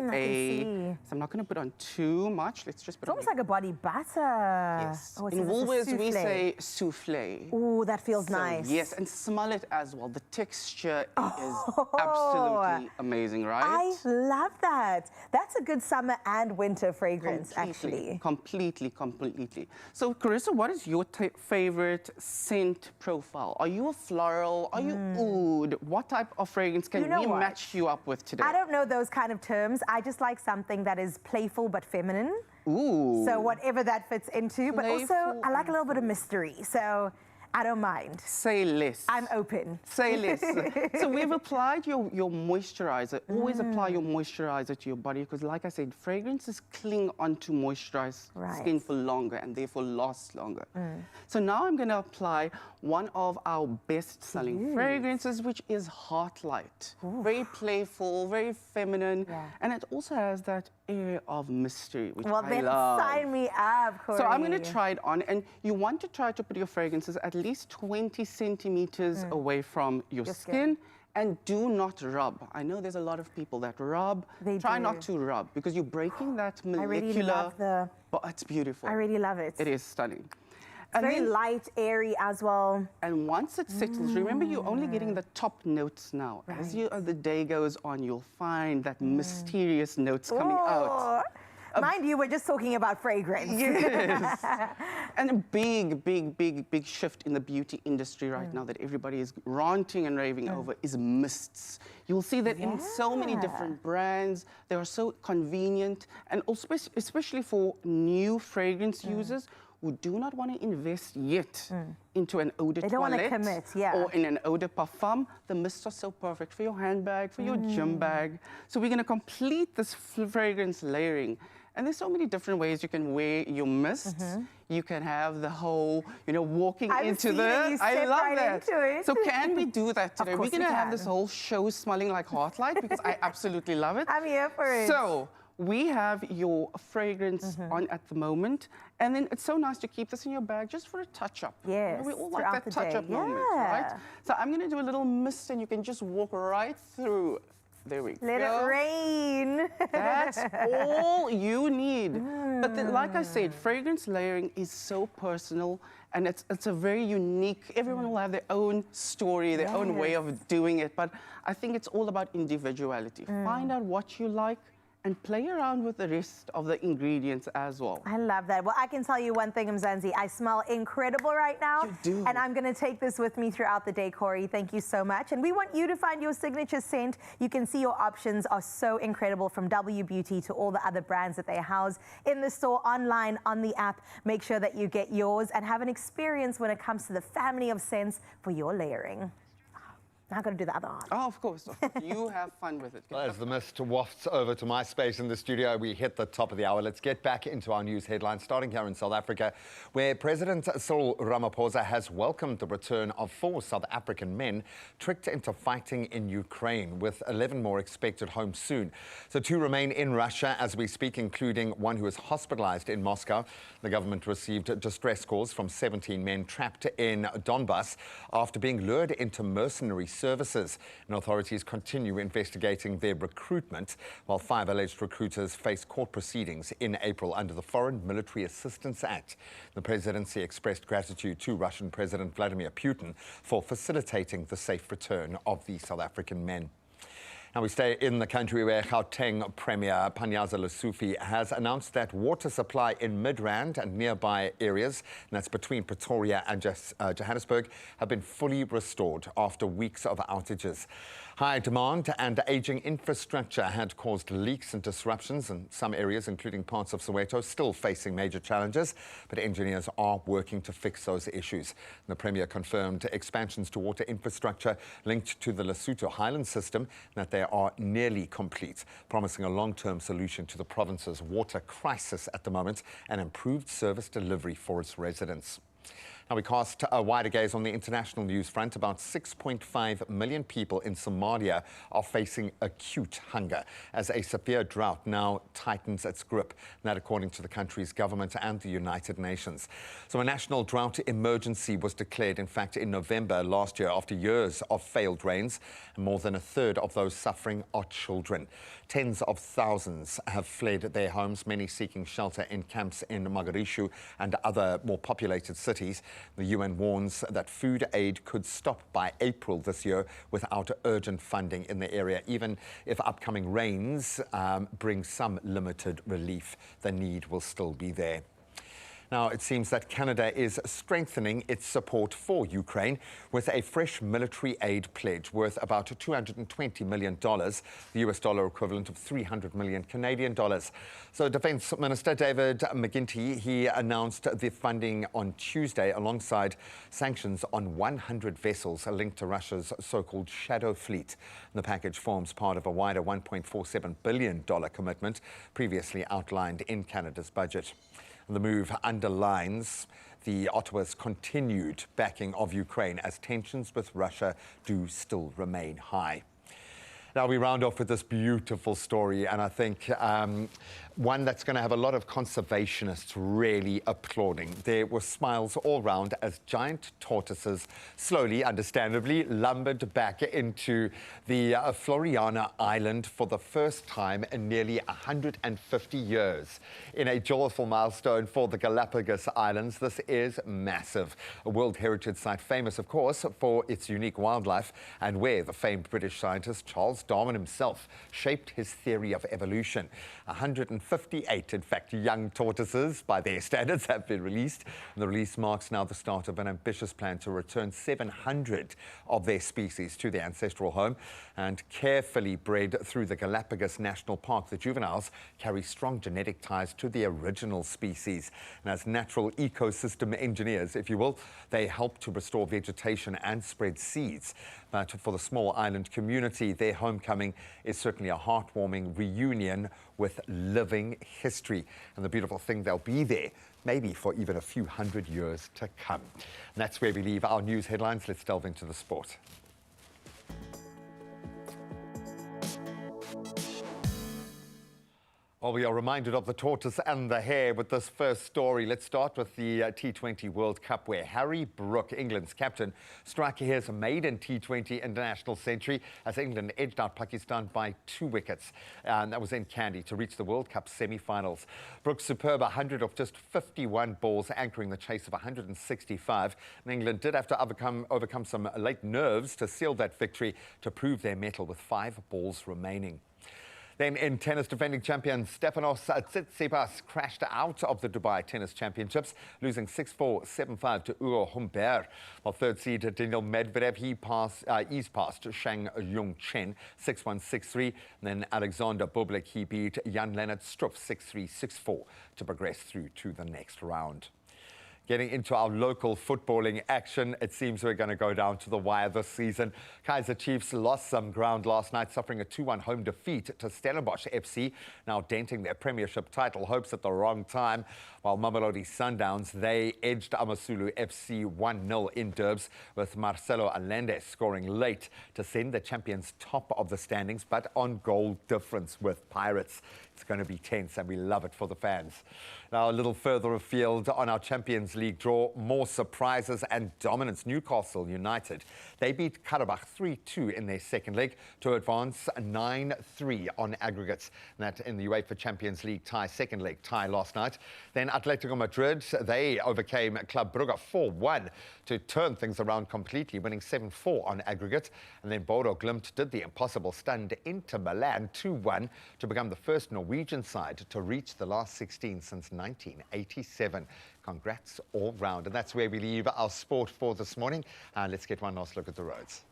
so I'm not going to put on too much. Let's just put It's almost like a body butter. Yes. Oh, in Woolworths, we say soufflé. Oh, that feels nice. Yes, and smell it as well. The texture is absolutely amazing, right? I love that. That's a good summer and winter fragrance, actually. Completely. So, Carissa, what is your favorite scent profile? Are you a floral? Are you oud? What type of fragrance can we match you up with today? I don't know those kind of terms. I just like something that is playful but feminine. Ooh. So whatever that fits into. But also, I like a little bit of mystery. So I don't mind. Say less. I'm open. Say less. So we've applied your moisturizer. Always apply your moisturizer to your body, because like I said, fragrances cling onto moisturized skin for longer and therefore last longer. So now I'm going to apply one of our best-selling fragrances, which is Heartlight. Very playful, very feminine, and it also has that air of mystery, which I love. Well, then sign me up, Corey. So I'm going to try it on, and you want to try to put your fragrances at least 20 centimeters away from your skin. And do not rub. I know there's a lot of people that rub. Try not to rub, because you're breaking that molecular... I really love But it's beautiful. I really love it. It is stunning. It's very light, airy as well. And once it settles, remember you're only getting the top notes now. As the day goes on, you'll find that mysterious notes coming out. Mind you, we're just talking about fragrance. Yes. And a big shift in the beauty industry right now that everybody is ranting and raving over is mists. You'll see that in so many different brands. They are so convenient, and also especially for new fragrance users who do not want to invest yet into an eau de They don't want to commit, or in an eau de parfum. The mists are so perfect for your handbag, for your gym bag. So we're going to complete this fragrance layering. And there's so many different ways you can wear your mists. You can have the whole, walking into the... I love that. So can we do that today? We're going to have this whole show smelling like Heartlight because I absolutely love it. I'm here for it. So we have your fragrance on at the moment. And then it's so nice to keep this in your bag just for a touch-up. Yes, we all like that touch-up moment, right? So I'm going to do a little mist and you can just walk right through. There we go. Let it rain. That's all you need. But like I said, fragrance layering is so personal and it's a very unique, everyone will have their own story, their own way of doing it. But I think it's all about individuality. Find out what you like and play around with the rest of the ingredients as well. I love that. Well, I can tell you one thing, Mzansi, I smell incredible right now. You do. And I'm going to take this with me throughout the day, Corey. Thank you so much. And we want you to find your signature scent. You can see your options are so incredible, from W Beauty to all the other brands that they house in the store, online, on the app. Make sure that you get yours and have an experience when it comes to the family of scents for your layering. Now I've got to do the other one. Oh, of course. You have fun with it. As the mist wafts over to my space in the studio, we hit the top of the hour. Let's get back into our news headlines, starting here in South Africa, where President Cyril Ramaphosa has welcomed the return of 4 South African men tricked into fighting in Ukraine, with 11 more expected home soon. So 2 remain in Russia as we speak, including one who is hospitalized in Moscow. The government received distress calls from 17 men trapped in Donbass after being lured into mercenary services. And authorities continue investigating their recruitment, while 5 alleged recruiters face court proceedings in April under the Foreign Military Assistance Act. The presidency expressed gratitude to Russian President Vladimir Putin for facilitating the safe return of the South African men. Now we stay in the country, where Gauteng Premier Panyaza Lesufi has announced that water supply in Midrand and nearby areas, and that's between Pretoria and Johannesburg, have been fully restored after weeks of outages. High demand and aging infrastructure had caused leaks and disruptions in some areas, including parts of Soweto, still facing major challenges, but engineers are working to fix those issues. The Premier confirmed expansions to water infrastructure linked to the Lesotho Highland system, and that they are nearly complete, promising a long-term solution to the province's water crisis at the moment and improved service delivery for its residents. Now we cast a wider gaze on the international news front. About 6.5 million people in Somalia are facing acute hunger as a severe drought now tightens its grip, and that according to the country's government and the United Nations. So a national drought emergency was declared, in fact, in November last year after years of failed rains, and more than a third of those suffering are children. Tens of thousands have fled their homes, many seeking shelter in camps in Mogadishu and other more populated cities. The UN warns that food aid could stop by April this year without urgent funding in the area. Even if upcoming rains bring some limited relief, the need will still be there. Now, it seems that Canada is strengthening its support for Ukraine with a fresh military aid pledge worth about $220 million, the US dollar equivalent of 300 million Canadian dollars. So Defence Minister David McGuinty, he announced the funding on Tuesday alongside sanctions on 100 vessels linked to Russia's so-called shadow fleet. The package forms part of a wider $1.47 billion commitment previously outlined in Canada's budget. The move underlines the Ottawa's continued backing of Ukraine as tensions with Russia do still remain high. Now we round off with this beautiful story, and I think one that's going to have a lot of conservationists really applauding. There were smiles all round as giant tortoises slowly, understandably, lumbered back into the Floriana Island for the first time in nearly 150 years. In a joyful milestone for the Galapagos Islands, this is massive. A World Heritage Site famous, of course, for its unique wildlife, and where the famed British scientist Charles Darwin himself shaped his theory of evolution. 158, in fact, young tortoises, by their standards, have been released. And the release marks now the start of an ambitious plan to return 700 of their species to their ancestral home. And carefully bred through the Galapagos National Park, the juveniles carry strong genetic ties to the original species. And as natural ecosystem engineers, if you will, they help to restore vegetation and spread seeds. But for the small island community, their homecoming is certainly a heartwarming reunion with living history. And the beautiful thing, they'll be there maybe for even a few hundred years to come. And that's where we leave our news headlines. Let's delve into the sport. Well, we are reminded of the tortoise and the hare with this first story. Let's start with the T20 World Cup, where Harry Brook, England's captain, struck his maiden T20 international century as England edged out Pakistan by 2 wickets. And that was in Kandy to reach the World Cup semi-finals. Brook's superb 100 of just 51 balls, anchoring the chase of 165. And England did have to overcome some late nerves to seal that victory to prove their mettle with 5 balls remaining. Then in tennis, defending champion Stefanos Tsitsipas crashed out of the Dubai Tennis Championships, losing 6-4, 7-5 to Ugo Humbert. While third seed Daniil Medvedev, eased past Shang Yung Chen 6-1, 6-3. And then Alexander Bublik, he beat Jan-Lennart Struff 6-3, 6-4 to progress through to the next round. Getting into our local footballing action, it seems we're going to go down to the wire this season. Kaizer Chiefs lost some ground last night, suffering a 2-1 home defeat to Stellenbosch FC, now denting their premiership title hopes at the wrong time. While Mamelodi Sundowns, they edged Amasulu FC 1-0 in Durbs, with Marcelo Allende scoring late to send the champions top of the standings, but on goal difference with Pirates. It's going to be tense, and we love it for the fans. Now, a little further afield on our Champions League draw, more surprises and dominance. Newcastle United, they beat Karabakh 3-2 in their second leg to advance 9-3 on aggregates. And that in the UEFA Champions League second leg tie last night. Then Atletico Madrid, they overcame Club Brugge 4-1 to turn things around completely, winning 7-4 on aggregate. And then Bodo Glimt did the impossible, stunned Inter Milan 2-1 to become the first Norwegian side to reach the last 16 since 1987. Congrats all round. And that's where we leave our sport for this morning. Let's get one last look at the roads.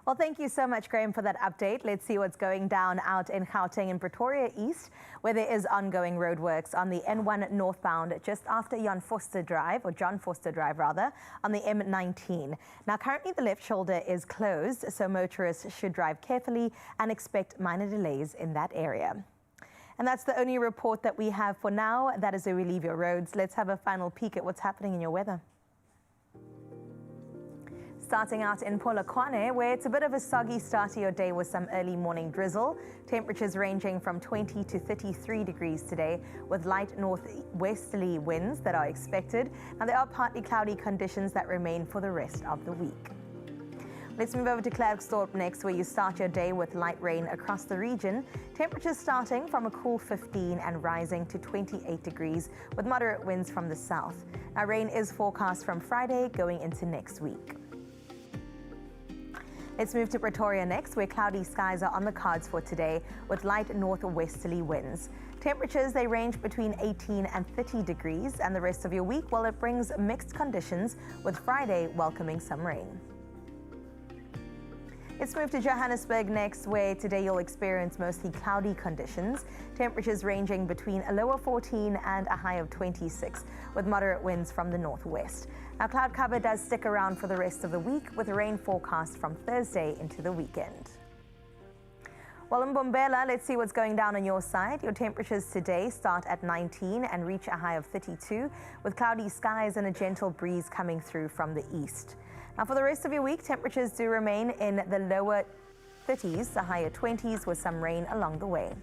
Well, thank you so much, Graham, for that update. Let's see what's going down out in Gauteng and Pretoria East, where there is ongoing roadworks on the N1 northbound just after John Vorster Drive, on the M19. Now, currently the left shoulder is closed, so motorists should drive carefully and expect minor delays in that area. And that's the only report that we have for now. That is where we leave your roads. Let's have a final peek at what's happening in your weather. Starting out in Polokwane, where it's a bit of a soggy start to your day with some early morning drizzle. Temperatures ranging from 20 to 33 degrees today, with light northwesterly winds that are expected. Now, there are partly cloudy conditions that remain for the rest of the week. Let's move over to Klerksdorp next, where you start your day with light rain across the region. Temperatures starting from a cool 15 and rising to 28 degrees, with moderate winds from the south. Now, rain is forecast from Friday going into next week. Let's move to Pretoria next, where cloudy skies are on the cards for today with light northwesterly winds. Temperatures, they range between 18 and 30 degrees, and the rest of your week, well, it brings mixed conditions with Friday welcoming some rain. Let's move to Johannesburg next, where today you'll experience mostly cloudy conditions. Temperatures ranging between a low of 14 and a high of 26, with moderate winds from the northwest. Now, cloud cover does stick around for the rest of the week, with rain forecast from Thursday into the weekend. Well, in Bombela, let's see what's going down on your side. Your temperatures today start at 19 and reach a high of 32, with cloudy skies and a gentle breeze coming through from the east. Now, for the rest of your week, temperatures do remain in the lower 30s, the higher 20s, with some rain along the way.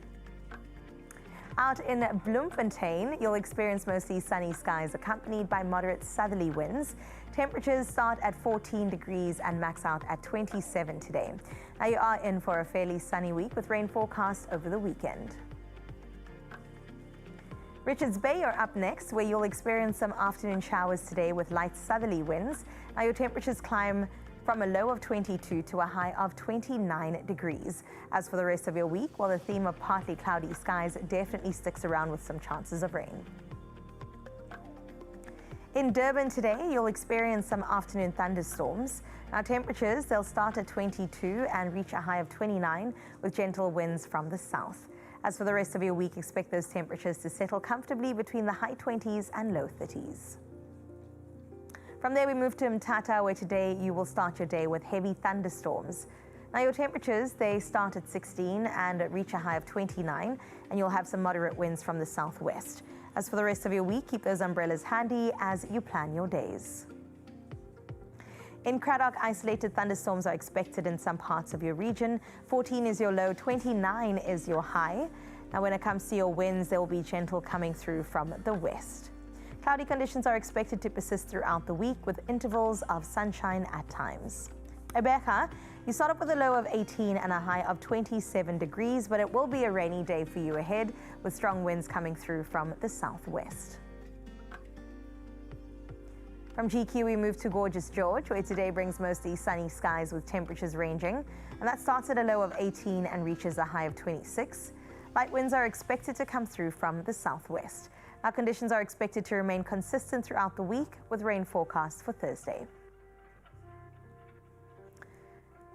Out in Bloemfontein, you'll experience mostly sunny skies accompanied by moderate southerly winds. Temperatures start at 14 degrees and max out at 27 today. Now you are in for a fairly sunny week with rain forecast over the weekend. Richards Bay are up next, where you'll experience some afternoon showers today with light southerly winds. Now your temperatures climb from a low of 22 to a high of 29 degrees. As for the rest of your week, well, the theme of partly cloudy skies definitely sticks around with some chances of rain. In Durban today, you'll experience some afternoon thunderstorms. Now temperatures, they'll start at 22 and reach a high of 29 with gentle winds from the south. As for the rest of your week, expect those temperatures to settle comfortably between the high 20s and low 30s. From there, we move to Mthatha, where today you will start your day with heavy thunderstorms. Now your temperatures, they start at 16 and reach a high of 29, and you'll have some moderate winds from the southwest. As for the rest of your week, keep those umbrellas handy as you plan your days. In Cradock, isolated thunderstorms are expected in some parts of your region. 14 is your low, 29 is your high. Now when it comes to your winds, they will be gentle coming through from the west. Cloudy conditions are expected to persist throughout the week with intervals of sunshine at times. Ebeka, you start up with a low of 18 and a high of 27 degrees, but it will be a rainy day for you ahead with strong winds coming through from the southwest. From GQ, we move to gorgeous George, where today brings mostly sunny skies with temperatures ranging, and that starts at a low of 18 and reaches a high of 26. Light winds are expected to come through from the southwest. Our conditions are expected to remain consistent throughout the week with rain forecast for Thursday.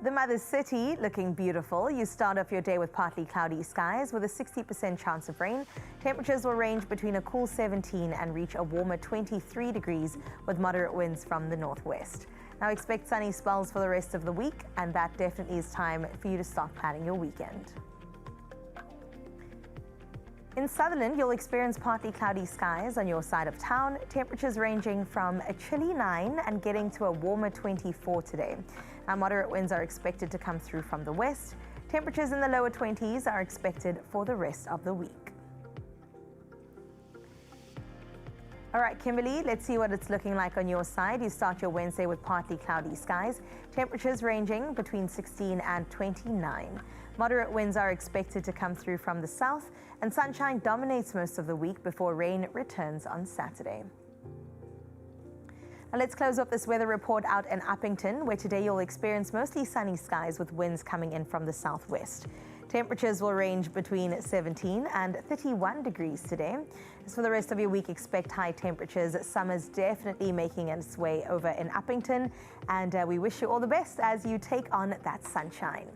The Mother City looking beautiful. You start off your day with partly cloudy skies with a 60% chance of rain. Temperatures will range between a cool 17 and reach a warmer 23 degrees with moderate winds from the northwest. Now expect sunny spells for the rest of the week, and that definitely is time for you to start planning your weekend. In Sutherland, you'll experience partly cloudy skies on your side of town. Temperatures ranging from a chilly 9 and getting to a warmer 24 today. Now, moderate winds are expected to come through from the west. Temperatures in the lower 20s are expected for the rest of the week. All right, Kimberly, let's see what it's looking like on your side. You start your Wednesday with partly cloudy skies. Temperatures ranging between 16 and 29. Moderate winds are expected to come through from the south, and sunshine dominates most of the week before rain returns on Saturday. Now let's close up this weather report out in Uppington, where today you'll experience mostly sunny skies with winds coming in from the southwest. Temperatures will range between 17 and 31 degrees today. As for the rest of your week, expect high temperatures. Summer's definitely making its way over in Uppington, and we wish you all the best as you take on that sunshine.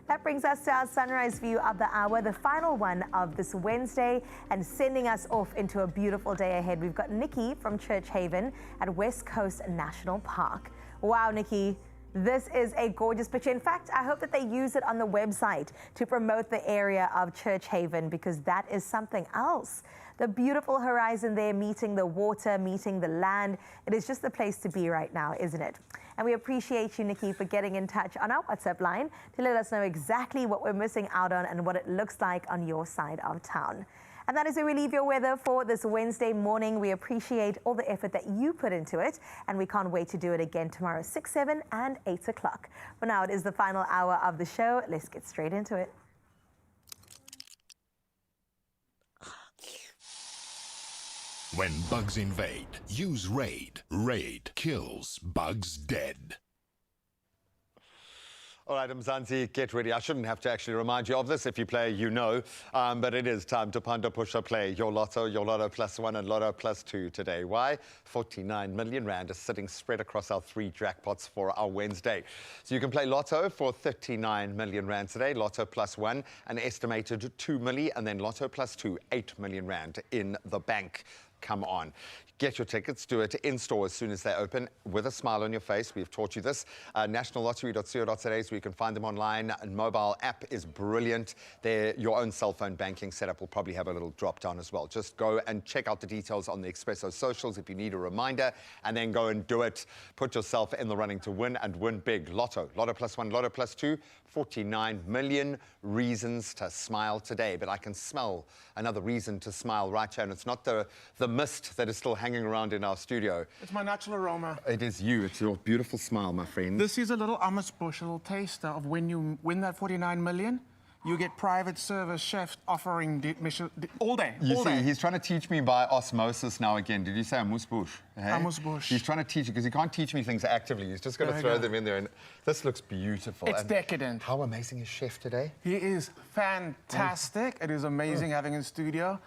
That brings us to our sunrise view of the hour, the final one of this Wednesday, and sending us off into a beautiful day ahead. We've got Nikki from Church Haven at West Coast National Park. Wow, Nikki, this is a gorgeous picture. In fact, I hope that they use it on the website to promote the area of Church Haven, because that is something else. The beautiful horizon there, meeting the water, meeting the land. It is just the place to be right now, isn't it? And we appreciate you, Nikki, for getting in touch on our WhatsApp line to let us know exactly what we're missing out on and what it looks like on your side of town. And that is where we leave your weather for this Wednesday morning. We appreciate all the effort that you put into it, and we can't wait to do it again tomorrow, 6, 7, and 8 o'clock. For now, it is the final hour of the show. Let's get straight into it. When bugs invade, use Raid. Raid kills bugs dead. All right, Mzansi, get ready. I shouldn't have to actually remind you of this. If you play, you know. But it is time to Panda Pusha play your Lotto plus 1 and Lotto plus 2 today. Why? 49 million rand is sitting spread across our 3 jackpots for our Wednesday. So you can play Lotto for 39 million rand today, Lotto plus 1, an estimated 2 million, and then Lotto plus 2, 8 million rand in the bank. come on. Get your tickets, do it in-store as soon as they open, with a smile on your face. We've taught you this. Nationallottery.co.za is where you can find them online. And mobile app is brilliant. Your own cell phone banking setup will probably have a little drop down as well. Just go and check out the details on the Expresso socials if you need a reminder, and then go and do it. Put yourself in the running to win, and win big. Lotto plus 1, Lotto plus 2, 49 million reasons to smile today. But I can smell another reason to smile right here, and it's not the mist that is still hanging around in our studio. It's my natural aroma. It is you. It's your beautiful smile, my friend. This is a little Amersbush, a little taster of when you win that 49 million. You get private service chefs offering all day. You all see, day. he's trying to teach me by osmosis now again. Did you say Amersbush? Hey? Amersbush. He's trying to teach you because he can't teach me things actively. He's just going to throw them in there. And this looks beautiful. It's and decadent. How amazing is Chef today? He is fantastic. It is amazing having him in studio.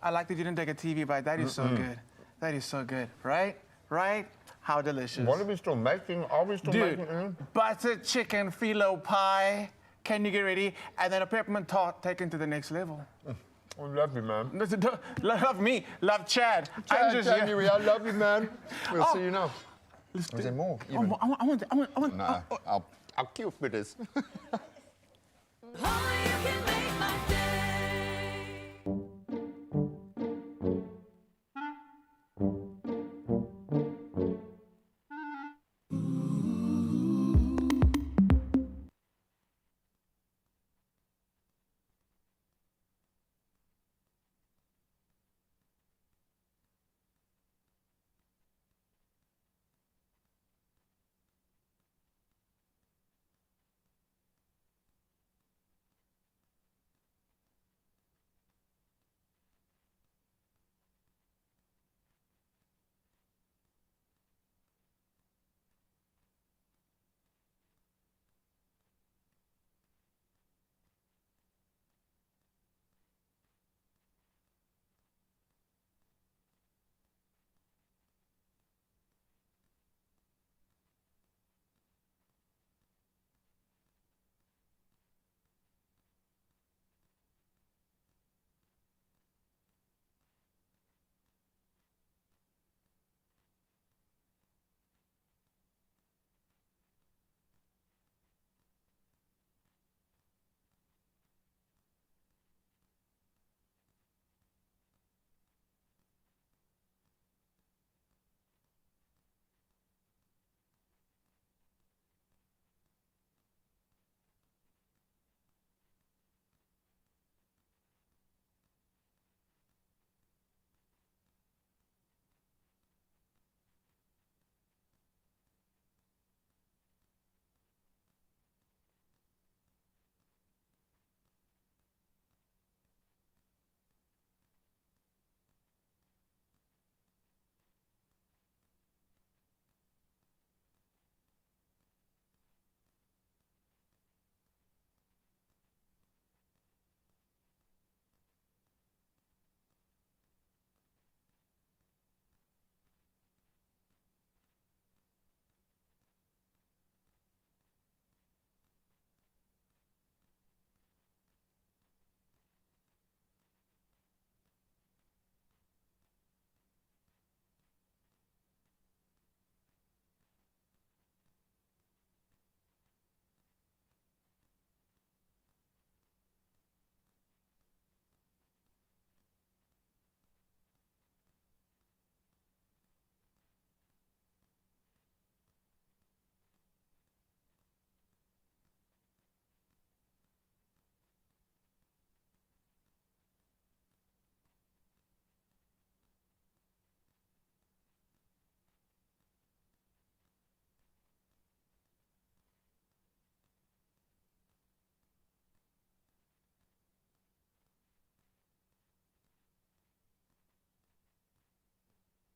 I like that you didn't take a TV bite. That is so good. That is so good. Right? Right? How delicious. What are we still making? Are we still making? Buttered chicken phyllo pie. Can you get ready? And then a peppermint tart taken to the next level. I love you, man. Love me. Love Chad. Chad, I love you, man. We'll see you now. Is there more? Oh, I want. No, I'll kill for this.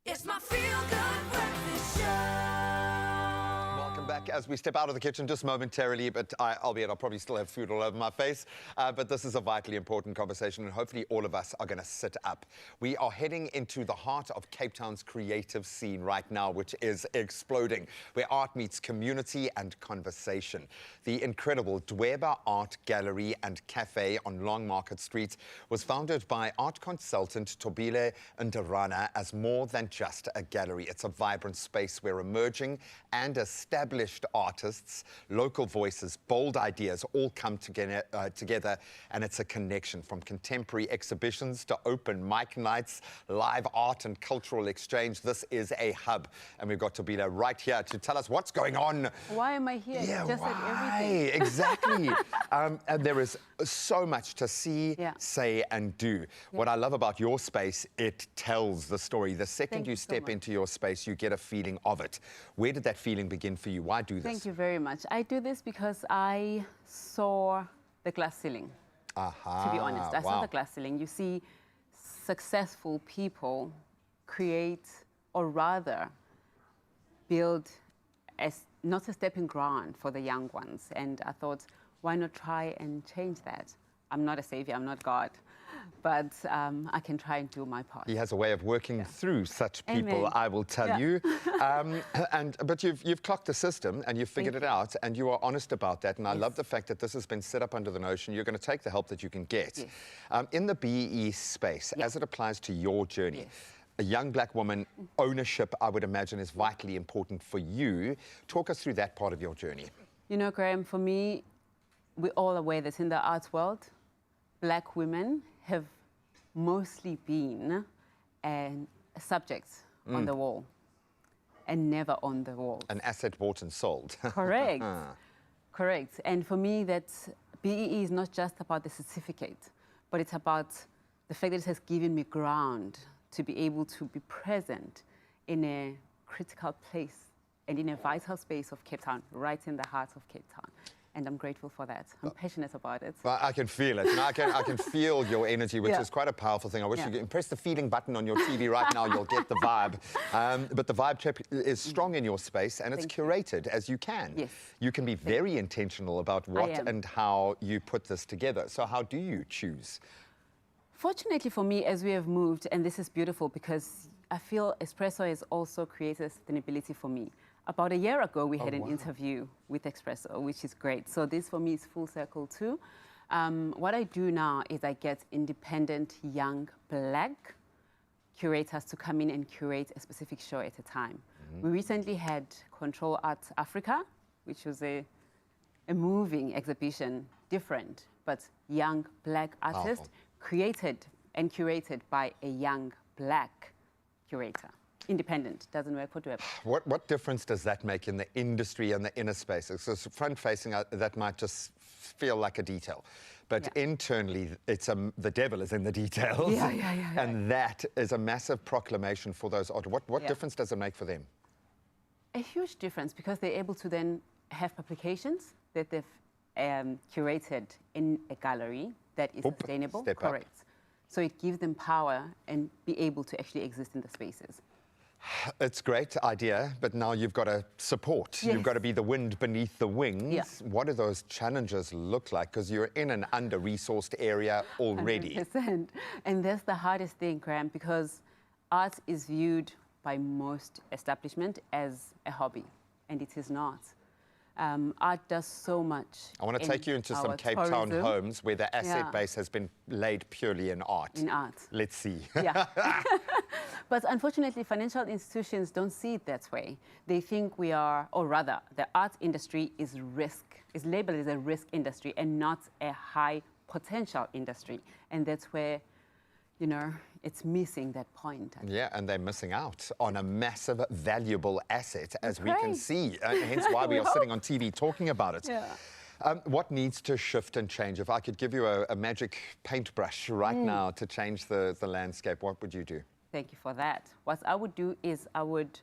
It's my feel-good breakfast show. Welcome back back as we step out of the kitchen just momentarily, but albeit I'll probably still have food all over my face. But this is a vitally important conversation, and hopefully all of us are going to sit up. We are heading into the heart of Cape Town's creative scene right now, which is exploding, where art meets community and conversation. The incredible Dweba Art Gallery and Cafe on Long Market Street was founded by art consultant Tobile Ndarana as more than just a gallery. It's a vibrant space where emerging and established artists, local voices, bold ideas all come together, and it's a connection from contemporary exhibitions to open mic nights, live art and cultural exchange. This is a hub, and we've got Tobile right here to tell us what's going on. Why am I here? Yeah, You just why? said everything. Exactly. And there is so much to see, say, and do. What I love about your space, it tells the story. The second you step into your space, you get a feeling of it. Where did that feeling begin for you? Why do this? Thank you very much. I do this because I saw the glass ceiling. To be honest, I saw the glass ceiling. You see successful people create, or rather build as not a stepping ground for the young ones. And I thought, why not try and change that? I'm not a savior, I'm not God, but I can try and do my part. He has a way of working through such people, Amen. I will tell you. But you've clocked the system and you've figured it out, and you are honest about that. And I love the fact that this has been set up under the notion you're going to take the help that you can get. In the BEE space, as it applies to your journey, a young black woman, ownership, I would imagine, is vitally important for you. Talk us through that part of your journey. You know, Graham, for me, we're all aware that in the arts world, black women have mostly been subjects on the wall and never on the wall. An asset bought and sold. Correct. Correct. And for me, that BEE is not just about the certificate, but it's about the fact that it has given me ground to be able to be present in a critical place and in a vital space of Cape Town, right in the heart of Cape Town. And I'm grateful for that. I'm passionate about it. Well, I can feel it. You know, I can feel your energy, which is quite a powerful thing. I wish you could press the feeding button on your TV right now. You'll get the vibe. But the vibe check is strong in your space, and it's curated as you can. Yes. You can be very intentional about what and how you put this together. So how do you choose? Fortunately for me, as we have moved, and this is beautiful because I feel Expresso has also created sustainability for me. About a year ago, we had an interview with Expresso, which is great. So this, for me, is full circle, too. What I do now is I get independent, young, black curators to come in and curate a specific show at a time. We recently had Control Art Africa, which was a moving exhibition, different, but young, black artists, created and curated by a young, black curator. Independent, doesn't work for Dweba. What difference does that make in the industry and the inner space? Because front-facing, that might just feel like a detail. But internally, it's the devil is in the details. And that is a massive proclamation for those artists. What difference does it make for them? A huge difference, because they're able to then have publications that they've curated in a gallery that is sustainable. Correct. So it gives them power and be able to actually exist in the spaces. It's a great idea, but now you've got to support. You've got to be the wind beneath the wings. What do those challenges look like? Because you're in an under-resourced area already. 100%. And that's the hardest thing, Graham, because art is viewed by most establishment as a hobby, and it is not. Art does so much. I want to take you into some Cape Town homes where the asset base has been laid purely in art. In art. Let's see. But unfortunately, financial institutions don't see it that way. They think we are, or rather, the art industry is labeled as a risk industry and not a high potential industry. And that's where, you know, it's missing that point. Yeah, and they're missing out on a massive, valuable asset, as we can see. Hence why we are sitting on TV talking about it. What needs to shift and change? If I could give you a magic paintbrush right now to change the landscape, what would you do? Thank you for that. What I would do is I would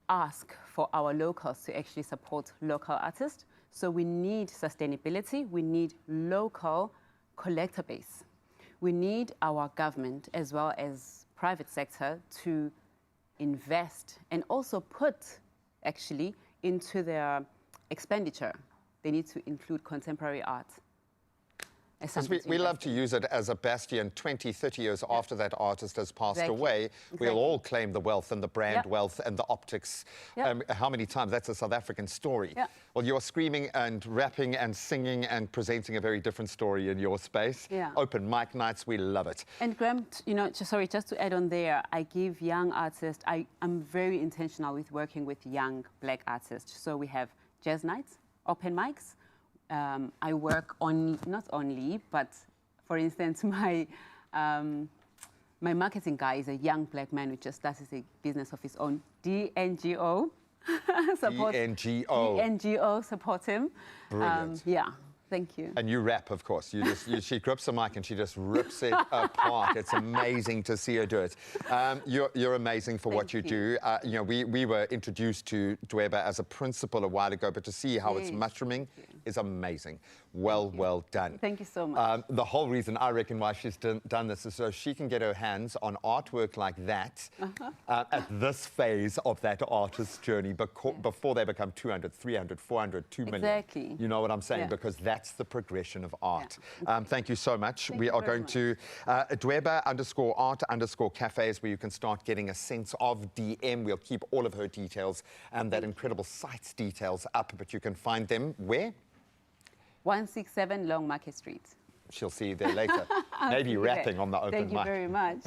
ask for our locals to actually support local artists. So we need sustainability. We need local collector base. We need our government as well as private sector to invest and also put actually into their expenditure, they need to include contemporary art. Because we love to use it as a bastion 20, 30 years after that artist has passed Exactly. away. Exactly. We'll all claim the wealth and the brand Yep. wealth and the optics. Yep. How many times? That's a South African story. Yep. Well, you're screaming and rapping and singing and presenting a very different story in your space. Yeah. Open mic nights, we love it. And Graham, you know, just to add on there, I give young artists, I'm very intentional with working with young black artists. So we have jazz nights, open mics. I work on, not only, but for instance, my marketing guy is a young black man who just started a business of his own, DNGO. DNGO, support him. Brilliant. Yeah, thank you. And you rap, of course. She grips the mic and she just rips it apart. It's amazing to see her do it. You're amazing for what you do. You know, we were introduced to Dweba as a principal a while ago, but to see how it's mushrooming is amazing. Well done. Thank you so much. The whole reason I reckon why she's done this is so she can get her hands on artwork like that at this phase of that artist's journey before they become 200, 300, 400, 2 million. Exactly. You know what I'm saying? Yeah. Because that's the progression of art. Thank you so much. Thank we you are very going to Dweba_art_cafes where you can start getting a sense of DM. We'll keep all of her details and that incredible site's details up, but you can find them where? 167 Long Market Street. She'll see you there later. Maybe rapping on the open mic. Thank you very much.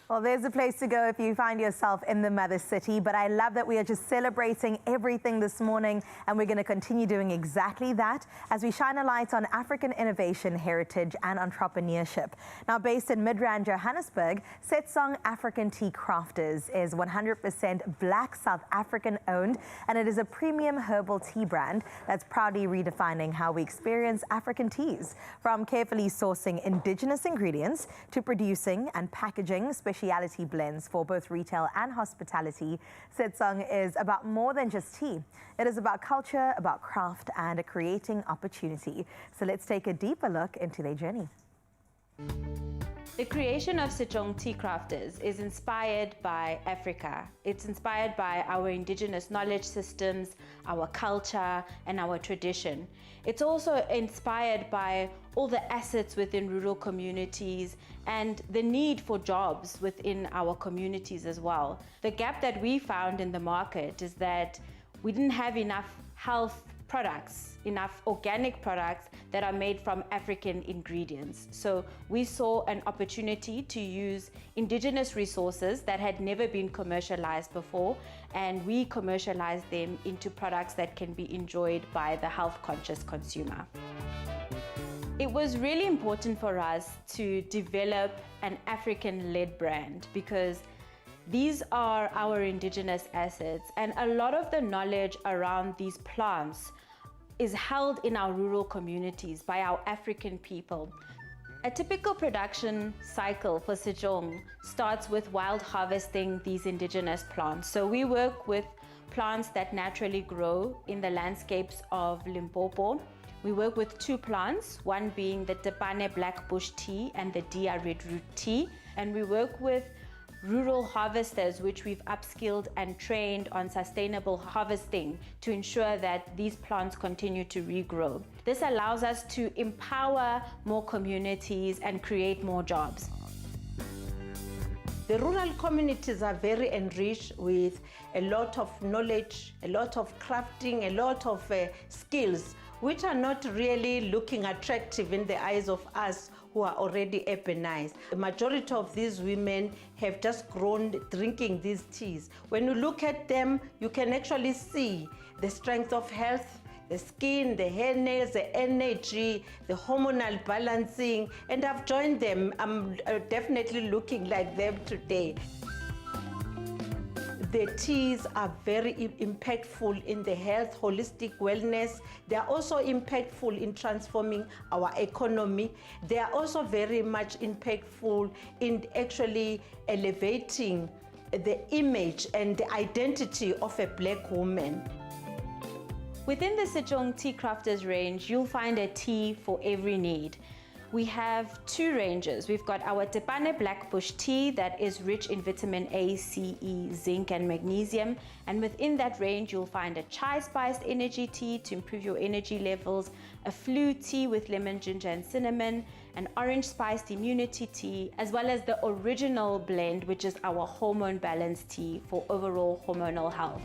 Well, there's a place to go if you find yourself in the mother city, but I love that we are just celebrating everything this morning, and we're going to continue doing exactly that as we shine a light on African innovation, heritage, and entrepreneurship. Now, based in Midrand, Johannesburg, Setsong African Tea Crafters is 100% Black South African owned, and it is a premium herbal tea brand that's proudly redefining how we experience African teas. From carefully sourcing indigenous ingredients to producing and packaging specialty blends for both retail and hospitality, Setsong is about more than just tea. It is about culture, about craft, and creating opportunity. So let's take a deeper look into their journey. The creation of Setsong Tea Crafters is inspired by Africa. It's inspired by our indigenous knowledge systems, our culture, and our tradition. It's also inspired by all the assets within rural communities and the need for jobs within our communities as well. The gap that we found in the market is that we didn't have enough health products, enough organic products that are made from African ingredients. So we saw an opportunity to use indigenous resources that had never been commercialized before, and we commercialized them into products that can be enjoyed by the health-conscious consumer. It was really important for us to develop an African-led brand because these are our indigenous assets, and a lot of the knowledge around these plants is held in our rural communities by our African people. A typical production cycle for Setsong starts with wild harvesting these indigenous plants. So we work with plants that naturally grow in the landscapes of Limpopo. We work with two plants, one being the Tepane Black Bush Tea and the Dia Red Root Tea. And we work with rural harvesters, which we've upskilled and trained on sustainable harvesting to ensure that these plants continue to regrow. This allows us to empower more communities and create more jobs. The rural communities are very enriched with a lot of knowledge, a lot of crafting, a lot of skills, which are not really looking attractive in the eyes of us who are already urbanized. The majority of these women have just grown drinking these teas. When you look at them, you can actually see the strength of health, the skin, the hair nails, the energy, the hormonal balancing, and I've joined them. I'm definitely looking like them today. The teas are very impactful in the health, holistic wellness. They are also impactful in transforming our economy. They are also very much impactful in actually elevating the image and the identity of a Black woman. Within the Setsong Tea Crafters range, you'll find a tea for every need. We have two ranges. We've got our Tepane Black Bush tea that is rich in vitamin A, C, E, zinc and magnesium. And within that range, you'll find a chai spiced energy tea to improve your energy levels, a flu tea with lemon, ginger and cinnamon, an orange spiced immunity tea, as well as the original blend, which is our hormone balance tea for overall hormonal health.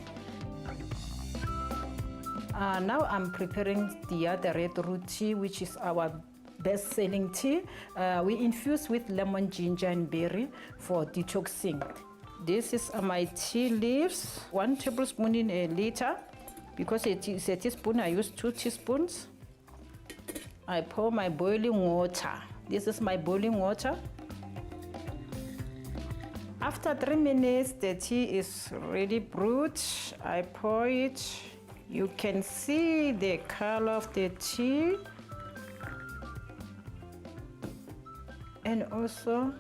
Now I'm preparing the other red root tea, which is our best-selling tea. We infuse with lemon, ginger and berry for detoxing. This is my tea leaves, 1 tablespoon in a liter. Because it is a teaspoon, I use 2 teaspoons. I pour my boiling water. This is my boiling water. After 3 minutes, the tea is ready brewed. I pour it. You can see the color of the tea. And also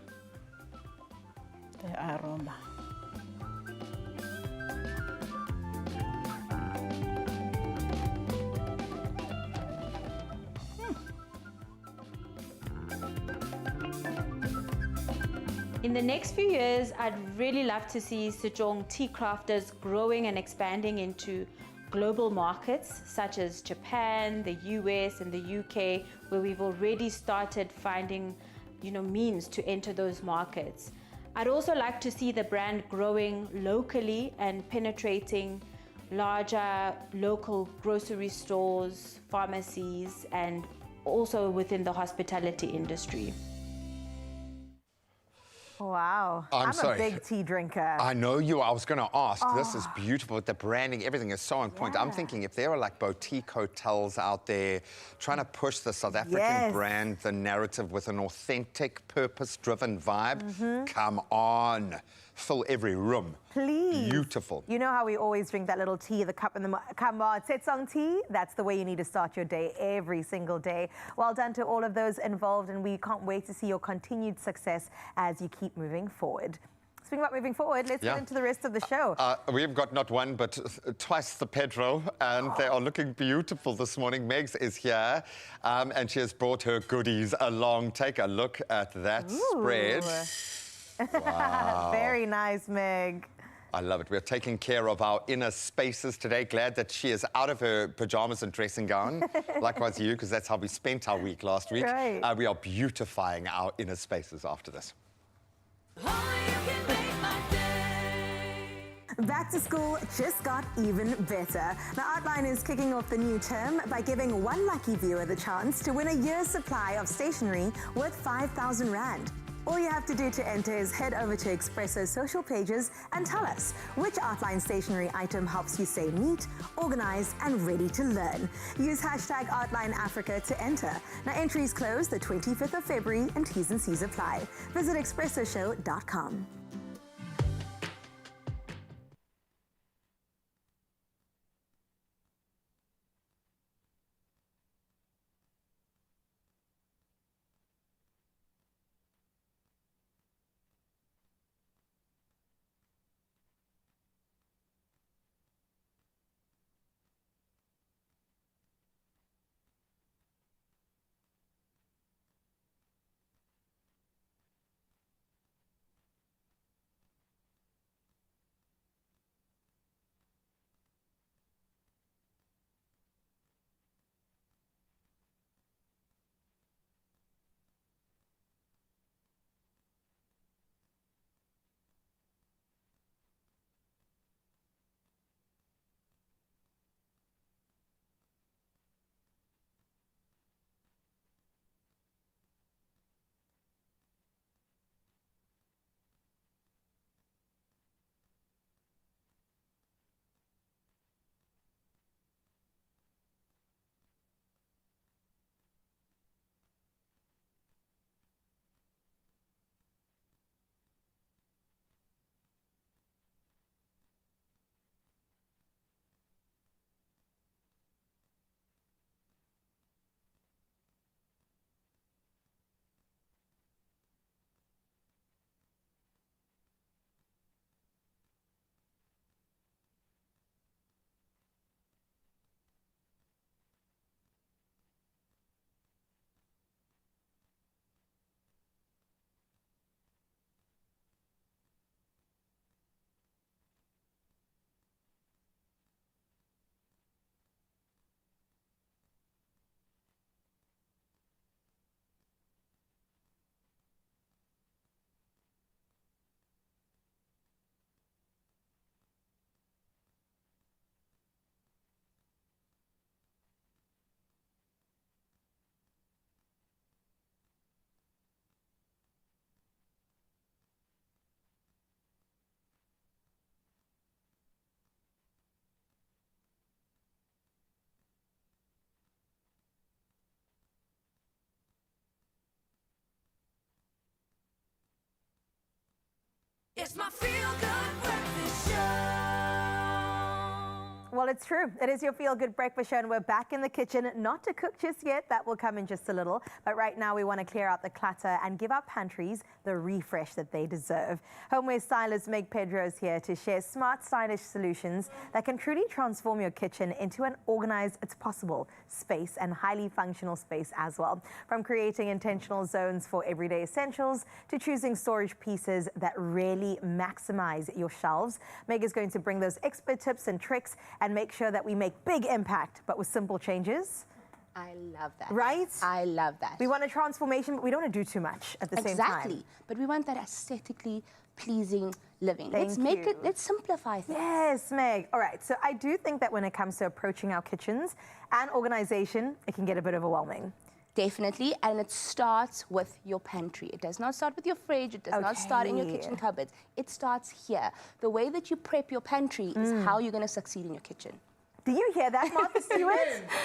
the aroma. In the next few years, I'd really love to see Sejong tea crafters growing and expanding into global markets such as Japan, the US and the UK, where we've already started finding means to enter those markets. I'd also like to see the brand growing locally and penetrating larger local grocery stores, pharmacies, and also within the hospitality industry. Wow. I'm a big tea drinker. I know you are. I was going to ask. This is beautiful. The branding, everything is so on point. I'm thinking if there are like boutique hotels out there trying to push the South African brand, the narrative with an authentic, purpose-driven vibe, come on. Fill every room. Please. Beautiful. You know how we always drink that little tea, the cup in the come on, Setsong tea? That's the way you need to start your day every single day. Well done to all of those involved, and we can't wait to see your continued success as you keep moving forward. Speaking about moving forward, let's get into the rest of the show. We've got not one, but twice the Pedro, and they are looking beautiful this morning. Megs is here, and she has brought her goodies along. Take a look at that spread. Wow. Very nice, Meg. I love it. We're taking care of our inner spaces today. Glad that she is out of her pajamas and dressing gown. Likewise you, because that's how we spent our week last week. Right. We are beautifying our inner spaces after this. Back to school just got even better. Now, Outline is kicking off the new term by giving one lucky viewer the chance to win a year's supply of stationery worth 5,000 Rand. All you have to do to enter is head over to Expresso's social pages and tell us which Outline stationery item helps you stay neat, organized, and ready to learn. Use hashtag OutlineAfrica to enter. Now, entries close the 25th of February and T's and C's apply. Visit expressoshow.com. It's my feel-good breakfast show. Well, it's true. It is your feel-good breakfast show, and we're back in the kitchen. Not to cook just yet. That will come in just a little. But right now, we want to clear out the clutter and give our pantries the refresh that they deserve. Homeware stylist Meg Pedro is here to share smart, stylish solutions that can truly transform your kitchen into an organized, it's possible, space and highly functional space as well. From creating intentional zones for everyday essentials to choosing storage pieces that really maximize your shelves, Meg is going to bring those expert tips and tricks and make sure that we make big impact, but with simple changes. I love that. Right? I love that. We want a transformation, but we don't want to do too much at the same time. Exactly. But we want that aesthetically pleasing living. Thank you. Let's simplify things. Yes, Meg. All right, so I do think that when it comes to approaching our kitchens and organization, it can get a bit overwhelming. Definitely, and it starts with your pantry. It does not start with your fridge, it does not start in your kitchen cupboards. It starts here. The way that you prep your pantry is how you're going to succeed in your kitchen. Do you hear that, Martha Stewart?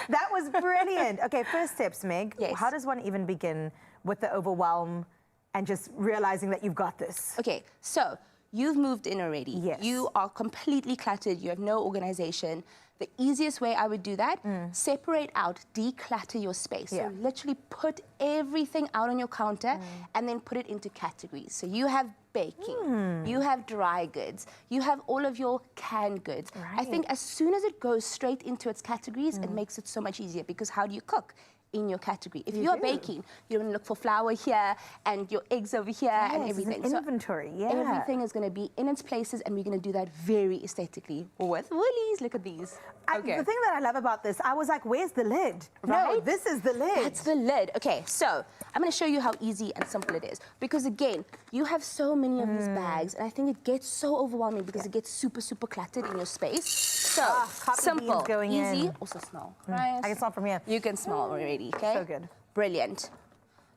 That was brilliant. Okay, first tips, Meg. Yes. How does one even begin with the overwhelm and just realizing that you've got this? Okay, so you've moved in already. Yes. You are completely cluttered. You have no organization. The easiest way I would do that, separate out, declutter your space. So literally put everything out on your counter and then put it into categories. So you have baking, you have dry goods, you have all of your canned goods. I think as soon as it goes straight into its categories, it makes it so much easier, because how do you cook? In your category. If you're baking, you're going to look for flour here and your eggs over here and everything. An inventory, Everything is going to be in its places, and we're going to do that very aesthetically with Woolies. Look at these. The thing that I love about this, I was like, where's the lid? Right? No, this is the lid. That's the lid. Okay, so I'm going to show you how easy and simple it is. Because again, you have so many of these bags, and I think it gets so overwhelming because it gets super, super cluttered in your space. So, simple, going easy, in. also smell, right? I can smell from here. You can smell already, okay? So good. Brilliant.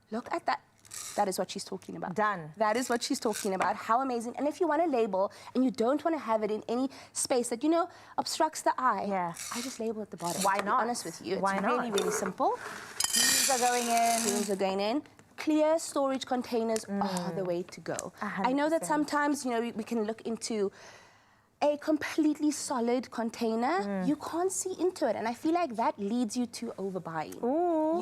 Look at that. That is what she's talking about. Done. That is what she's talking about. How amazing. And if you want to label and you don't want to have it in any space that, you know, obstructs the eye, I just label at the bottom. Why to be not? honest with you. Why it's not? really, really simple. Beans are going in. Beans are going in. Clear storage containers are the way to go. 100%. I know that sometimes, you know, we can look into a completely solid container, you can't see into it. And I feel like that leads you to overbuying.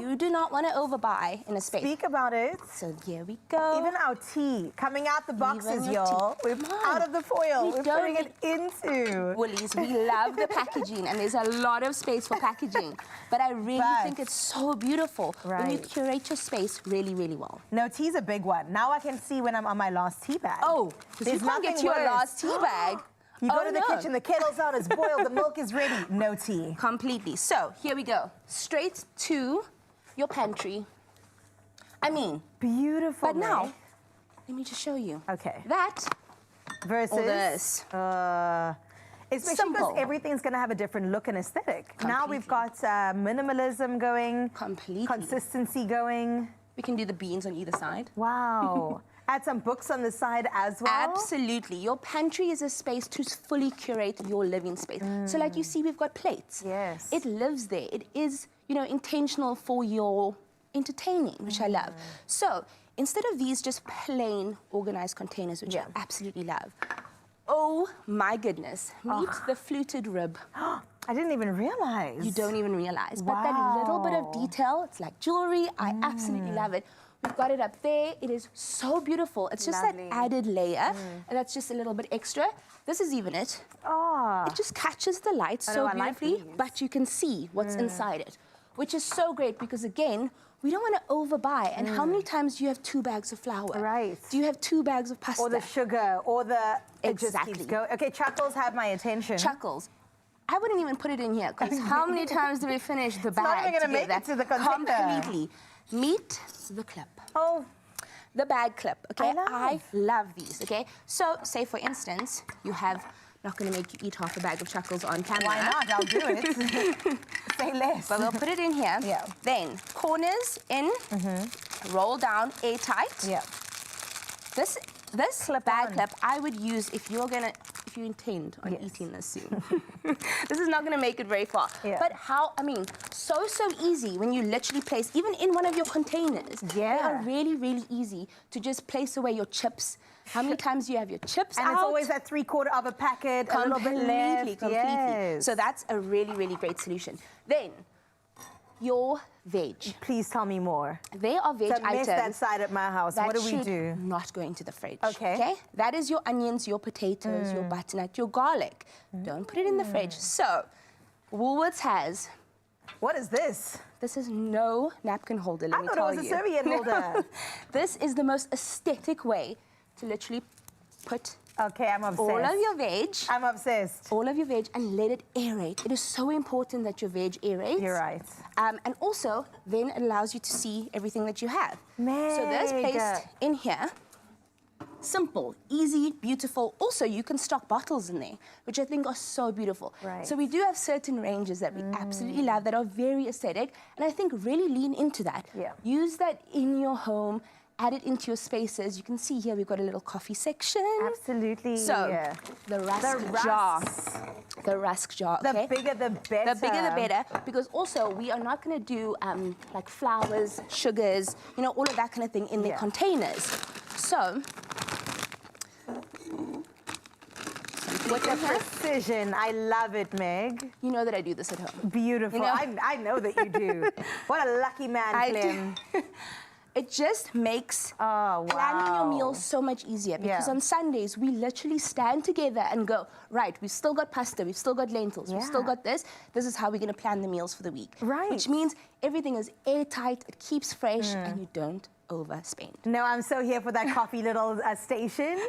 You do not want to overbuy in a space. Speak about it. So here we go. Even our tea coming out the boxes, Even your y'all. tea. We're Come out on. of the foil. We're don't putting it into Woolies. We love the packaging, and there's a lot of space for packaging. But I really think it's so beautiful when you curate your space really, really well. No, tea's a big one. Now I can see when I'm on my last tea bag. Oh, because you can't get to your last tea bag. You go to the kitchen, the kettle's on, it's boiled, the milk is ready. No tea. Completely. So here we go. Straight to your pantry. I mean, beautiful. But now, let me just show you. Okay. That versus or this. Especially because everything's going to have a different look and aesthetic. Now we've got minimalism going. Completely. Consistency going. We can do the beans on either side. Wow. Add some books on the side as well. Absolutely. Your pantry is a space to fully curate your living space. So like you see, we've got plates. Yes. It lives there. It is, you know, intentional for your entertaining, which I love. So instead of these just plain organized containers, which I absolutely love, oh my goodness, meet the fluted rib. I didn't even realize. You don't even realize. But that little bit of detail, it's like jewelry. I absolutely love it. We've got it up there. It is so beautiful. It's just that added layer, and that's just a little bit extra. This is even it. It just catches the light so beautifully, but you can see what's inside it, which is so great because, again, we don't want to overbuy. And how many times do you have 2 bags of flour? Right. Do you have 2 bags of pasta? Or the sugar, or the... It just Exactly. keeps going. Okay, chuckles have my attention. Chuckles. I wouldn't even put it in here because how many times do we finish the bag? not even gonna make it to the container. Completely. Meet the clip. Oh. The bag clip, okay? I love these, okay? So, say for instance, you have, not gonna make you eat half a bag of chuckles on camera. Why not? I'll do it. Say less. But we'll put it in here. Yeah. Then, corners in, roll down, airtight. Yeah. This bag clip I would use if you intend on eating this soon. This is not going to make it very far. Yeah. But so easy when you literally place, even in one of your containers. Yeah. They are really, really easy to just place away your chips, How many times do you have your chips And out? it's always that 3/4 of a packet, a little bit left. Completely. Yes. So that's a really, really great solution. Then, your veg. Please tell me more. They are veg It's a mess items. that side at my house. That What do we should do? not go into the fridge. Okay. That is your onions, your potatoes, your butternut, your garlic. Don't put it in the fridge. So, Woolworths has. What is this? This is no napkin holder, let me tell you. I thought it was a serviette holder. This is the most aesthetic way to literally put Okay, I'm obsessed. all of your veg. I'm obsessed. All of your veg and let it aerate. It is so important that your veg aerates. You're right. And also, then it allows you to see everything that you have. So there's Meg. placed in here. Simple, easy, beautiful. Also, you can stock bottles in there, which I think are so beautiful. Right. So we do have certain ranges that we absolutely love that are very aesthetic, and I think really lean into that. Yeah. Use that in your home, add it into your spaces. You can see here we've got a little coffee section. Absolutely. So, yeah. the rusk jar. The rusk jar, okay? The bigger the better. The bigger the better, because also we are not going to do like flours, sugars, you know, all of that kind of thing in the containers. So, with the precision, I love it, Meg. You know that I do this at home. Beautiful. You know? I know that you do. What a lucky man, I Clem. do. It just makes planning your meals so much easier, because on Sundays we literally stand together and go, right, we've still got pasta, we've still got lentils, we've still got this. This is how we're going to plan the meals for the week. Right. Which means everything is airtight, it keeps fresh, and you don't overspend. No, I'm so here for that coffee little station.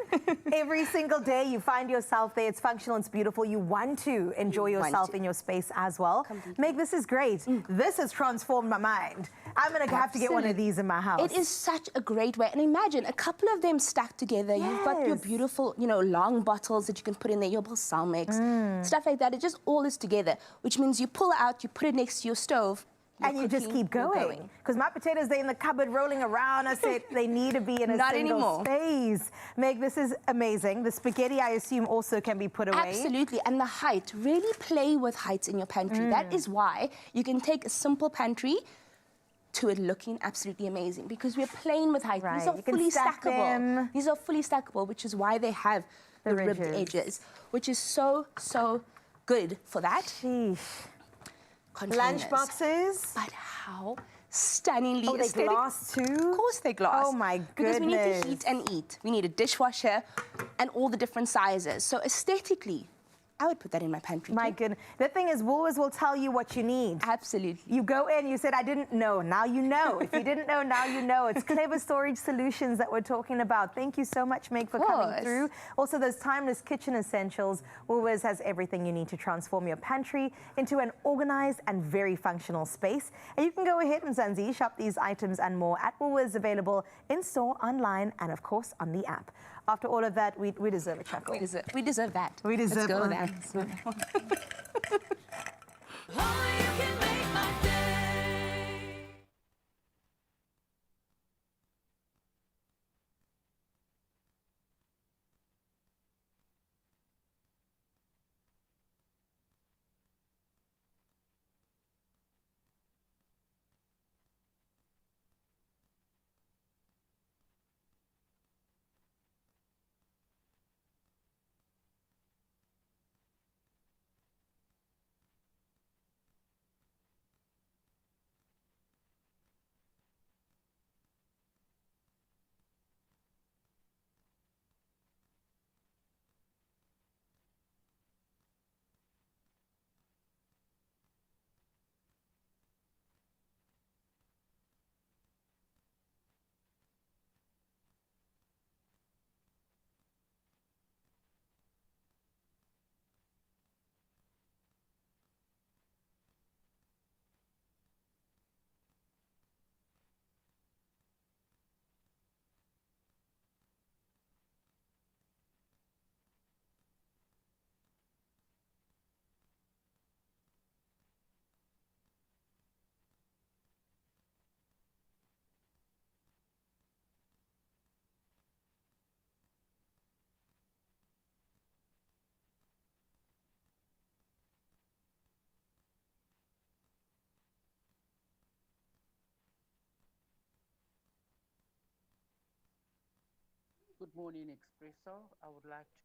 Every single day you find yourself there. It's functional, it's beautiful. You want to enjoy yourself in your space as well. Meg, this is great. This has transformed my mind. I'm going to have to get one of these in my house. It is such a great way. And imagine a couple of them stacked together. You've got your beautiful, you know, long bottles that you can put in there, your balsamics, stuff like that. It just all is together, which means you pull it out, you put it next to your stove, and you just keep going. Because my potatoes, they're in the cupboard rolling around. I said they need to be in a single space. Meg, this is amazing. The spaghetti, I assume, also can be put away. Absolutely. And the height. Really play with heights in your pantry. That is why you can take a simple pantry to it looking absolutely amazing, because we're playing with height. These are fully stackable. These are fully stackable, which is why they have the ribbed edges, which is so, so good for that. Lunch boxes. But how stunningly they aesthetic. glass too? Of course they glass. Oh my goodness. Because we need to heat and eat. We need a dishwasher and all the different sizes. So aesthetically, I would put that in my pantry. My goodness. The thing is, Woolworths will tell you what you need. Absolutely. You go in, you said, I didn't know. Now you know. If you didn't know, now you know. It's clever storage solutions that we're talking about. Thank you so much, Meg, for coming through. Also, those timeless kitchen essentials. Woolworths has everything you need to transform your pantry into an organized and very functional space. And you can go ahead, Mzansi, shop these items and more at Woolworths, available in-store, online, and, of course, on the app. After all of that, we deserve a chuckle. We deserve that. We deserve Let's go that. Good morning, Expresso. I would like to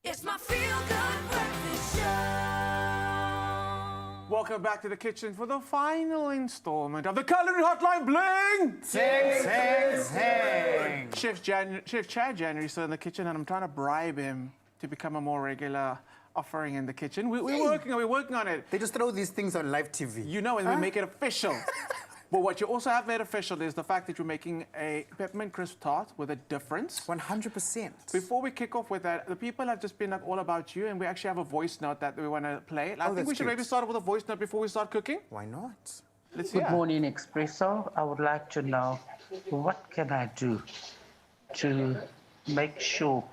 It's my feel-good breakfast show. Welcome back to the kitchen for the final installment of the Culinary Hotline Bling! Sing, sing, sing! Chef Chad January's still in the kitchen, and I'm trying to bribe him to become a more regular offering in the kitchen. We're working on it. They just throw these things on live TV. You know, and we make it official. But what you also have made official is the fact that you're making a peppermint crisp tart with a difference. 100%. Before we kick off with that, the people have just been like all about you, and we actually have a voice note that we want to play. I think we should maybe start with a voice note before we start cooking. Why not? Let's Good hear. morning, Expresso. I would like to know what can I do to make sure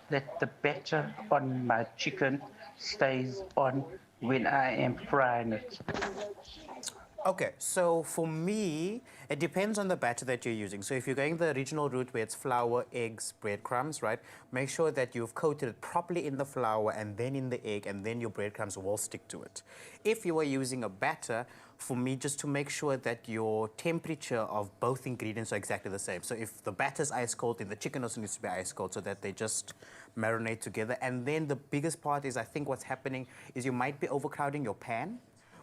that the batter on my chicken stays on when I am frying it. Okay, so for me, it depends on the batter that you're using. So if you're going the original route where it's flour, eggs, breadcrumbs, right? Make sure that you've coated it properly in the flour and then in the egg, and then your breadcrumbs will stick to it. If you are using a batter, for me, just to make sure that your temperature of both ingredients are exactly the same. So if the batter's ice cold, then the chicken also needs to be ice cold so that they just marinate together. And then the biggest part is, I think what's happening is you might be overcrowding your pan,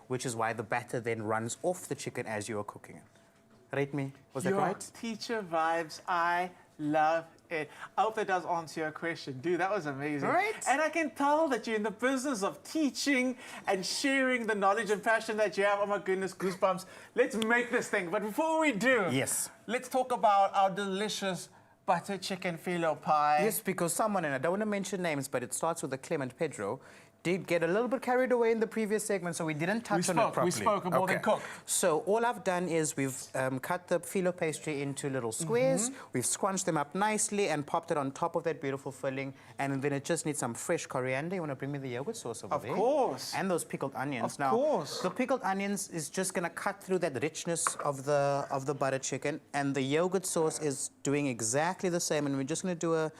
which is why the batter then runs off the chicken as you are cooking it. Rate me, was that right? Teacher vibes, I love it. I hope that does answer your question. Dude, that was amazing. Right? And I can tell that you're in the business of teaching and sharing the knowledge and passion that you have. Oh my goodness, goosebumps. Let's make this thing. But before we do, yes, let's talk about our delicious butter chicken phyllo pie. Yes, because someone, and I don't want to mention names, but it starts with a Clement Pedro, did get a little bit carried away in the previous segment, so we didn't touch on it properly. We spoke more than cook. So all I've done is we've cut the phyllo pastry into little squares. We've scrunched them up nicely and popped it on top of that beautiful filling. And then it just needs some fresh coriander. You want to bring me the yogurt sauce over there? Of course. And those pickled onions. Of course. The pickled onions is just going to cut through that richness of the butter chicken. And the yogurt sauce is doing exactly the same. And we're just going to do a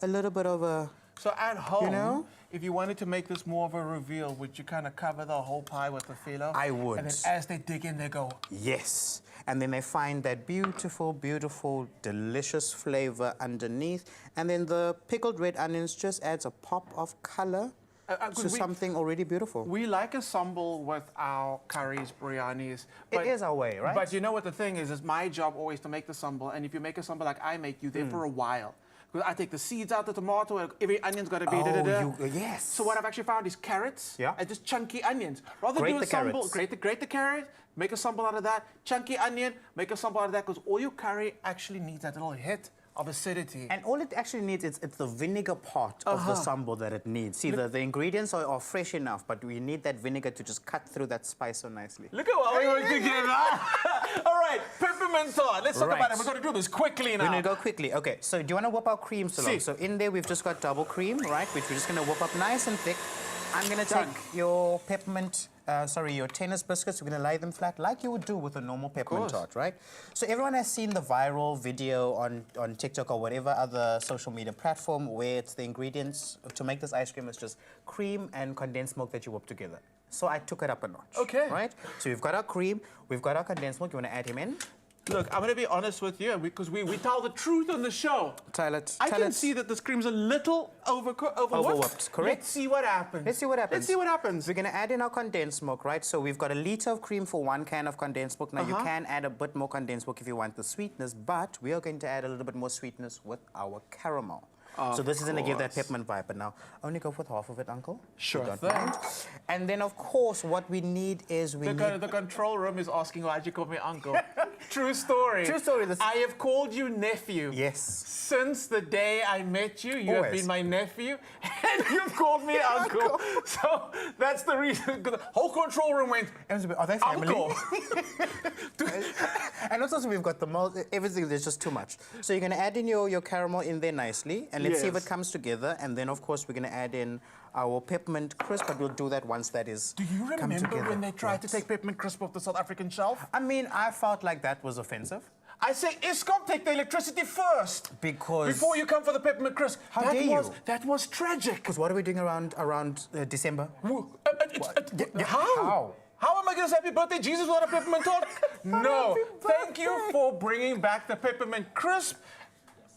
little bit of a... So at home, you know? If you wanted to make this more of a reveal, would you kind of cover the whole pie with the phyllo? I would. And then as they dig in, they go... Yes. And then they find that beautiful, beautiful, delicious flavor underneath. And then the pickled red onions just adds a pop of color to something already beautiful. We like a sambal with our curries, biryanis. It is our way, right? But you know what the thing is my job always to make the sambal. And if you make a sambal like I make, you're there for a while. Because I take the seeds out, the tomato, and every onion's got to be yes. So what I've actually found is carrots and just chunky onions. Rather grate do a the sambal, carrots. grate the carrot, make a sambal out of that, chunky onion, make a sambal out of that, because all your curry actually needs that little hit of acidity. And all it actually needs is it's the vinegar part of the sambal that it needs. See, the ingredients are fresh enough, but we need that vinegar to just cut through that spice so nicely. Look at what we were together. All right, peppermint tart. Let's talk about it. We're going to do this quickly now. We're going to go quickly. Okay, so do you want to whip our cream so long? So in there, we've just got double cream, right, which we're just going to whip up nice and thick. I'm going to take your peppermint your tennis biscuits. We're going to lay them flat like you would do with a normal peppermint tart, right? So everyone has seen the viral video on TikTok or whatever other social media platform where it's the ingredients to make this ice cream is just cream and condensed milk that you whip together. So I took it up a notch. Okay. Right? So we've got our cream, we've got our condensed milk. You want to add him in? Look, I'm going to be honest with you because we tell the truth on the show. I can see that this cream's a little overwhipped. Correct. Let's see what happens. Let's see what happens. Let's see what happens. We're going to add in our condensed milk, right? So we've got a liter of cream for 1 can of condensed milk. Now, you can add a bit more condensed milk if you want the sweetness, but we are going to add a little bit more sweetness with our caramel. So this is going to give that peppermint vibe, but now only go with half of it, Uncle. Sure Don't thing. mind. And then, of course, what we need is The control room is asking why'd you call me uncle. True story. True story. I have called you nephew. Yes. Since the day I met you, you have Always. been my nephew, and you've called me uncle. So that's the reason. The whole control room went, are they family? Uncle. And also we've got the mold, everything, there's just too much. So you're going to add in your caramel in there nicely, and let's see if it comes together. And then, of course, we're going to add in our peppermint crisp, but we'll do that once that is Do you remember when they tried to take peppermint crisp off the South African shelf? I mean, I felt like that was offensive. I say, Eskom, take the electricity first. Because... Before you come for the peppermint crisp. How dare you? That was tragic. Because what are we doing around December? How? How am I going to say happy birthday, Jesus, without a peppermint tart? No. Thank you for bringing back the peppermint crisp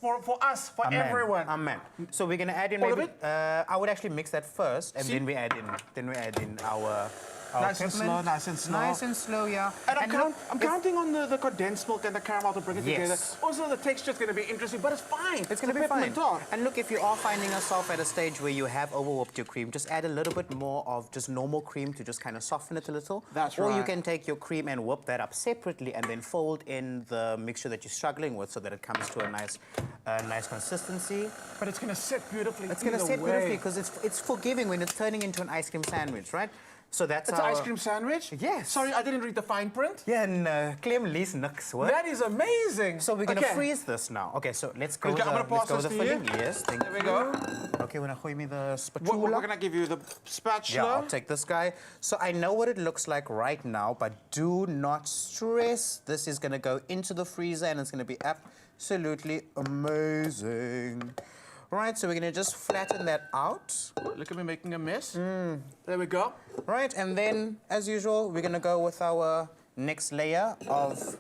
for us, for everyone. Amen. So we're going to add in All of maybe... I would actually mix that first, and then we add in our nice and slow, nice and slow. Nice and slow, yeah. And I'm counting on the condensed milk and the caramel to bring it together. Also, the texture's going to be interesting, but it's fine. It's going to be fine. And look, if you are finding yourself at a stage where you have overwhipped your cream, just add a little bit more of just normal cream to just kind of soften it a little. That's Or right. you can take your cream and whip that up separately and then fold in the mixture that you're struggling with so that it comes to a nice consistency. But it's going to sit beautifully. It's going to sit beautifully because it's forgiving when it's turning into an ice cream sandwich, right? So that's It's an ice cream sandwich? Yes. Sorry, I didn't read the fine print. Yeah, and claim lease niks, what? That is amazing. So we're going to freeze this now. Okay, so let's go with the filling. Yes, thank you. There we go. Okay, when I show me the spatula. We're going to give you the spatula. Yeah, I'll take this guy. So I know what it looks like right now, but do not stress. This is going to go into the freezer and it's going to be absolutely amazing. Right, so we're going to just flatten that out. Look at me making a mess. There we go. Right, and then, as usual, we're going to go with our next layer of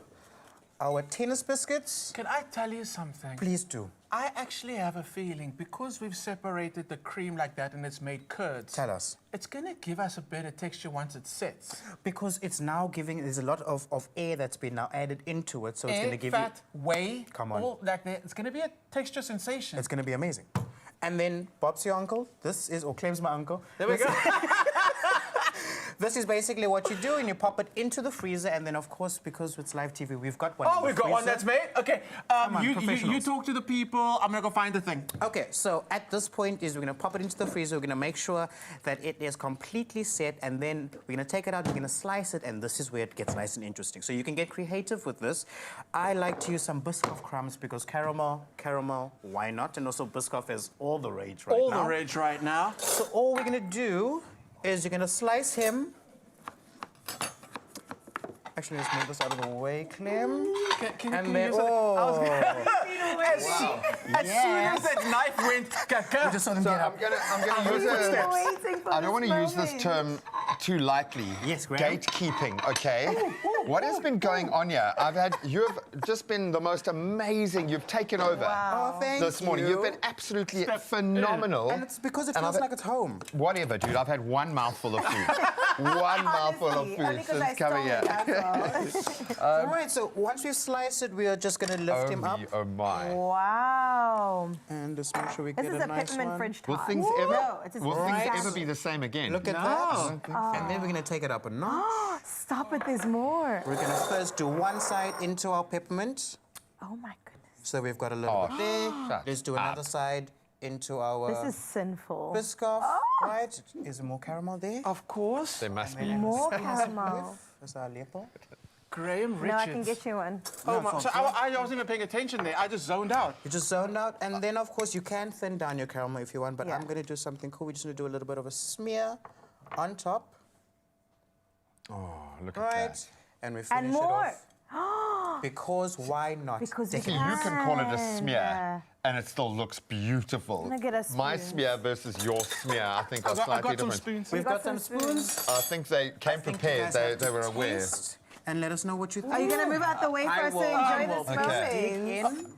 our tennis biscuits. Can I tell you something? Please do. I actually have a feeling, because we've separated the cream like that and it's made curds. Tell us. It's going to give us a better texture once it sets. Because it's now giving, there's a lot of air that's been now added into it, so it's going to give fat, whey, Come on. all like that. It's going to be a texture sensation. It's going to be amazing. And then, Bob's your uncle. This is, or claims my uncle. There we go. This is basically what you do, and you pop it into the freezer, and then, of course, because it's live TV, we've got one. Oh, we've got one that's made? Okay. You you talk to the people. I'm going to go find the thing. Okay, so at this point is we're going to pop it into the freezer. We're going to make sure that it is completely set, and then we're going to take it out, we're going to slice it, and this is where it gets nice and interesting. So you can get creative with this. I like to use some Biscoff crumbs because caramel, why not? And also Biscoff is all the rage right now. All the rage right now. So all we're going to do is you're going to slice him. Actually, let's move this out of the way, Clem. Can and you then, use it? As Wow. soon as that knife went, We just saw them get up. I'm going to use it. I don't want to use this term too lightly. Yes, Graham. Gatekeeping, okay? What has been going on here? You have just been the most amazing. You've taken over Oh, thank this morning. you. You've been absolutely phenomenal. And it's because it feels like it's home. Whatever, dude. I've had one mouthful of food. One mouthful of food since coming here. All right, so once we've sliced it, we are just going to lift him up. Oh my. Wow. And just make sure we This get is a a nice peppermint one. fridge Will tart. things No, it's a ever sandwich. be the same again? Look at that. And then we're going to take it up a notch. Stop it, there's more. We're going to first do one side into our peppermint. Oh my goodness. So we've got a little bit there. Let's do another side into our This is sinful. Biscoff. Right? Is there more caramel there? Of course. There must be. More caramel. That's our lepel. Graham Richards. No, I can get you one. Oh, my, so I wasn't even paying attention there. I just zoned out. You just zoned out. And then, of course, you can thin down your caramel if you want, but I'm going to do something cool. We're just going to do a little bit of a smear on top. Oh, look at Right. that. And we finish And it more. off. Because why not? Because we See, you can call it a smear, Yeah. and it still looks beautiful. Can I get a My spoon? smear versus your smear, I think, are I've slightly got some different. spoons. We've got some spoons. I think they came prepared. They were aware. Taste and let us know what you think. Are you going to move out the way for us to enjoy this Okay. moment?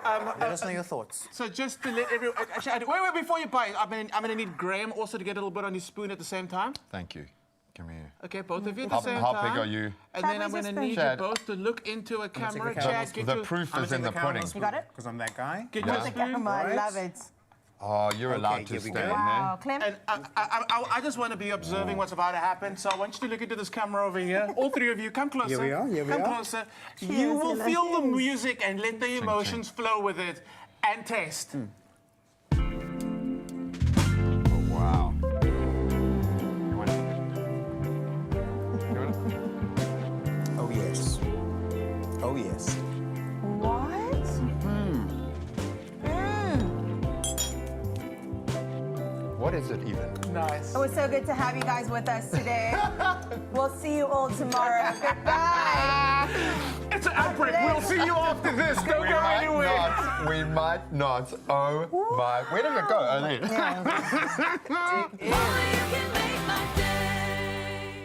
Let us know your thoughts. So just to let everyone... Actually, wait, before you bite, I'm going to need Graham also to get a little bit on his spoon at the same time. Thank you. Come here. Okay, both of you at the How- same how time. big are you? And Chad, then I'm where's going your to need spoon? you both to look into a camera. the Chad, get The your, proof is in the pudding. You got it? Because I'm that guy. get Yeah. your The spoon. camera, I Right. love it. Oh, you're allowed to here we stay, go. Wow, eh? Clem. And I just want to be observing what's about to happen. So I want you to look into this camera over here. All three of you, come closer. Here we are, here we come are. closer. You Cheers, will Ella, feel the cheers. music and let the emotions flow with it and taste. Oh, wow. You want it? You want it? Oh, yes. Oh, yes. What? What is it even? Nice. It was so good to have you guys with us today. We'll see you all tomorrow. Goodbye. It's an outbreak. We'll see you after this. Don't go anywhere. We might not. Oh, my. Where did it go? Oh, there. You can make my day.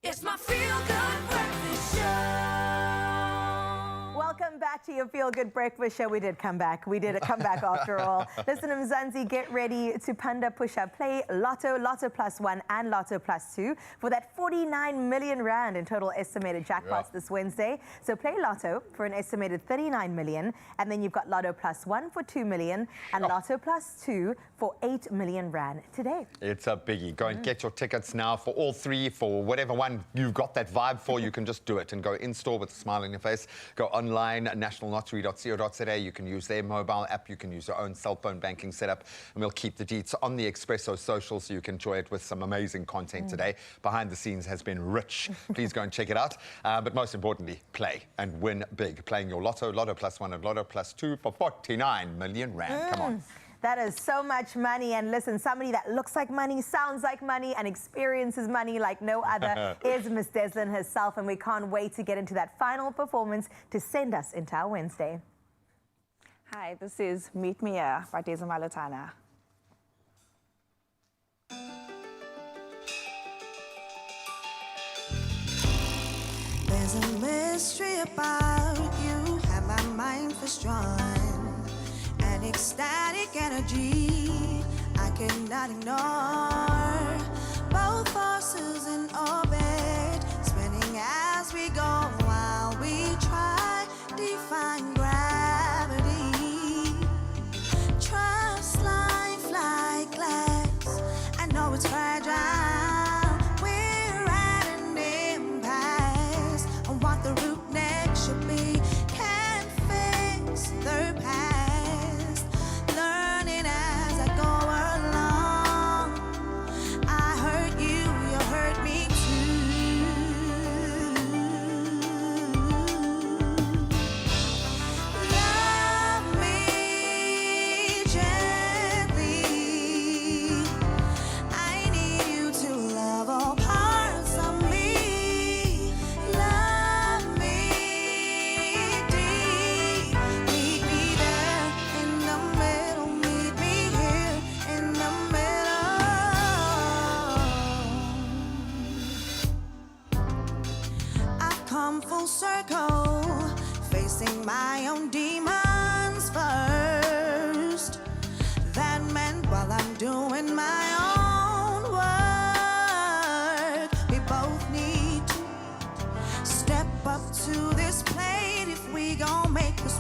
It's my feel-good breakfast show. Welcome back to your Feel Good Breakfast Show. We did come back. We did a comeback after all. Listen, Mzansi, get ready to Panda Push-Up. Play Lotto, Lotto Plus 1 and Lotto Plus 2 for that 49 million rand in total estimated jackpots this Wednesday. So play Lotto for an estimated 39 million, and then you've got Lotto Plus 1 for 2 million and Lotto Plus 2 for 8 million rand today. It's a biggie. Go and get your tickets now for all three, for whatever one you've got that vibe for. You can just do it and go in-store with a smile on your face. Go online, nationallottery.co.za. You can use their mobile app. You can use your own cell phone banking setup. And we'll keep the deets on the Expresso social so you can enjoy it with some amazing content today. Behind the scenes has been rich. Please go and check it out. But most importantly, play and win big. Playing your Lotto, Lotto Plus 1 and Lotto Plus 2 for 49 million rand. Come on. That is so much money. And listen, somebody that looks like money, sounds like money, and experiences money like no other is Miss Deslin herself. And we can't wait to get into that final performance to send us into our Wednesday. Hi, this is Meet Me Here by Deza Malotana. There's a mystery about you, have my mind for strong. An ecstatic energy I cannot ignore. Both forces in orbit, spinning as we go while we try define gravity. Trust life like glass, I know it's fragile. We're at an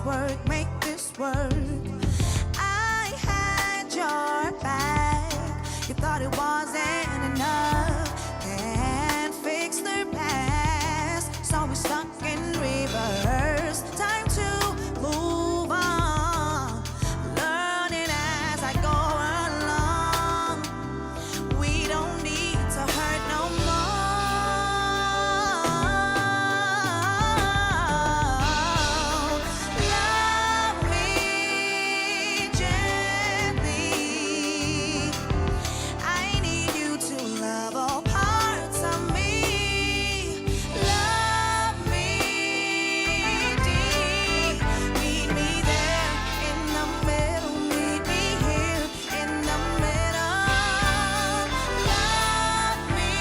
work, make this work. I had your back. You thought it wasn't enough. Can't fix their past, so we're stuck in reverse. Time to move on, learning as I go along. We don't need to hurt no more. Love me gently. I need you to love all parts of me. Love me deep. Meet me there in the middle. Meet me here in the middle. Love me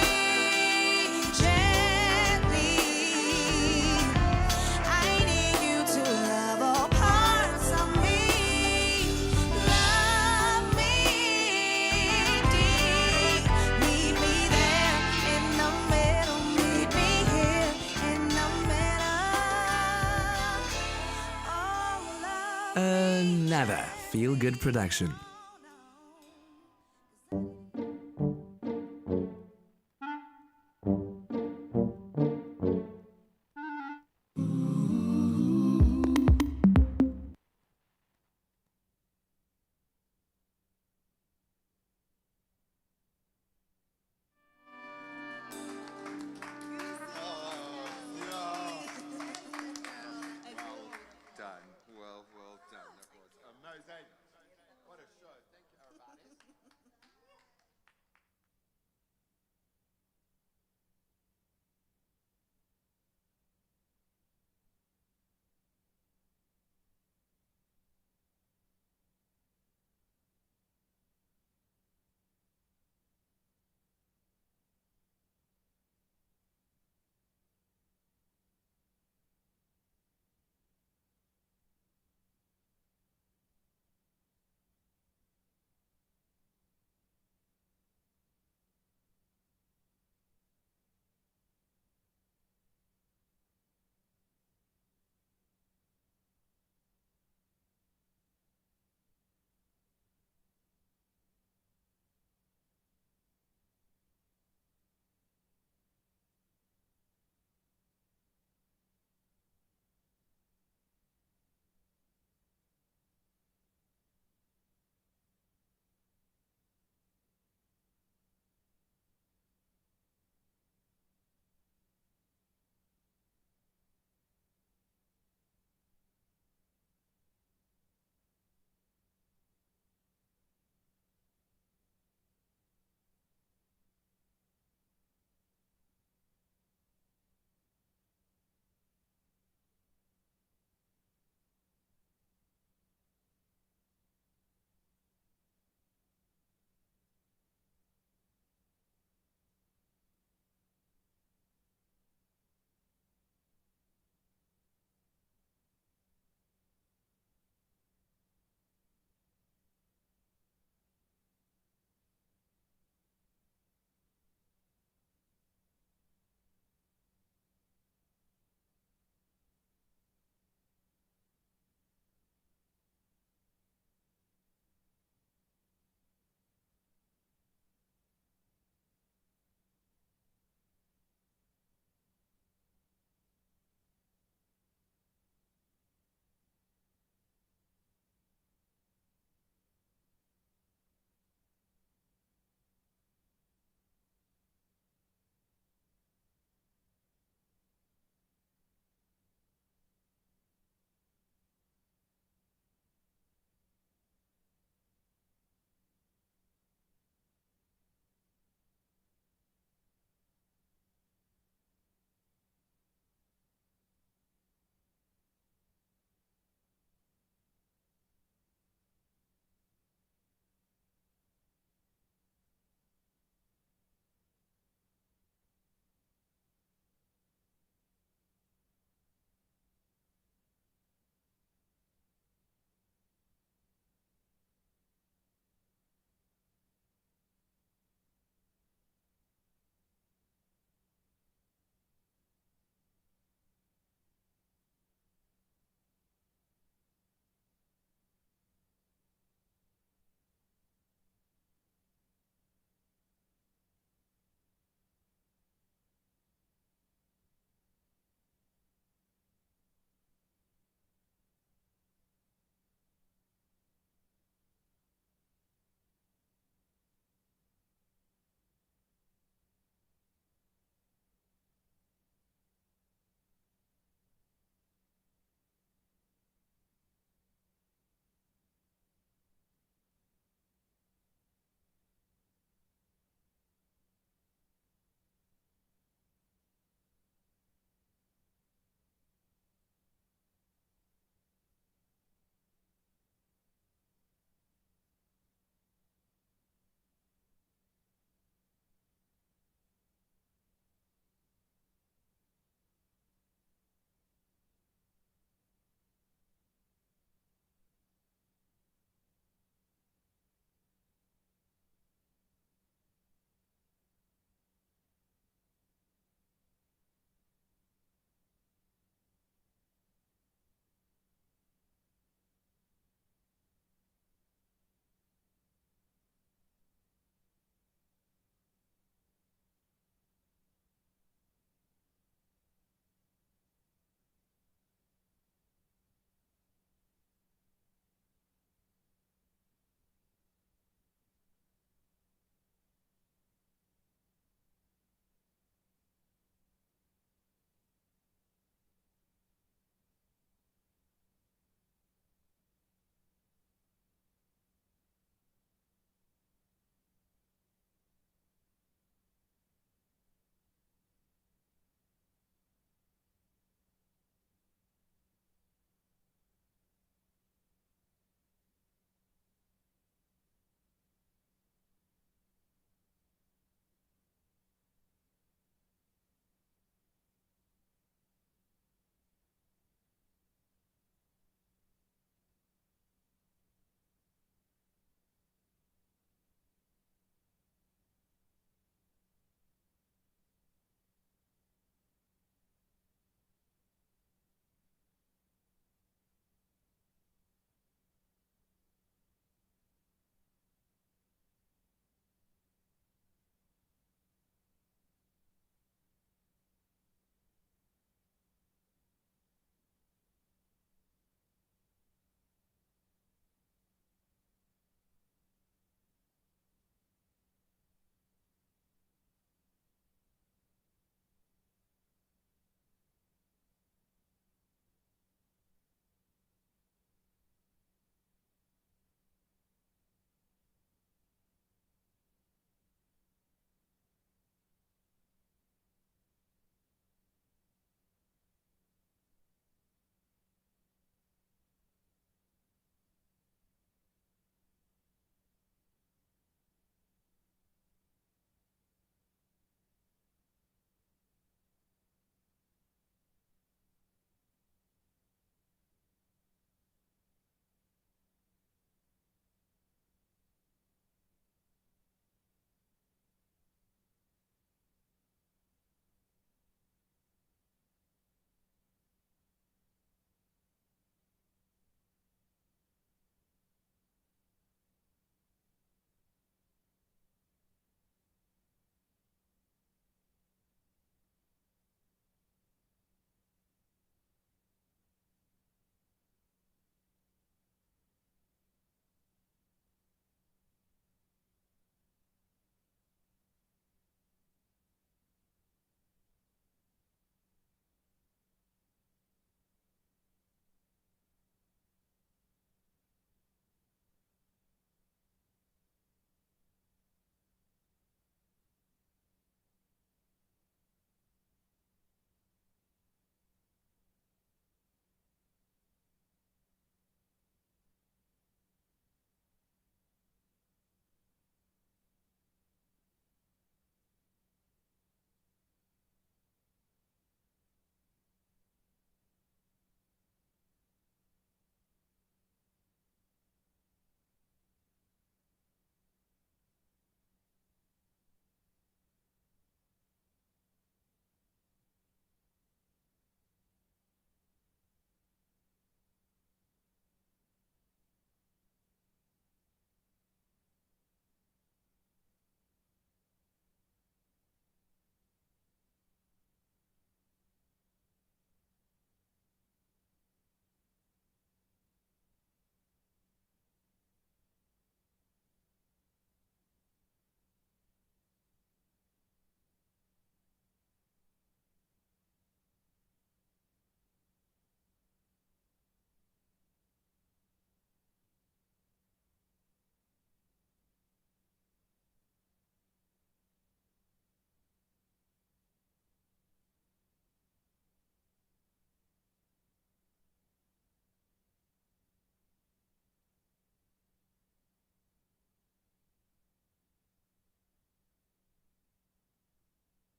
gently. I need you to love all parts of me. Love me deep. Meet me there in the middle. Meet me here in the middle. Another feel-good production. Done. Well done. That was amazing.